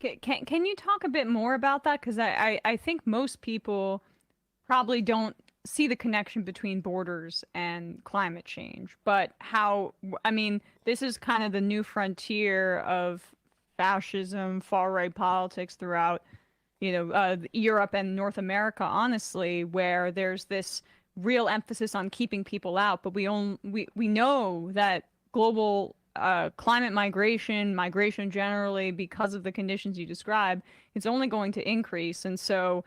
Can you talk a bit more about that? Because I think most people probably don't see the connection between borders and climate change. But I mean, this is kind of the new frontier of fascism, far-right politics throughout, Europe and North America, honestly, where there's this real emphasis on keeping people out. But we know that global climate migration generally, because of the conditions you describe, it's only going to increase. And so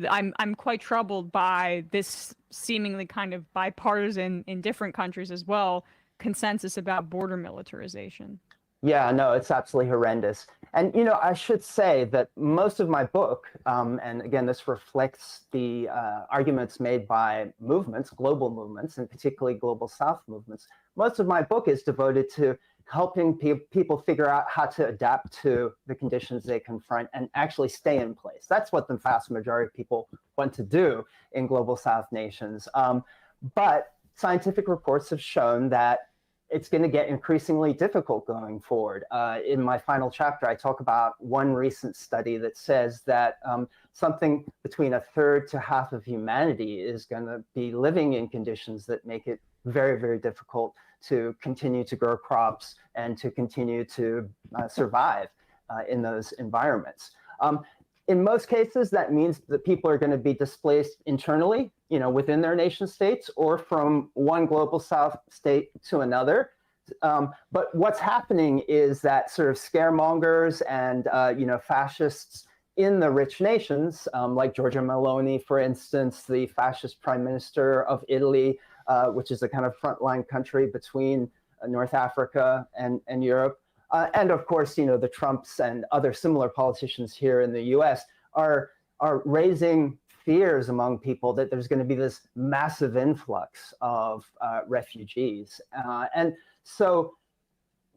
I'm quite troubled by this seemingly kind of bipartisan in different countries as well consensus about border militarization. Yeah, no, it's absolutely horrendous. And, I should say that most of my book, and again, this reflects the arguments made by movements, global movements, and particularly global South movements. Most of my book is devoted to helping people figure out how to adapt to the conditions they confront and actually stay in place. That's what the vast majority of people want to do in global South nations. But scientific reports have shown that it's going to get increasingly difficult going forward. In my final chapter, I talk about one recent study that says that something between a third to half of humanity is going to be living in conditions that make it very, very difficult to continue to grow crops and to continue to survive in those environments. In most cases, that means that people are going to be displaced internally, within their nation states or from one global South state to another. But what's happening is that sort of scaremongers and, fascists in the rich nations, like Giorgia Meloni, for instance, the fascist prime minister of Italy, which is a kind of frontline country between North Africa and Europe. And of course, the Trumps and other similar politicians here in the US are raising fears among people that there's going to be this massive influx of refugees. And so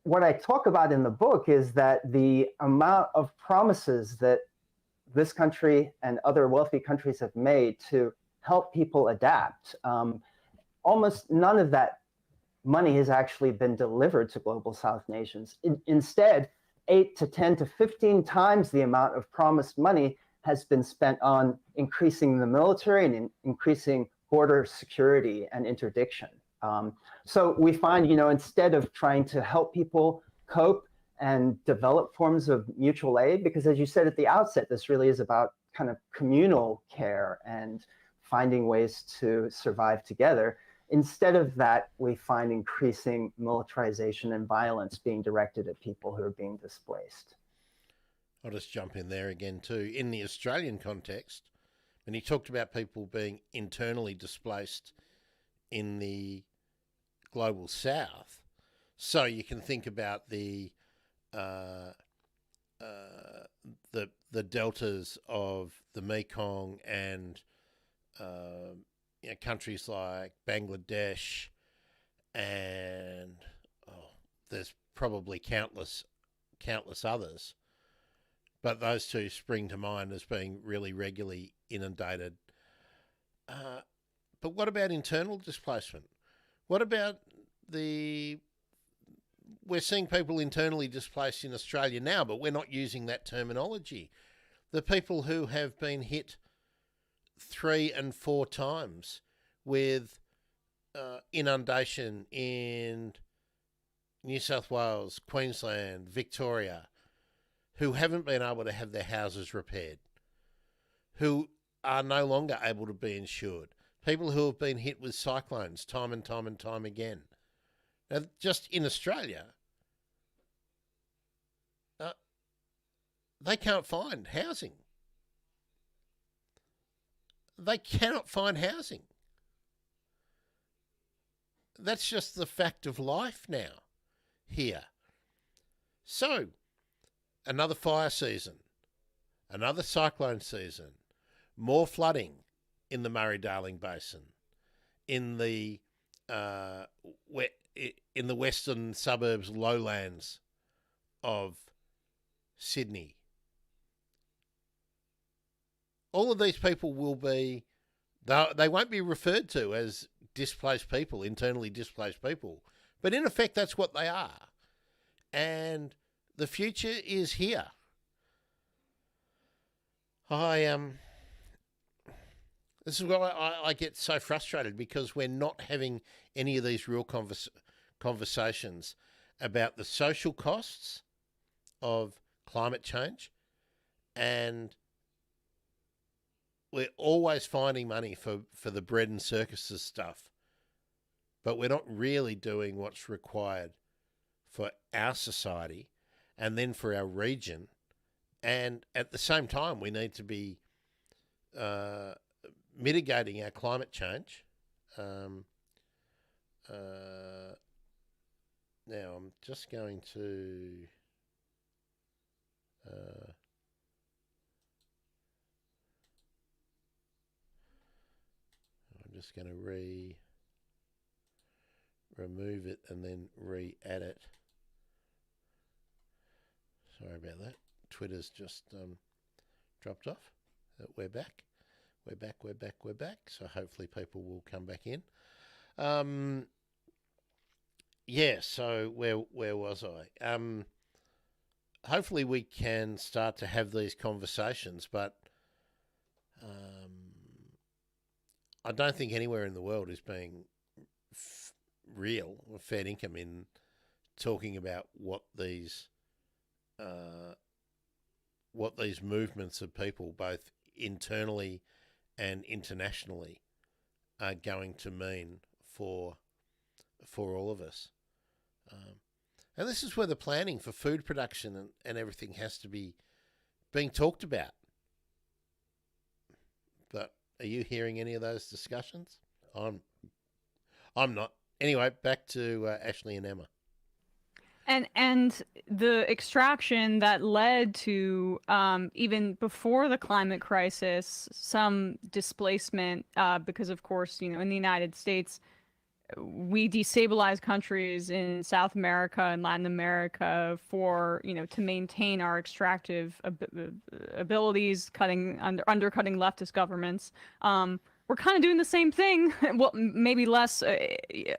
what I talk about in the book is that the amount of promises that this country and other wealthy countries have made to help people adapt, almost none of that money has actually been delivered to global South nations. Instead, 8 to 10 to 15 times the amount of promised money has been spent on increasing the military and increasing border security and interdiction. So we find, instead of trying to help people cope and develop forms of mutual aid, because as you said at the outset, this really is about kind of communal care and finding ways to survive together. Instead of that, we find increasing militarization and violence being directed at people who are being displaced. I'll just jump in there again too. In the Australian context, when he talked about people being internally displaced in the global South, so you can think about the deltas of the Mekong and countries like Bangladesh, and there's probably countless others, but those two spring to mind as being really regularly inundated. But what about internal displacement? What about we're seeing people internally displaced in Australia now, but we're not using that terminology. The people who have been hit 3 and 4 times with inundation in New South Wales, Queensland, Victoria, who haven't been able to have their houses repaired, who are no longer able to be insured, people who have been hit with cyclones time and time and time again. Now, just in Australia, they can't find housing. They cannot find housing. That's just the fact of life now here. So, another fire season, another cyclone season, more flooding in the Murray-Darling Basin, in the western suburbs, lowlands of Sydney. all of these people will be, they won't be referred to as displaced people, internally displaced people, but in effect that's what they are. And the future is here. This is why I get so frustrated, because we're not having any of these real conversations about the social costs of climate change, and we're always finding money for the bread and circuses stuff, but we're not really doing what's required for our society and then for our region. And at the same time, we need to be mitigating our climate change. Now, I'm just going to... I'm just going to remove it and then re-add it. Sorry about that. Twitter's just dropped off. We're back. We're back. So hopefully people will come back in. Yeah, so where was I? Hopefully we can start to have these conversations, but I don't think anywhere in the world is being real or fair income in talking about what these movements of people, both internally and internationally, are going to mean for all of us. And this is where the planning for food production and everything has to be being talked about. But are you hearing any of those discussions? I'm not. Anyway, back to Ashley and Emma. And the extraction that led to, even before the climate crisis, some displacement, because of course, in the United States, we destabilize countries in South America and Latin America for, to maintain our extractive abilities, undercutting leftist governments. We're kind of doing the same thing, well, maybe less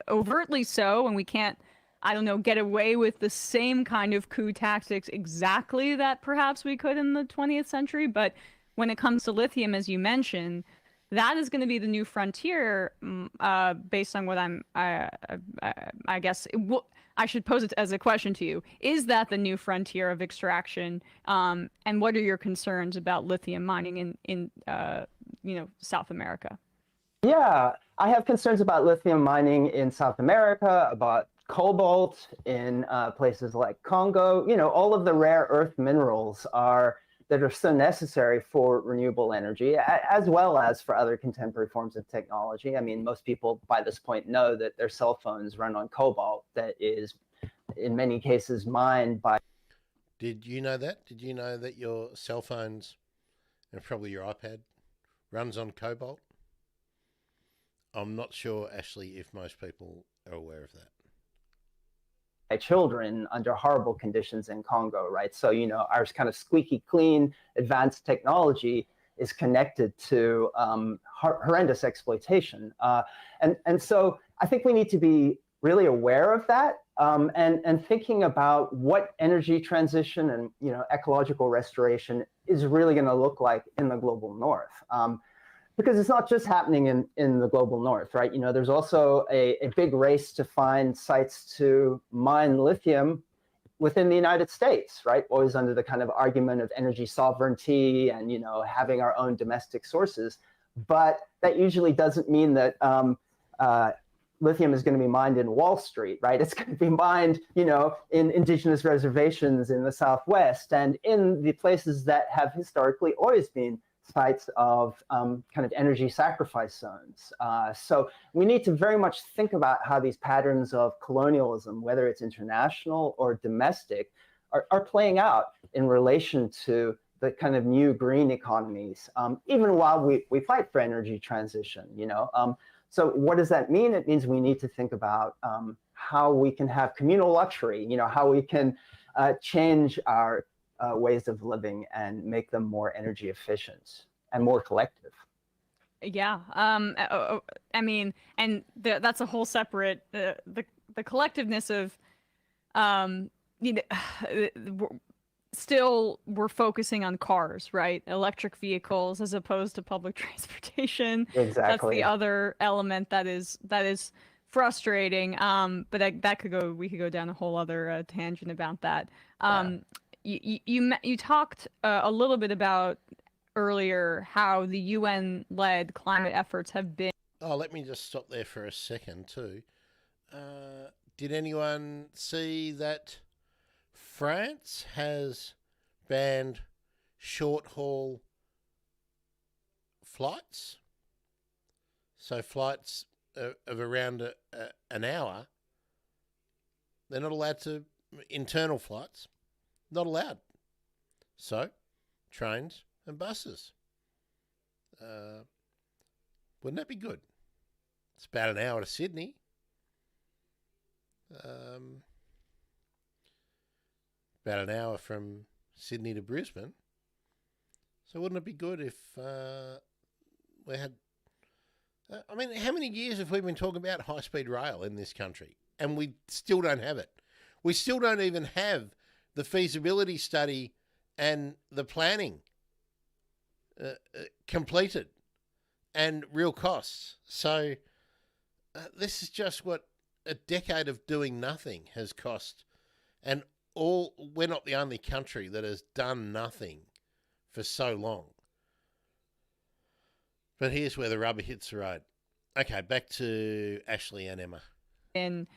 overtly so, and we can't, get away with the same kind of coup tactics exactly that perhaps we could in the 20th century. But when it comes to lithium, as you mentioned, that is going to be the new frontier, based on what I guess, I should pose it as a question to you. Is that the new frontier of extraction? And what are your concerns about lithium mining in South America? Yeah, I have concerns about lithium mining in South America, about cobalt in places like Congo. All of the rare earth minerals that are so necessary for renewable energy, as well as for other contemporary forms of technology. I mean, most people by this point know that their cell phones run on cobalt that is, in many cases, mined by... Did you know that? Did you know that your cell phones, and probably your iPad, runs on cobalt? I'm not sure, Ashley, if most people are aware of that. Children under horrible conditions in Congo, right? So, our kind of squeaky clean advanced technology is connected to horrendous exploitation. And so I think we need to be really aware of that, and thinking about what energy transition and, ecological restoration is really going to look like in the global north. Because it's not just happening in the global north, right? There's also a big race to find sites to mine lithium within the United States, right? Always under the kind of argument of energy sovereignty and, having our own domestic sources. But that usually doesn't mean that lithium is going to be mined in Wall Street, right? It's going to be mined, in indigenous reservations in the Southwest and in the places that have historically always been sites of kind of energy sacrifice zones. So we need to very much think about how these patterns of colonialism, whether it's international or domestic, are playing out in relation to the kind of new green economies, even while we fight for energy transition, So what does that mean? It means we need to think about how we can have communal luxury, how we can change our ways of living and make them more energy efficient. and more collective. Yeah. I mean, and that's a whole separate the collectiveness of, you know, still we're focusing on cars, right? Electric vehicles as opposed to public transportation. That's Exactly. the other element that is frustrating. But we could go down a whole other tangent about that. You talked a little bit about earlier how the UN-led climate efforts have been. Oh, let me just stop there for a second too. Did anyone see that France has banned short-haul flights? So flights of around an hour, they're not allowed to, internal flights, not allowed. So, trains and buses. Wouldn't that be good? It's about an hour to Sydney. About an hour from Sydney to Brisbane. So wouldn't it be good if we had... I mean, how many years have we been talking about high-speed rail in this country? And we still don't have it. We still don't even have the feasibility study and the planning completed and real costs. So this is just what a decade of doing nothing has cost. And we're not the only country that has done nothing for so long. But here's where the rubber hits the road. Okay, back to Ashley and Emma. And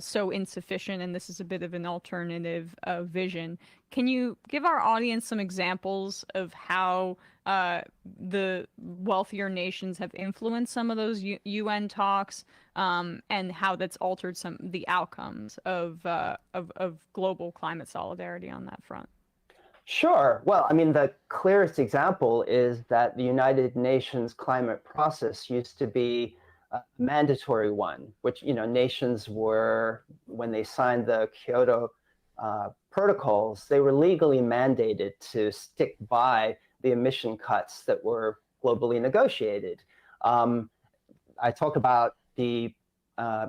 so insufficient, and this is a bit of an alternative vision. Can you give our audience some examples of how the wealthier nations have influenced some of those UN talks, and how that's altered the outcomes of global climate solidarity on that front? Sure. Well, I mean, the clearest example is that the United Nations climate process used to be a mandatory one, which, you know, nations were, when they signed the Kyoto protocols, they were legally mandated to stick by the emission cuts that were globally negotiated. I talk about the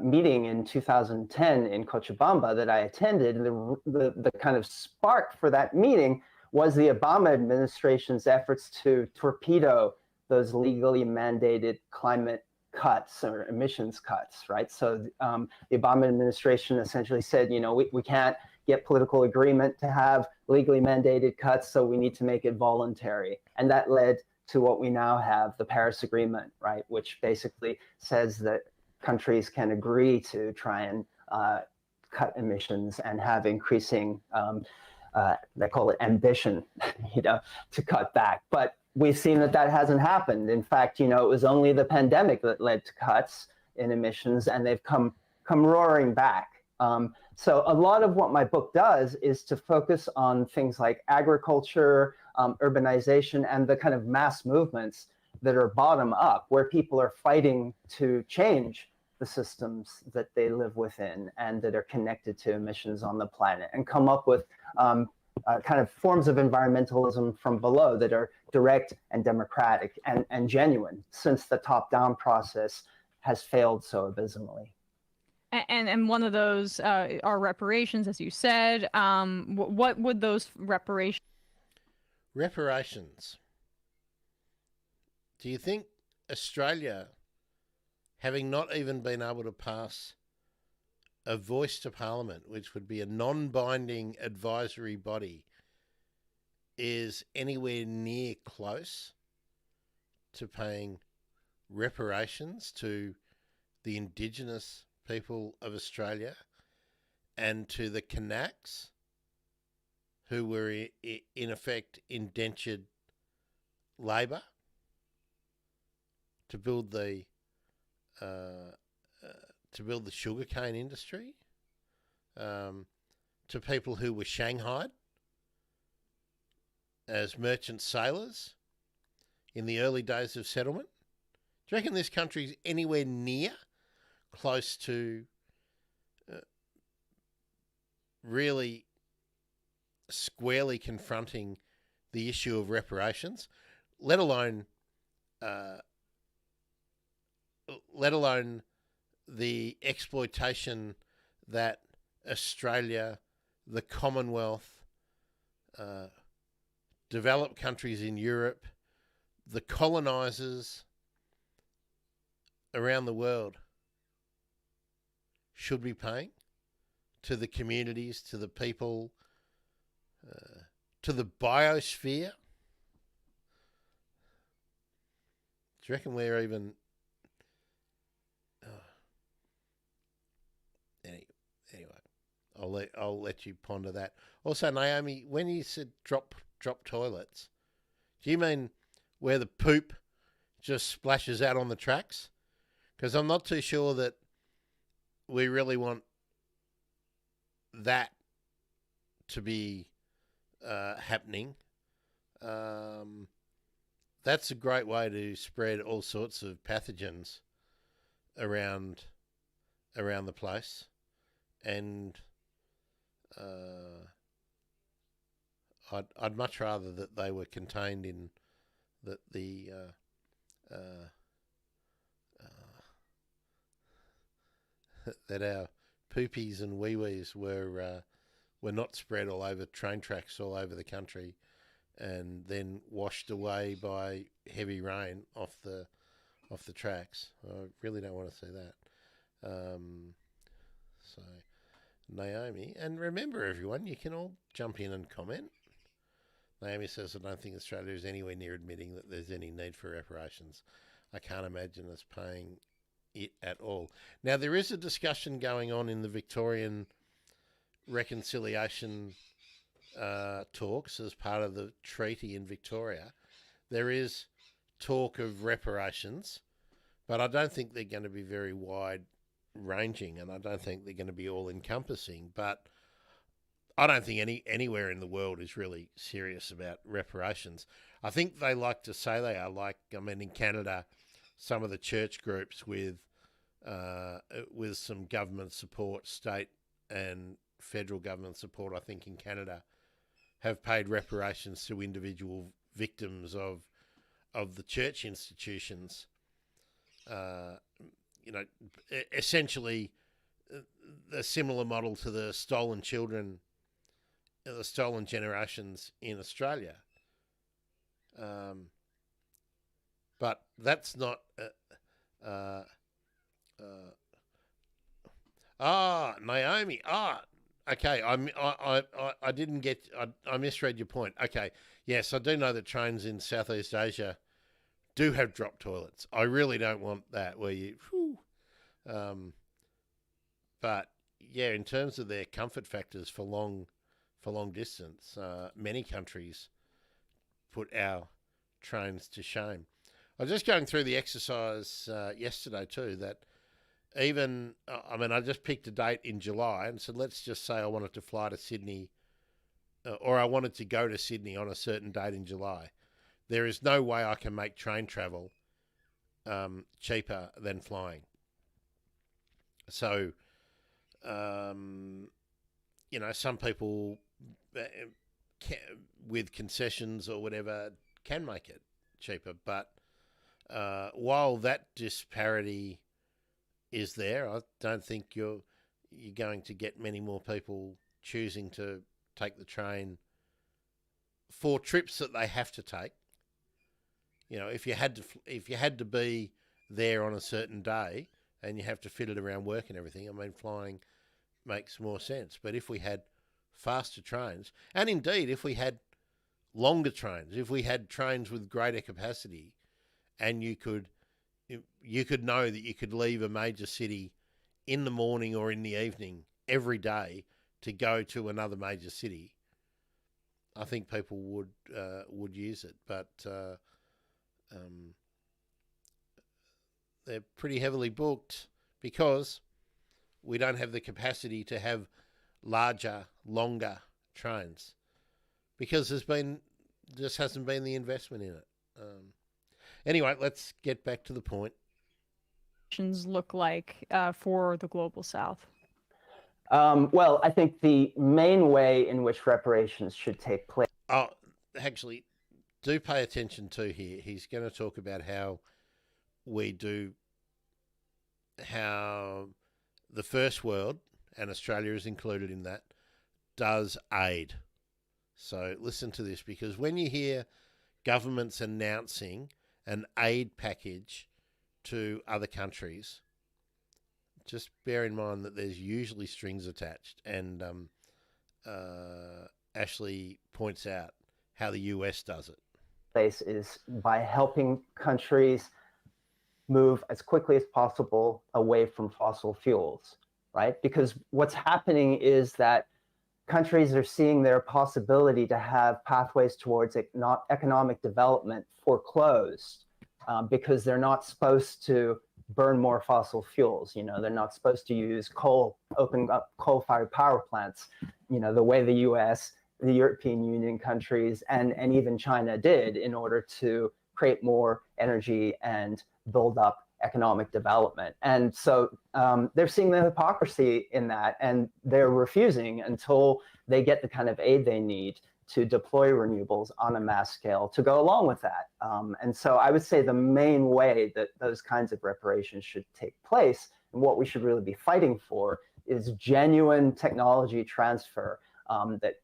meeting in 2010 in Cochabamba that I attended, and the kind of spark for that meeting was the Obama administration's efforts to torpedo those legally mandated climate cuts or emissions cuts, right? So the Obama administration essentially said, you know, we can't get political agreement to have legally mandated cuts, so we need to make it voluntary. And that led to what we now have, the Paris Agreement, right? Which basically says that countries can agree to try and cut emissions and have increasing, they call it ambition, you know, to cut back. But we've seen that that hasn't happened. In fact, you know, it was only the pandemic that led to cuts in emissions, and they've come roaring back. So a lot of what my book does is to focus on things like agriculture, urbanization, and the kind of mass movements that are bottom up, where people are fighting to change the systems that they live within and that are connected to emissions on the planet, and come up with kind of forms of environmentalism from below that are direct and democratic and genuine, since the top-down process has failed so abysmally. And one of those are reparations, as you said. What would those reparations? Reparations. Do you think Australia, having not even been able to pass a voice to Parliament, which would be a non-binding advisory body, is anywhere near close to paying reparations to the Indigenous people of Australia and to the Kanaks, who were in effect indentured labour to build the sugarcane industry, to people who were shanghaied as merchant sailors in the early days of settlement? Do you reckon this country's anywhere near close to really squarely confronting the issue of reparations? let alone the exploitation that Australia, the Commonwealth, developed countries in Europe, the colonisers around the world should be paying to the communities, to the people, to the biosphere. Do you reckon we're even... Anyway, I'll let you ponder that. Also, Naomi, when you said drop toilets, do you mean where the poop just splashes out on the tracks? Because I'm not too sure that we really want that to be happening. That's a great way to spread all sorts of pathogens around the place, and I'd much rather that they were contained in that our poopies and wee-wees were not spread all over train tracks all over the country and then washed away by heavy rain off the tracks. I really don't want to see that. So, Naomi, and remember everyone, you can all jump in and comment. Naomi says, I don't think Australia is anywhere near admitting that there's any need for reparations. I can't imagine us paying it at all. Now, there is a discussion going on in the Victorian reconciliation talks as part of the treaty in Victoria. There is talk of reparations, but I don't think they're going to be very wide-ranging, and I don't think they're going to be all-encompassing. But I don't think anywhere in the world is really serious about reparations. I think they like to say they are. Like, I mean, in Canada, some of the church groups with some government support, state and federal government support, I think in Canada, have paid reparations to individual victims of the church institutions. Essentially a similar model to the stolen children, the stolen generations in Australia. But that's not... Naomi. Okay. I didn't get. I misread your point. Okay. Yes, I do know that trains in Southeast Asia do have drop toilets. I really don't want that where you. But yeah, in terms of their comfort factors for long distance, many countries put our trains to shame. I was just going through the exercise yesterday too, that even, I just picked a date in July and said, let's just say I wanted to fly to Sydney or I wanted to go to Sydney on a certain date in July. There is no way I can make train travel cheaper than flying. So, some people with concessions or whatever can make it cheaper, but while that disparity is there, I don't think you're going to get many more people choosing to take the train for trips that they have to take. If you had to be there on a certain day and you have to fit it around work and everything, flying makes more sense. But if we had faster trains, and indeed if we had longer trains, if we had trains with greater capacity, and you could know that you could leave a major city in the morning or in the evening every day to go to another major city, I think people would use it. But they're pretty heavily booked because we don't have the capacity to have larger, longer trains because just hasn't been the investment in it. Anyway, let's get back to the point. Look like for the global south? Well, I think the main way in which reparations should take place. Oh, actually, do pay attention to here. He's going to talk about how the first world, and Australia is included in that, does aid. So listen to this, because when you hear governments announcing an aid package to other countries, just bear in mind that there's usually strings attached. And Ashley points out how the US does it. Place is by helping countries move as quickly as possible away from fossil fuels, right? Because what's happening is that countries are seeing their possibility to have pathways towards economic development foreclosed because they're not supposed to burn more fossil fuels. You know, they're not supposed to use coal, open up coal-fired power plants, you know, the way the US, the European Union countries, and even China did in order to create more energy and build up economic development. And so they're seeing the hypocrisy in that, and they're refusing until they get the kind of aid they need to deploy renewables on a mass scale to go along with that. And so I would say the main way that those kinds of reparations should take place, and what we should really be fighting for, is genuine technology transfer that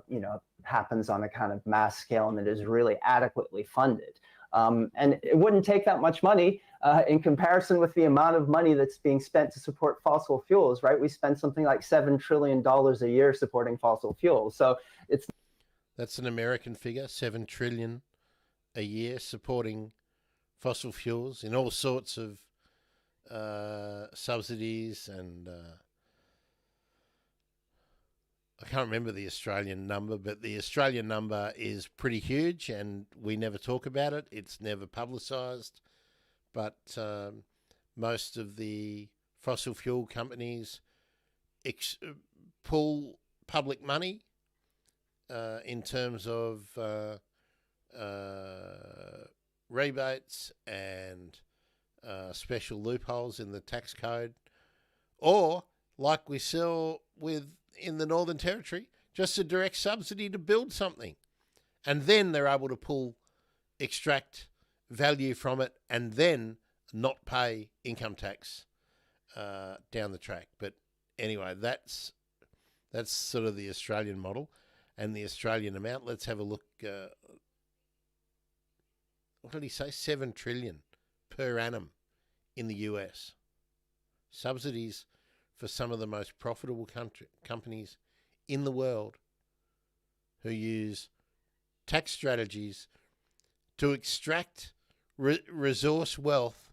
you know, happens on a kind of mass scale and that is really adequately funded. And it wouldn't take that much money in comparison with the amount of money that's being spent to support fossil fuels, right? We spend something like $7 trillion a year supporting fossil fuels. So that's an American figure, $7 trillion a year supporting fossil fuels in all sorts of subsidies, and I can't remember the Australian number, but the Australian number is pretty huge, and we never talk about it. It's never publicised, but most of the fossil fuel companies pull public money in terms of rebates and special loopholes in the tax code, or like we saw in the Northern Territory, just a direct subsidy to build something, and then they're able to extract value from it, and then not pay income tax down the track. But anyway, that's sort of the Australian model and the Australian amount. Let's have a look. What did he say? $7 trillion per annum in the US. Subsidies for some of the most profitable companies in the world, who use tax strategies to extract resource wealth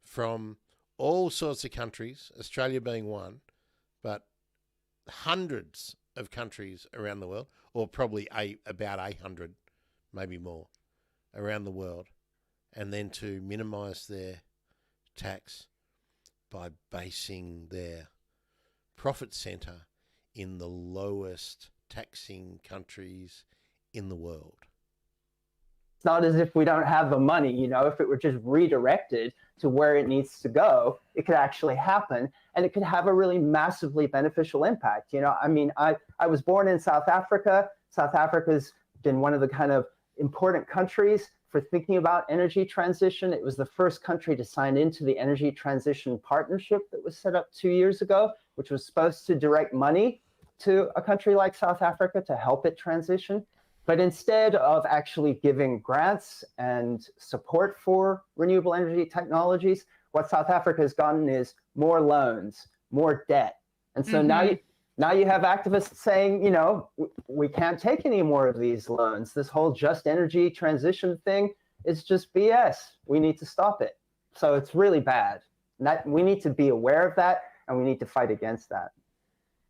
from all sorts of countries, Australia being one, but hundreds of countries around the world, or probably about 800, maybe more, around the world, and then to minimise their tax by basing their profit centre in the lowest taxing countries in the world. It's not as if we don't have the money, you know. If it were just redirected to where it needs to go, it could actually happen, and it could have a really massively beneficial impact. You know, I mean, I was born in South Africa. South Africa's been one of the kind of important countries for thinking about energy transition. It was the first country to sign into the Energy Transition Partnership that was set up 2 years ago, which was supposed to direct money to a country like South Africa to help it transition. But instead of actually giving grants and support for renewable energy technologies, what South Africa has gotten is more loans, more debt. And so now you have activists saying, you know, we can't take any more of these loans. This whole just energy transition thing is just BS. We need to stop it. So it's really bad. We need to be aware of that, and we need to fight against that.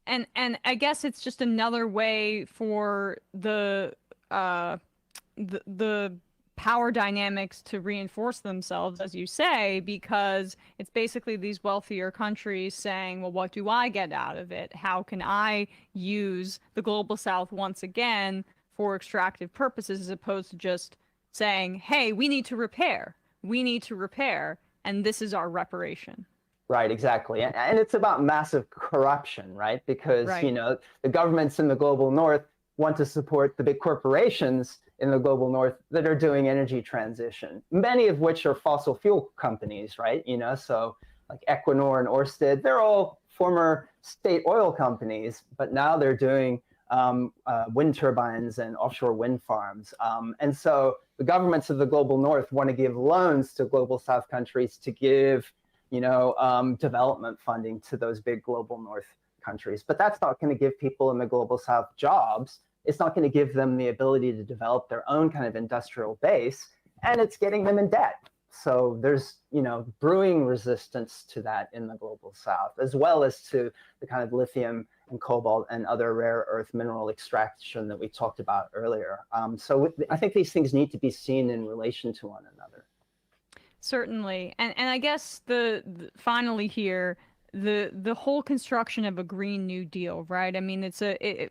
And I guess it's just another way for the power dynamics to reinforce themselves, as you say, because it's basically these wealthier countries saying, well, what do I get out of it? How can I use the global south once again for extractive purposes, as opposed to just saying, hey, we need to repair, and this is our reparation. Right, exactly. And it's about massive corruption, right? Because, you know, the governments in the global north want to support the big corporations in the global north that are doing energy transition, many of which are fossil fuel companies, right? So like Equinor and Ørsted, they're all former state oil companies, but now they're doing wind turbines and offshore wind farms. And so the governments of the global north want to give loans to global south countries to give, development funding to those big global north countries. But that's not going to give people in the global south jobs. It's not going to give them the ability to develop their own kind of industrial base, and it's getting them in debt. So there's, brewing resistance to that in the global south, as well as to the kind of lithium and cobalt and other rare earth mineral extraction that we talked about earlier. So I think these things need to be seen in relation to one another. Certainly. And I guess finally here, the whole construction of a Green New Deal, right? I mean, it's the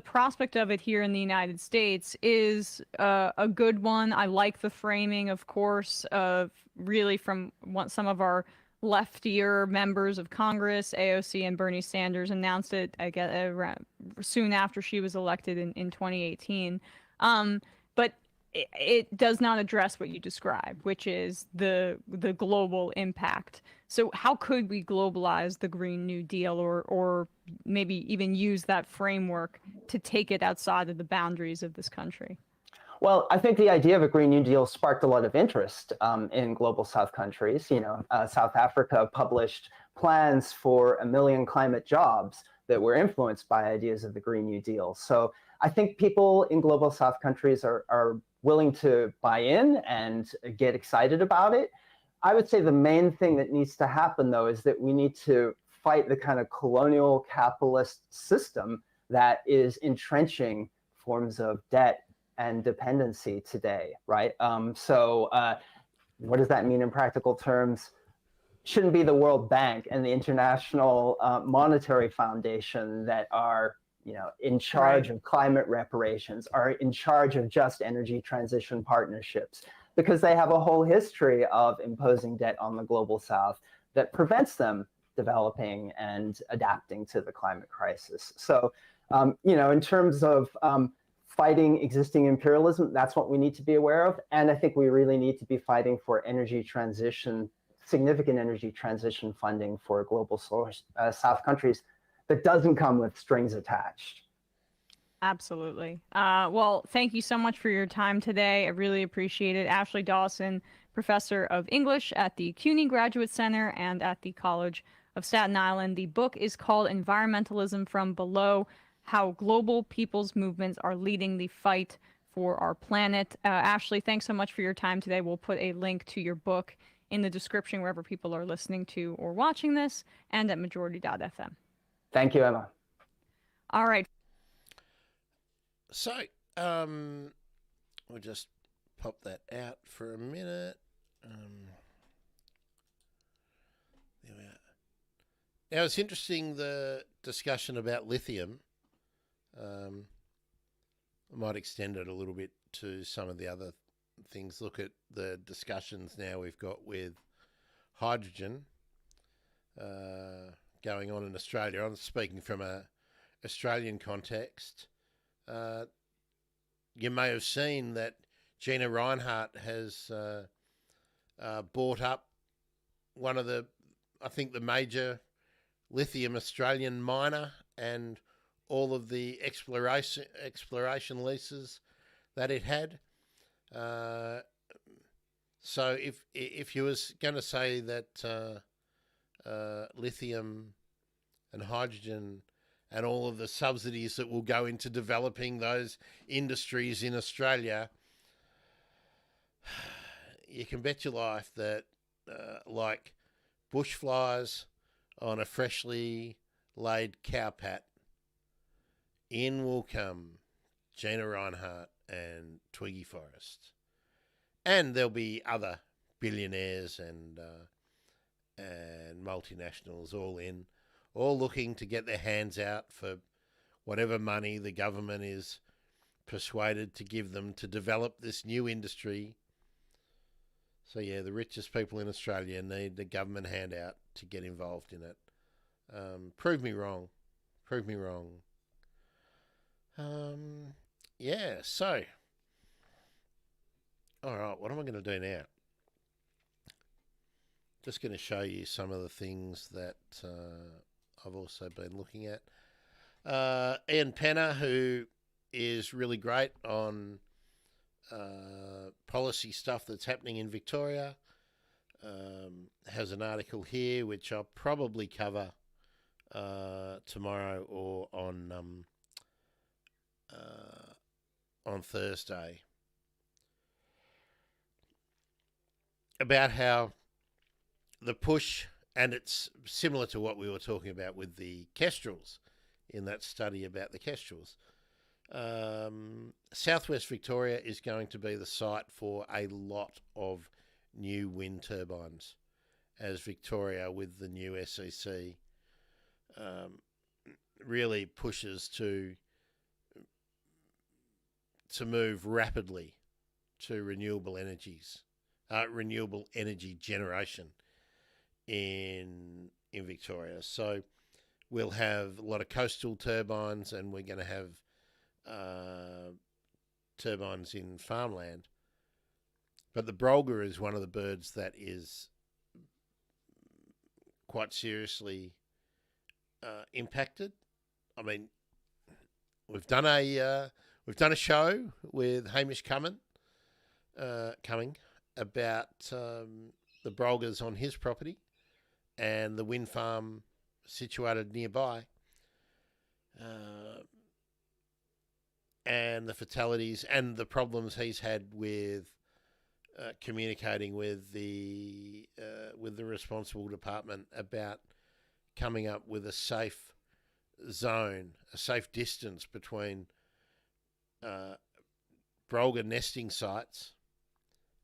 prospect of it here in the United States is a good one. I like the framing, of course, of really from what some of our leftier members of Congress, AOC and Bernie Sanders, announced it, I guess, soon after she was elected in 2018. But it does not address what you described, which is the global impact. So how could we globalize the Green New Deal, or maybe even use that framework to take it outside of the boundaries of this country? Well, I think the idea of a Green New Deal sparked a lot of interest in global South countries. South Africa published plans for 1 million climate jobs that were influenced by ideas of the Green New Deal. So I think people in global South countries are willing to buy in and get excited about it. I would say the main thing that needs to happen, though, is that we need to fight the kind of colonial capitalist system that is entrenching forms of debt and dependency today, right? So what does that mean in practical terms? Shouldn't be the World Bank and the International Monetary Foundation that are in charge of climate reparations, are in charge of just energy transition partnerships, because they have a whole history of imposing debt on the global South that prevents them developing and adapting to the climate crisis. So, in terms of fighting existing imperialism, that's what we need to be aware of. And I think we really need to be fighting for energy transition, significant energy transition funding for global South countries that doesn't come with strings attached. Absolutely. Well, thank you so much for your time today. I really appreciate it. Ashley Dawson, professor of English at the CUNY Graduate Center and at the College of Staten Island. The book is called Environmentalism from Below: How Global People's Movements Are Leading the Fight for Our Planet. Ashley, thanks so much for your time today. We'll put a link to your book in the description wherever people are listening to or watching this, and at majority.fm. Thank you, Emma. All right. So, we'll just pop that out for a minute. There we are. Now, it's interesting, the discussion about lithium. I might extend it a little bit to some of the other things. Look at the discussions now we've got with hydrogen going on in Australia. I'm speaking from a Australian context. You may have seen that Gina Reinhardt has bought up one of the major lithium Australian miner, and all of the exploration leases that it had. So if you was going to say that lithium and hydrogen and all of the subsidies that will go into developing those industries in Australia, you can bet your life that like bushflies on a freshly laid cowpat, in will come Gina Reinhardt and Twiggy Forrest. And there'll be other billionaires and multinationals all looking to get their hands out for whatever money the government is persuaded to give them to develop this new industry. So yeah, the richest people in Australia need the government handout to get involved in it. Prove me wrong. Prove me wrong. Yeah, so All right, what am I going to do now? Just going to show you some of the things that I've also been looking at. Ian Penner, who is really great on policy stuff that's happening in Victoria, has an article here which I'll probably cover tomorrow or on Thursday, about how the push, and it's similar to what we were talking about with the kestrels in that study about the kestrels. Southwest Victoria is going to be the site for a lot of new wind turbines as Victoria, with the new SEC, really pushes to move rapidly to renewable energy generation in Victoria. So we'll have a lot of coastal turbines, and we're going to have turbines in farmland. But the brolga is one of the birds that is quite seriously impacted. I mean, we've done a show with Hamish Cumming about the brolgas on his property and the wind farm situated nearby, and the fatalities and the problems he's had with communicating with the responsible department about coming up with a safe zone, a safe distance between brolga nesting sites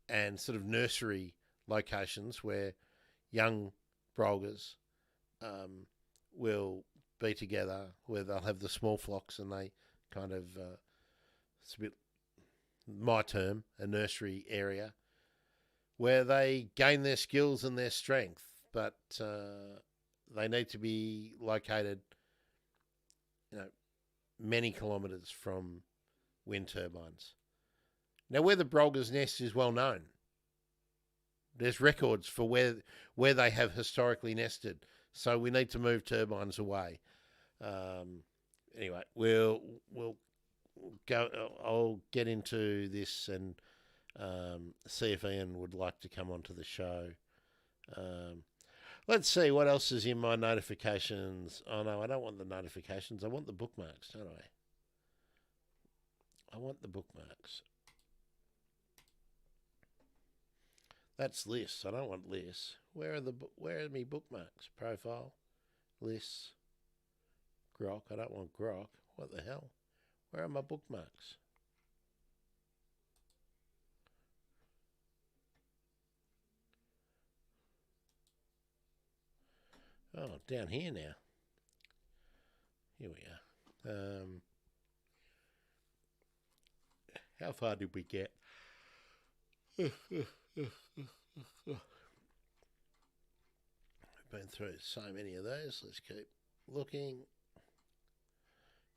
and sort of nursery locations where young brolgas will be together, where they'll have the small flocks, and they kind of, it's a bit my term, a nursery area, where they gain their skills and their strength, but they need to be located, many kilometres from wind turbines. Now, where the brolga's nest is well known. There's records for where they have historically nested, so we need to move turbines away. Anyway, we'll go. I'll get into this and see if Ian would like to come onto the show. Let's see what else is in my notifications. Oh no, I don't want the notifications. I want the bookmarks, don't I? I want the bookmarks. That's lists. I don't want lists. Where are me bookmarks? Profile, lists, grok. I don't want grok. What the hell? Where are my bookmarks? Oh, down here now. Here we are. How far did we get? We've been through so many of those. Let's keep looking.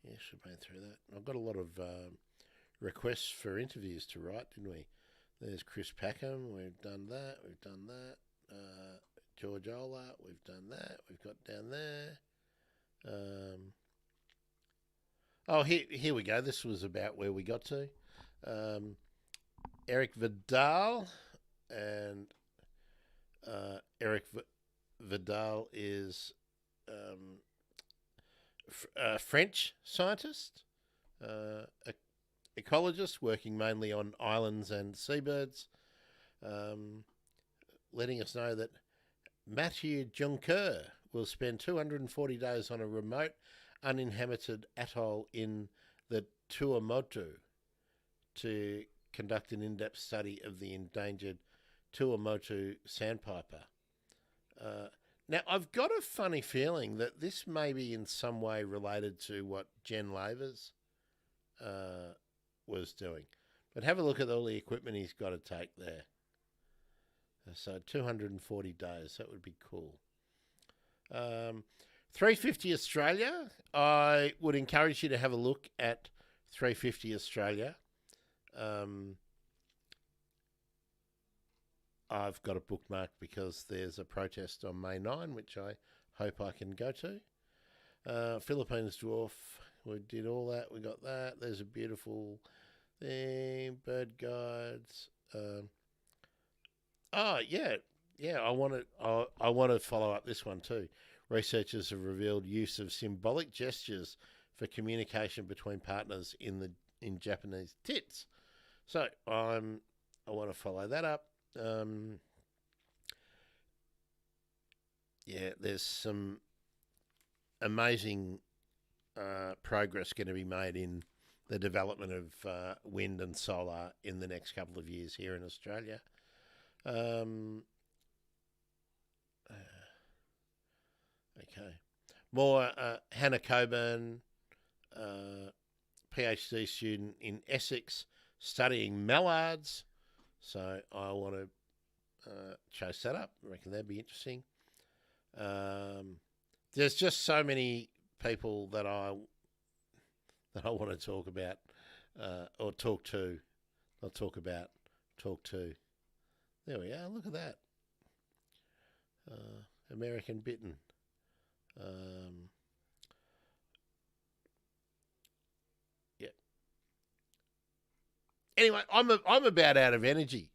Yes, we've been through that. I've got a lot of requests for interviews to write, didn't we? There's Chris Packham. We've done that. We've done that. George Ola. We've done that. We've got down there. Oh, here we go. This was about where we got to. Eric Vidal, and Eric Vidal is a French scientist, ecologist working mainly on islands and seabirds, letting us know that Mathieu Joncoeur will spend 240 days on a remote, uninhabited atoll in the Tuamotu to conduct an in-depth study of the endangered Tuamotu sandpiper. Now, I've got a funny feeling that this may be in some way related to what Jen Lavers was doing. But have a look at all the equipment he's got to take there. So 240 days, that would be cool. 350 Australia, I would encourage you to have a look at 350 Australia. I've got a bookmark because there's a protest on May 9, which I hope I can go to. Philippines dwarf, we did all that. We got that. There's a beautiful thing. Bird guides. I want to follow up this one too. Researchers have revealed use of symbolic gestures for communication between partners in Japanese tits. So I want to follow that up. There's some amazing progress going to be made in the development of wind and solar in the next couple of years here in Australia. Okay. More Hannah Coburn, PhD student in Essex, studying mallards. So I want to chase that up. I reckon that'd be interesting. There's just so many people that I want to talk about or talk to. Not talk about, talk to. There we are. Look at that. American Bitten. Anyway, I'm about out of energy.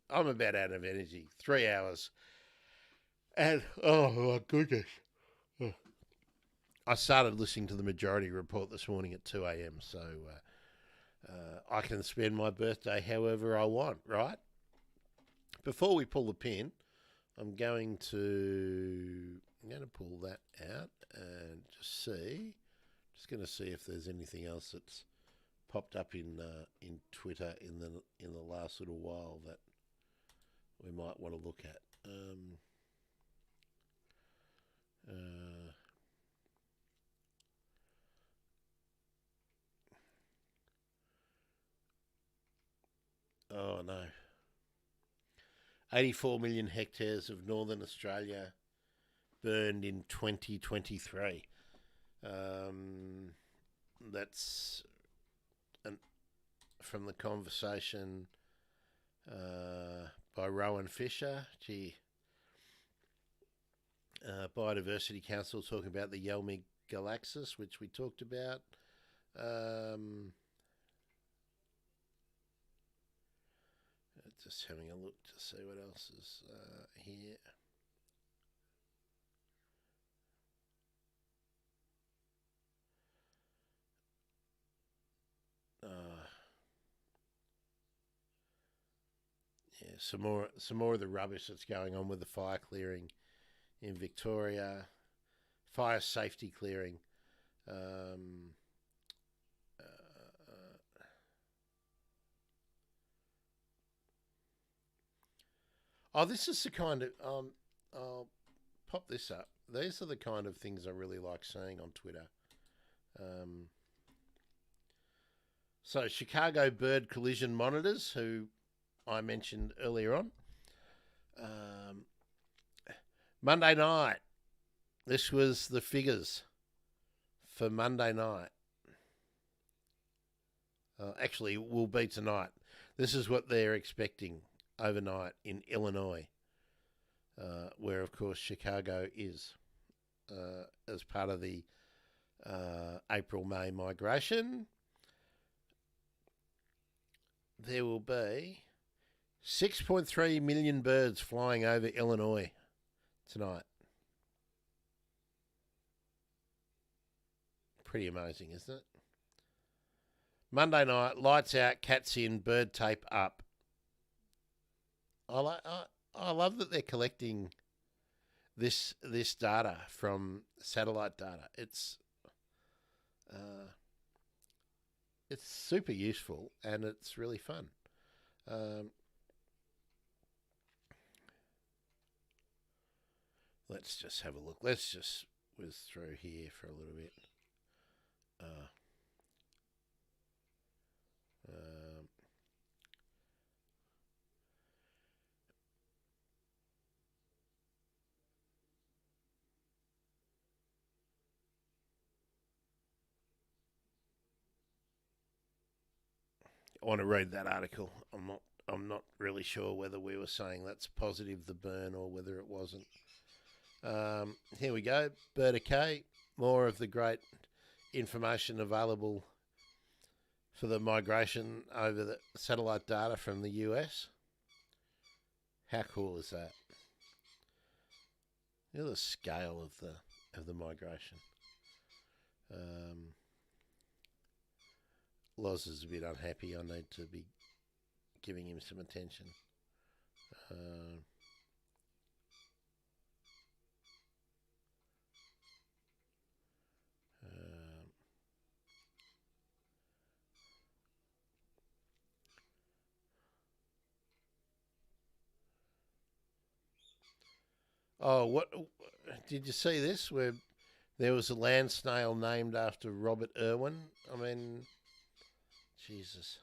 3 hours. And, oh my goodness. I started listening to the Majority Report this morning at 2 a.m. So I can spend my birthday however I want, right? Before we pull the pin, I'm going to pull that out and just see. Just going to see if there's anything else that's popped up in Twitter in the last little while that we might want to look at. Oh no. 84 million hectares of northern Australia burned in 2023. That's from the conversation by Rowan Fisher. Biodiversity Council talking about the Yelmi Galaxis, which we talked about. Just having a look to see what else is here. Some more of the rubbish that's going on with the fire clearing in Victoria, fire safety clearing. This is the kind of I'll pop this up. These are the kind of things I really like seeing on Twitter. So Chicago bird collision monitors, who I mentioned earlier on. Monday night. This was the figures for Monday night. Actually, it will be tonight. This is what they're expecting overnight in Illinois, where, of course, Chicago is as part of the April-May migration. There will be 6.3 million birds flying over Illinois tonight. Pretty amazing, isn't it? Monday night, lights out, cats in, bird tape up. I love that they're collecting this data from satellite data. It's super useful and it's really fun. Let's just have a look. Let's just whiz through here for a little bit. I want to read that article. I'm not I'm not really sure whether we were saying that's positive, the burn, or whether it wasn't. Here we go. Berta K. More of the great information available for the migration over the satellite data from the US. How cool is that? You know the scale of the migration. Loz is a bit unhappy. I need to be giving him some attention. Oh, what did you see this? Where there was a land snail named after Robert Irwin? I mean, Jesus.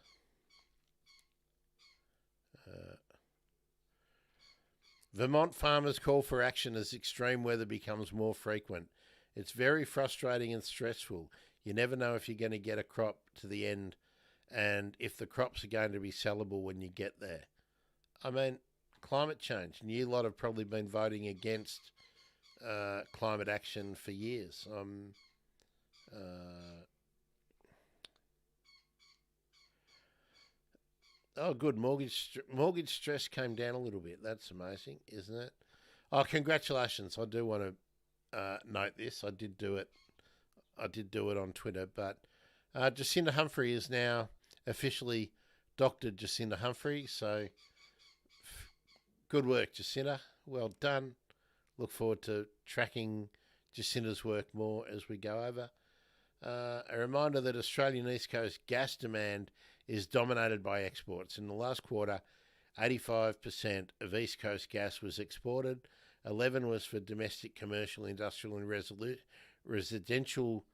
Vermont farmers call for action as extreme weather becomes more frequent. It's very frustrating and stressful. You never know if you're going to get a crop to the end and if the crops are going to be sellable when you get there. I mean, climate change. And you lot have probably been voting against climate action for years. Oh, good. Mortgage stress came down a little bit. That's amazing, isn't it? Oh, congratulations. I do want to note this. I did do it on Twitter. But Jacinda Humphrey is now officially Dr. Jacinda Humphrey. So good work, Jacinda. Well done. Look forward to tracking Jacinda's work more as we go over. A reminder that Australian East Coast gas demand is dominated by exports. In the last quarter, 85% of East Coast gas was exported, 11% was for domestic, commercial, industrial and residential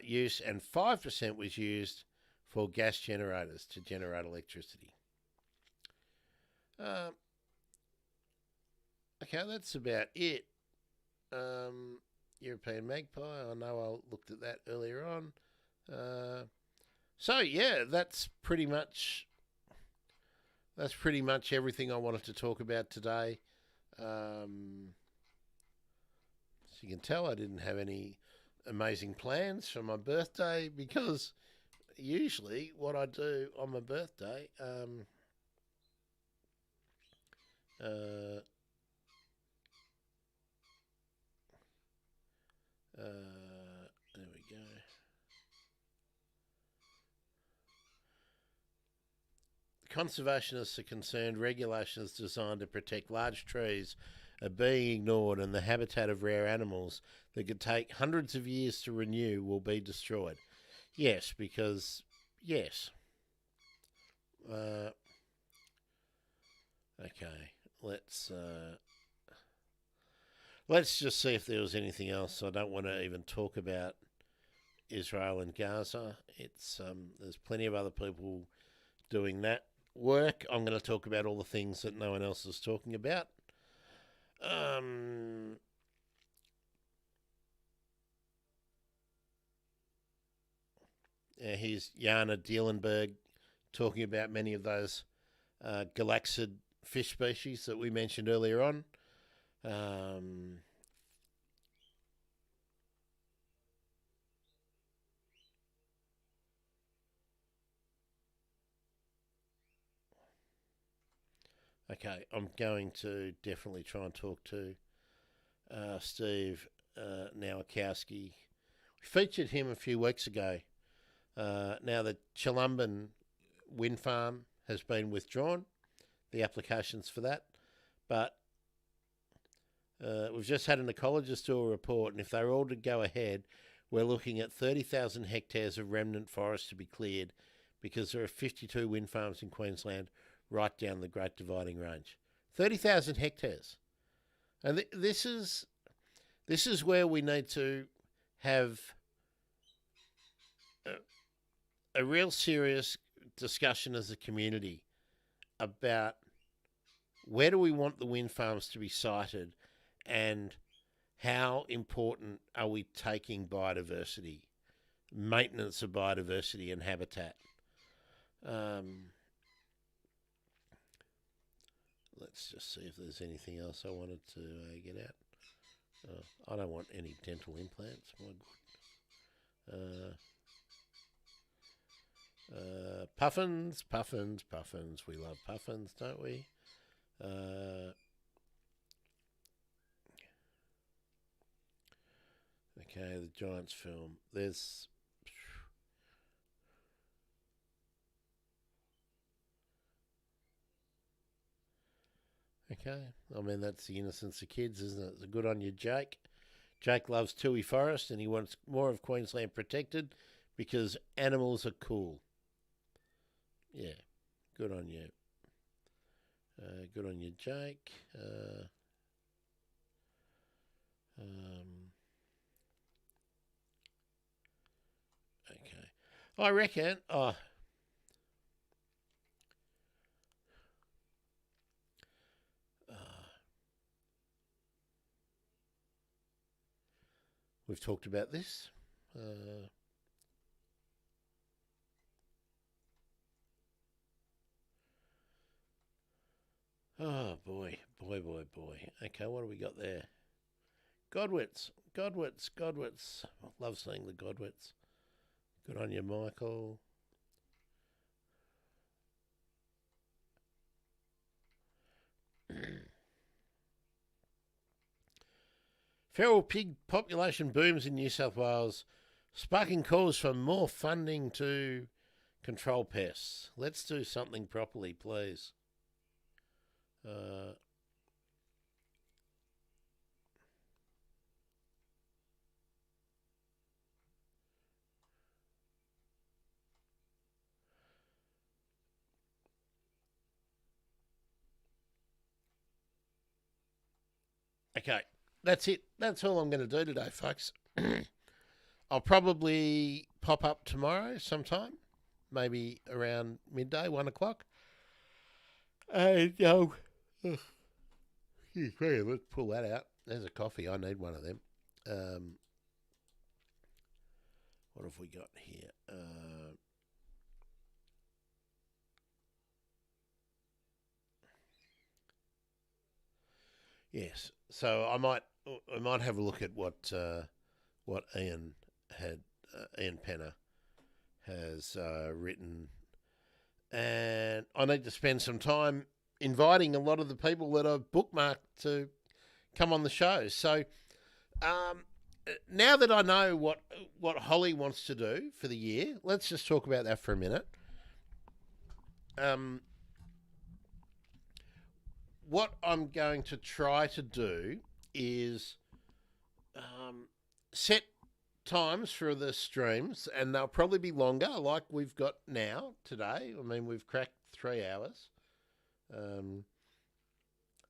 use, and 5% was used for gas generators to generate electricity. Okay, that's about it. European magpie, I know I looked at that earlier on. So yeah, that's pretty much everything I wanted to talk about today. As you can tell, I didn't have any amazing plans for my birthday because usually what I do on my birthday, there we go. Conservationists are concerned regulations designed to protect large trees are being ignored and the habitat of rare animals that could take hundreds of years to renew will be destroyed. Yes, because, yes. Okay, let's just see if there was anything else. I don't want to even talk about Israel and Gaza. It's there's plenty of other people doing that work. I'm going to talk about all the things that no one else is talking about. Here's Jana Dielenberg talking about many of those galaxid fish species that we mentioned earlier on. Okay, I'm going to definitely try and talk to Steve Nowakowski. We featured him a few weeks ago. Now the Chilumban wind farm has been withdrawn, the applications for that, but we've just had an ecologist do a report, and if they're all to go ahead, we're looking at 30,000 hectares of remnant forest to be cleared because there are 52 wind farms in Queensland right down the Great Dividing Range. 30,000 hectares. And this is where we need to have a real serious discussion as a community about where do we want the wind farms to be sited and how important are we taking biodiversity, maintenance of biodiversity and habitat. let's just see if there's anything else I wanted to get out. I don't want any dental implants. My good. Puffins. We love puffins, don't we? Okay, the Giants film. There's... Okay, I mean, that's the innocence of kids, isn't it? Good on you, Jake. Jake loves Toohey Forest and he wants more of Queensland protected because animals are cool. Yeah, good on you. Good on you, Jake. Okay. I reckon... we've talked about this. Oh, boy. Okay, what have we got there? Godwits. Love seeing the Godwits. Good on you, Michael. Feral pig population booms in New South Wales, sparking calls for more funding to control pests. Let's do something properly, please. Okay, that's it. That's all I'm going to do today, folks. I'll probably pop up tomorrow sometime, maybe around midday, 1 o'clock. And let's pull that out. There's a coffee. I need one of them. What have we got here? Yes. So I might have a look at what Ian Penner has written, and I need to spend some time inviting a lot of the people that I've bookmarked to come on the show. So now that I know what Holly wants to do for the year, let's just talk about that for a minute. What I'm going to try to do is set times for the streams, and they'll probably be longer, like we've got now today. I mean, we've cracked 3 hours.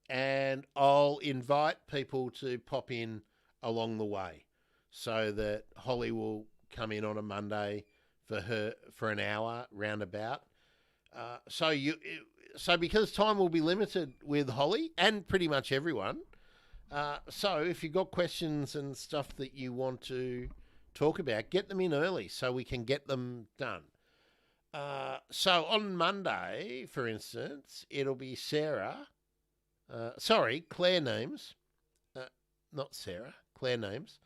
And I'll invite people to pop in along the way, so that Holly will come in on a Monday for an hour roundabout. So because time will be limited with Holly and pretty much everyone, so if you've got questions and stuff that you want to talk about, get them in early so we can get them done. So on Monday, for instance, it'll be Claire Names, not Sarah, Claire Names,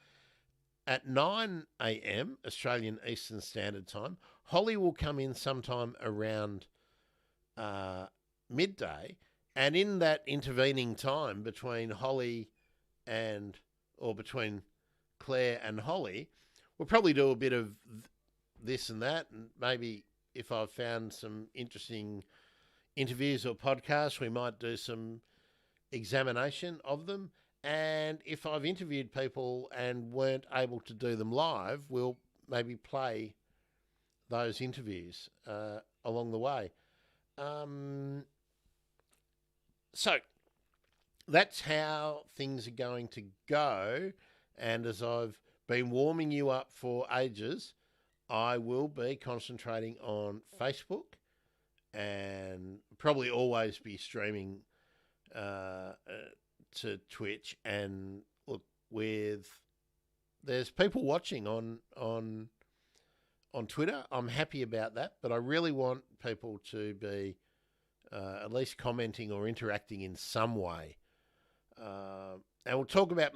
at 9 a.m. Australian Eastern Standard Time. Holly will come in sometime around midday, and in that intervening time between between Claire and Holly, we'll probably do a bit of this and that, and maybe if I've found some interesting interviews or podcasts, we might do some examination of them. And if I've interviewed people and weren't able to do them live, we'll maybe play those interviews along the way. So that's how things are going to go. And as I've been warming you up for ages, I will be concentrating on Facebook and probably always be streaming to Twitch. And look, there's people watching on Twitter. I'm happy about that, but I really want people to be at least commenting or interacting in some way. And we'll talk about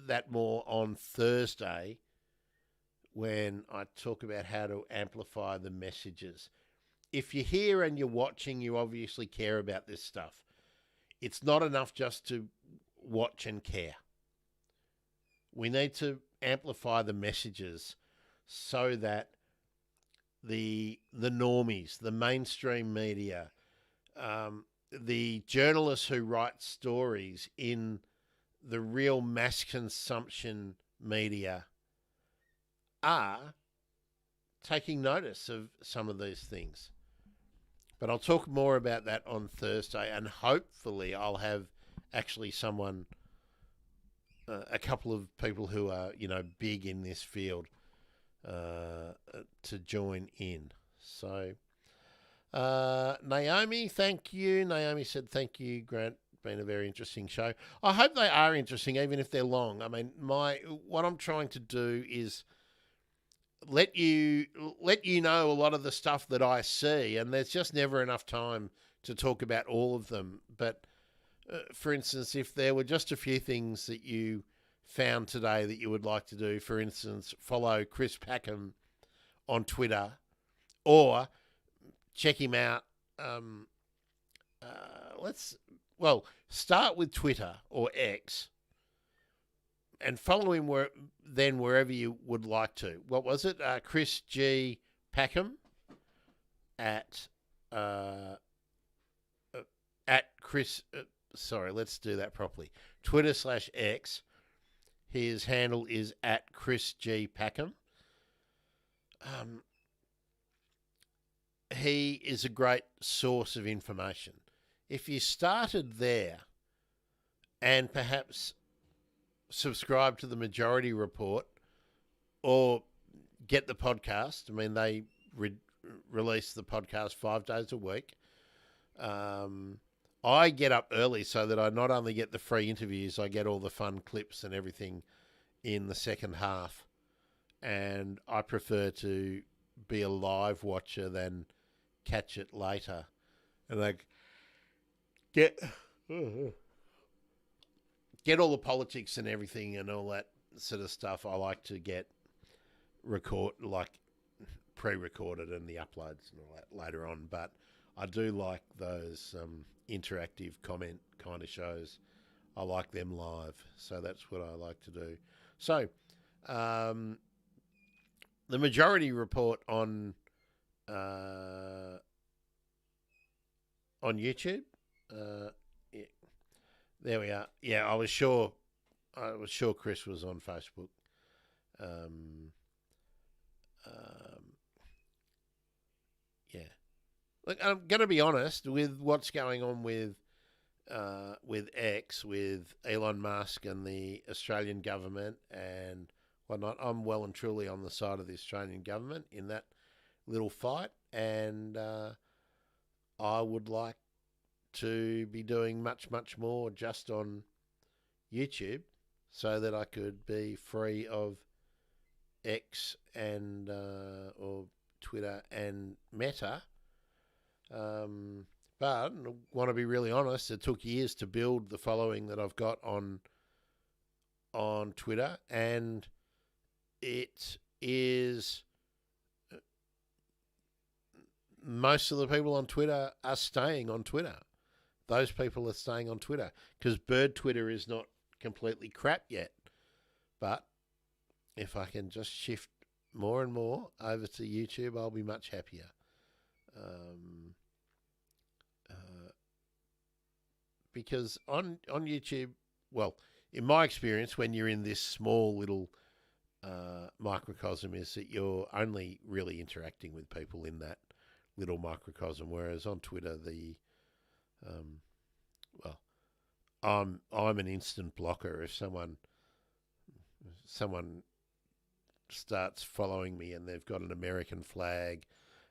that more on Thursday when I talk about how to amplify the messages. If you're here and you're watching, you obviously care about this stuff. It's not enough just to watch and care. We need to amplify the messages so that the normies, the mainstream media, the journalists who write stories in the real mass consumption media are taking notice of some of these things. But I'll talk more about that on Thursday, and hopefully I'll have actually someone, a couple of people who are, big in this field to join in. So, Naomi, thank you. Naomi said, thank you, Grant. Been a very interesting show. I hope they are interesting, even if they're long. I mean, what I'm trying to do is let you know a lot of the stuff that I see, and there's just never enough time to talk about all of them. But for instance, if there were just a few things that you found today that you would like to do, for instance, follow Chris Packham on Twitter, or check him out. Start with Twitter or X, and follow him wherever you would like to. What was it? Chris G. Packham at Chris. Sorry, let's do that properly. Twitter/X. His handle is at Chris G. Packham. He is a great source of information. If you started there and perhaps subscribe to the Majority Report or get the podcast, I mean, they release the podcast 5 days a week. I get up early so that I not only get the free interviews, I get all the fun clips and everything in the second half. And I prefer to be a live watcher than catch it later. And I get all the politics and everything and all that sort of stuff. I like to get pre-recorded and the uploads and all that later on. But I do like those interactive comment kind of shows. I like them live, so that's what I like to do. So, the Majority Report on YouTube. Yeah. There we are. Yeah, I was sure Chris was on Facebook. Yeah. Look, I'm going to be honest with what's going on with X, with Elon Musk and the Australian government and whatnot. I'm well and truly on the side of the Australian government in that little fight, and I would like to be doing much, much more just on YouTube so that I could be free of X and or Twitter and Meta. But I want to be really honest, it took years to build the following that I've got on Twitter, and it is most of the people on Twitter are staying on Twitter. Those people are staying on Twitter because bird Twitter is not completely crap yet. But if I can just shift more and more over to YouTube, I'll be much happier. Because on YouTube, well, in my experience, when you're in this small little microcosm, is that you're only really interacting with people in that little microcosm, whereas on Twitter, I'm an instant blocker. If someone starts following me and they've got an American flag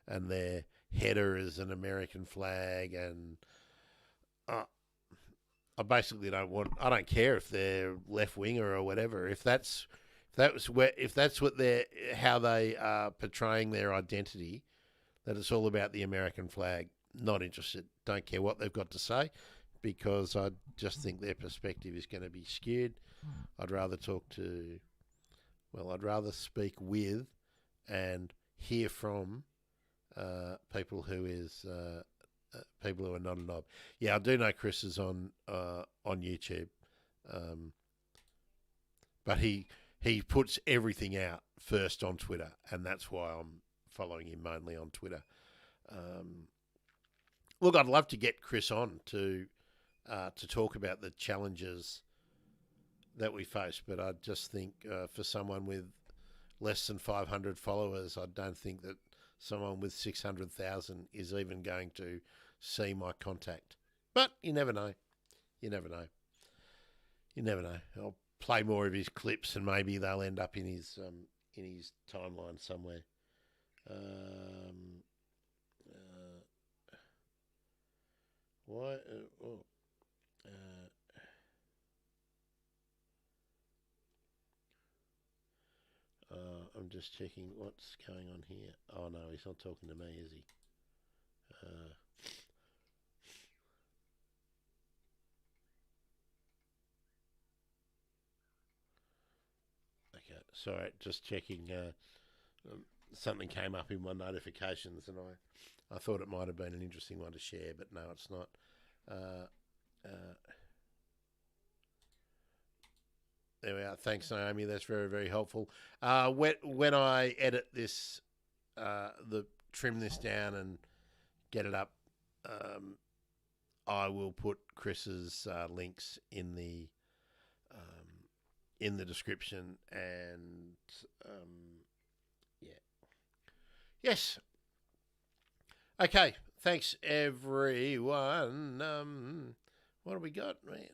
and their header is an American flag, and I basically I don't care if they're left winger or whatever. If that's how they are portraying their identity, that it's all about the American flag. not interested. Don't care what they've got to say, because I just think their perspective is going to be skewed. I'd rather I'd rather speak with and hear from people who are not a knob. Yeah, I do know Chris is on YouTube, but he puts everything out first on Twitter, and that's why I'm following him mainly on Twitter. Look, I'd love to get Chris on to talk about the challenges that we face, but I just think for someone with less than 500 followers, I don't think that someone with 600,000 is even going to see my contact. But you never know. You never know. You never know. I'll play more of his clips, and maybe they'll end up in his timeline somewhere. Why? I'm just checking what's going on here. Oh no, he's not talking to me, is he? Okay, sorry, just checking. Something came up in my notifications, and I thought it might have been an interesting one to share, but no, it's not. There we are. Thanks, Naomi. That's very, very helpful. When I edit this, trim this down and get it up, I will put Chris's links in the description, and yeah. Yes. Okay. Thanks, everyone. What have we got, man?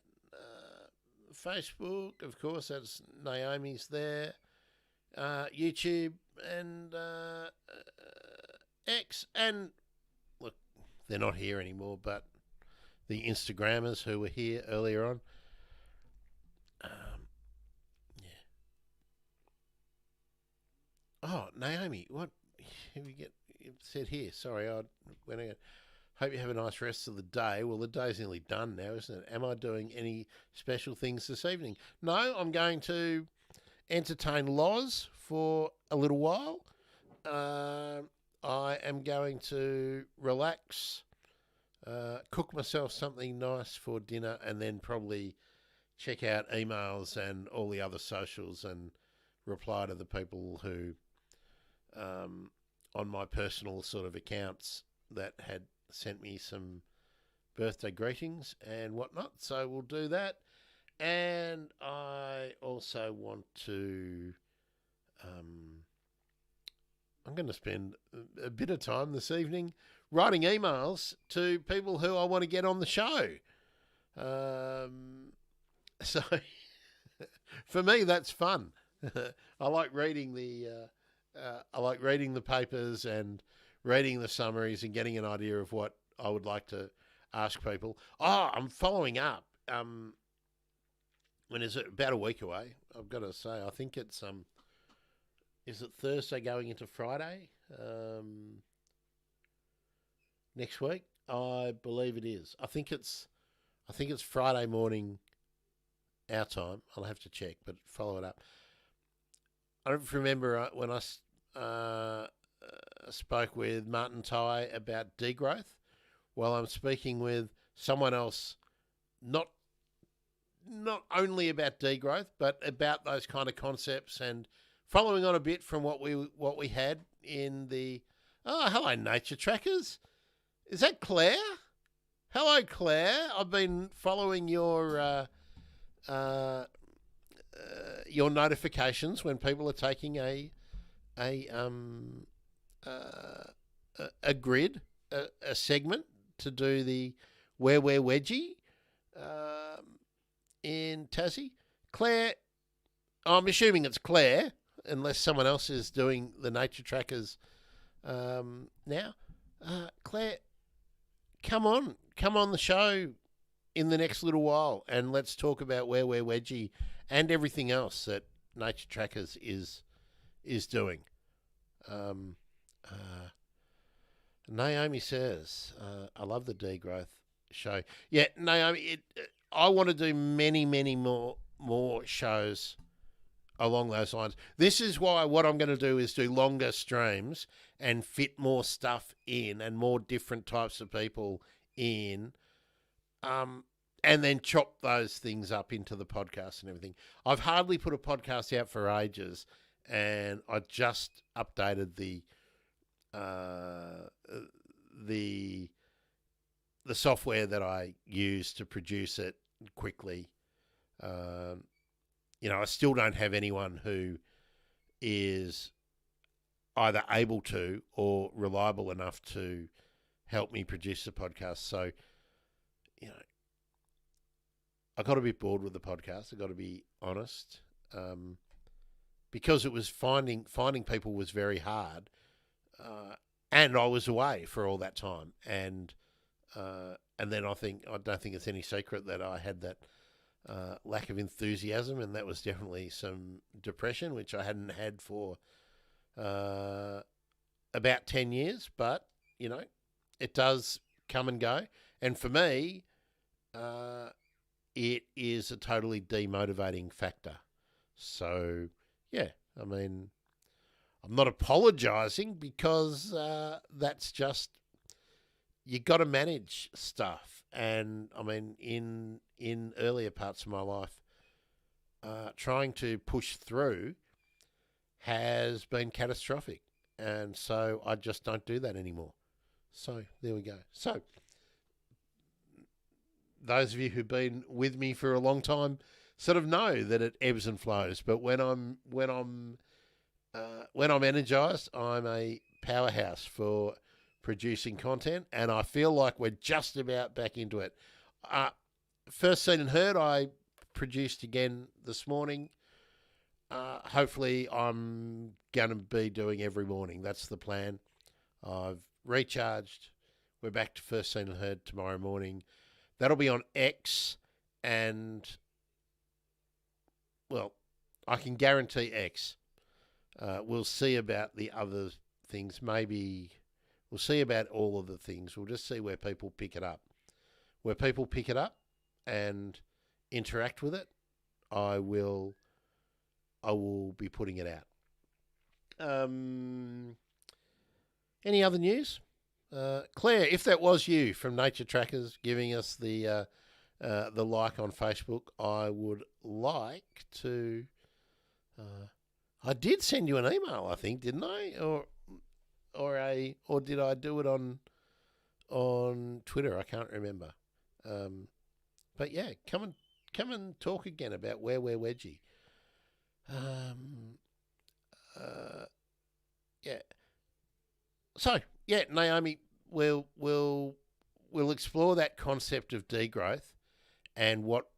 Facebook, of course, that's Naomi's there. YouTube and X, and look, they're not here anymore, but the Instagrammers who were here earlier on. Yeah. Oh, Naomi, what have we get? It said here. Sorry, I went out. Hope you have a nice rest of the day. Well, the day's nearly done now, isn't it? Am I doing any special things this evening? No, I'm going to entertain Loz for a little while. I am going to relax, cook myself something nice for dinner, and then probably check out emails and all the other socials and reply to the people who, on my personal sort of accounts, that had sent me some birthday greetings and whatnot. So we'll do that. And I also want to, I'm going to spend a bit of time this evening writing emails to people who I want to get on the show. So for me, that's fun. I like reading the papers and reading the summaries and getting an idea of what I would like to ask people. Oh, I'm following up. When is it? About a week away, I've got to say. I think it's is it Thursday going into Friday? Next week? I believe it is. I think it's Friday morning our time. I'll have to check, but follow it up. I don't remember when I spoke with Martin Ty about degrowth. Well, I'm speaking with someone else, not only about degrowth, but about those kind of concepts, and following on a bit from what we had in the. Oh, hello, Nature Trackers. Is that Claire? Hello, Claire. I've been following your notifications when people are taking a grid, a segment to do the Where We're Wedgie in Tassie. Claire, I'm assuming it's Claire, unless someone else is doing the Nature Trackers now. Claire, come on the show in the next little while, and let's talk about Where We're Wedgie and everything else that Nature Trackers is doing. Naomi says, I love the degrowth show. Yeah, Naomi, I want to do many, many more shows along those lines. This is why what I'm going to do is do longer streams and fit more stuff in and more different types of people in, and then chop those things up into the podcast and everything. I've hardly put a podcast out for ages, and I just updated the software that I use to produce it quickly. I still don't have anyone who is either able to or reliable enough to help me produce the podcast. So, I got a bit bored with the podcast. I got to be honest, because it was finding people was very hard, and I was away for all that time, and then I don't think it's any secret that I had that lack of enthusiasm, and that was definitely some depression, which I hadn't had for about 10 years. But it does come and go, and for me, it is a totally demotivating factor. So, yeah, I mean, I'm not apologising because that's just, you got to manage stuff. And, I mean, in earlier parts of my life, trying to push through has been catastrophic. And so I just don't do that anymore. So, there we go. So, those of you who've been with me for a long time sort of know that it ebbs and flows. But when I'm energized, I'm a powerhouse for producing content, and I feel like we're just about back into it. First Seen and Heard, I produced again this morning. Hopefully, I'm going to be doing every morning. That's the plan. I've recharged. We're back to First Seen and Heard tomorrow morning. That'll be on X, and, well, I can guarantee X. We'll see about the other things. Maybe we'll see about all of the things. We'll just see where people pick it up. Where people pick it up and interact with it, I will be putting it out. Any other news? Claire, if that was you from Nature Trackers giving us the like on Facebook, I would like to. I did send you an email, I think, didn't I? Or did I do it on Twitter? I can't remember. But yeah, come and talk again about where we're wedgie. Yeah. So yeah, Naomi, we'll explore that concept of degrowth and what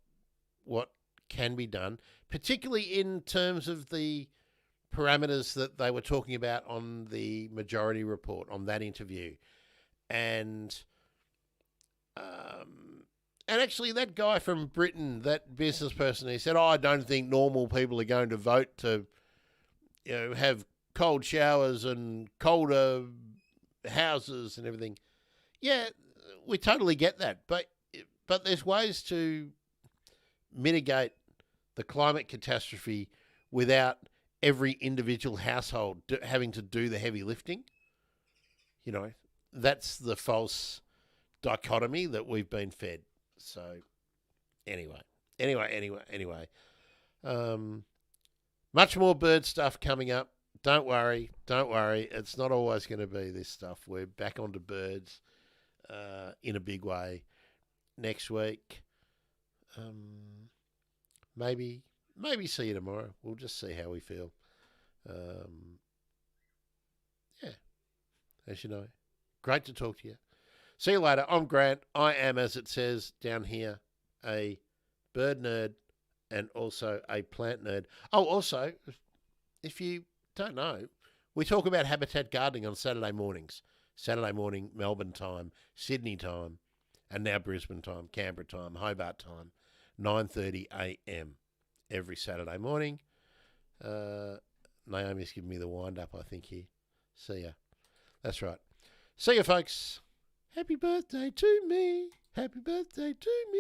can be done, particularly in terms of the parameters that they were talking about on the Majority Report, on that interview. And actually that guy from Britain, that business person, he said, I don't think normal people are going to vote to, have cold showers and colder houses and everything. Yeah, we totally get that. But there's ways to mitigate the climate catastrophe without every individual household having to do the heavy lifting. That's the false dichotomy that we've been fed. So anyway. Much more bird stuff coming up. Don't worry. It's not always going to be this stuff. We're back onto birds in a big way next week. Maybe see you tomorrow. We'll just see how we feel. Yeah, as you know, great to talk to you. See you later. I'm Grant. I am, as it says down here, a bird nerd and also a plant nerd. Oh, also, if you don't know, we talk about habitat gardening on Saturday mornings. Saturday morning, Melbourne time, Sydney time, and now Brisbane time, Canberra time, Hobart time, 9:30 a.m. every Saturday morning. Naomi's giving me the wind up, I think, here. See ya. That's right. See you, folks. Happy birthday to me. Happy birthday to me.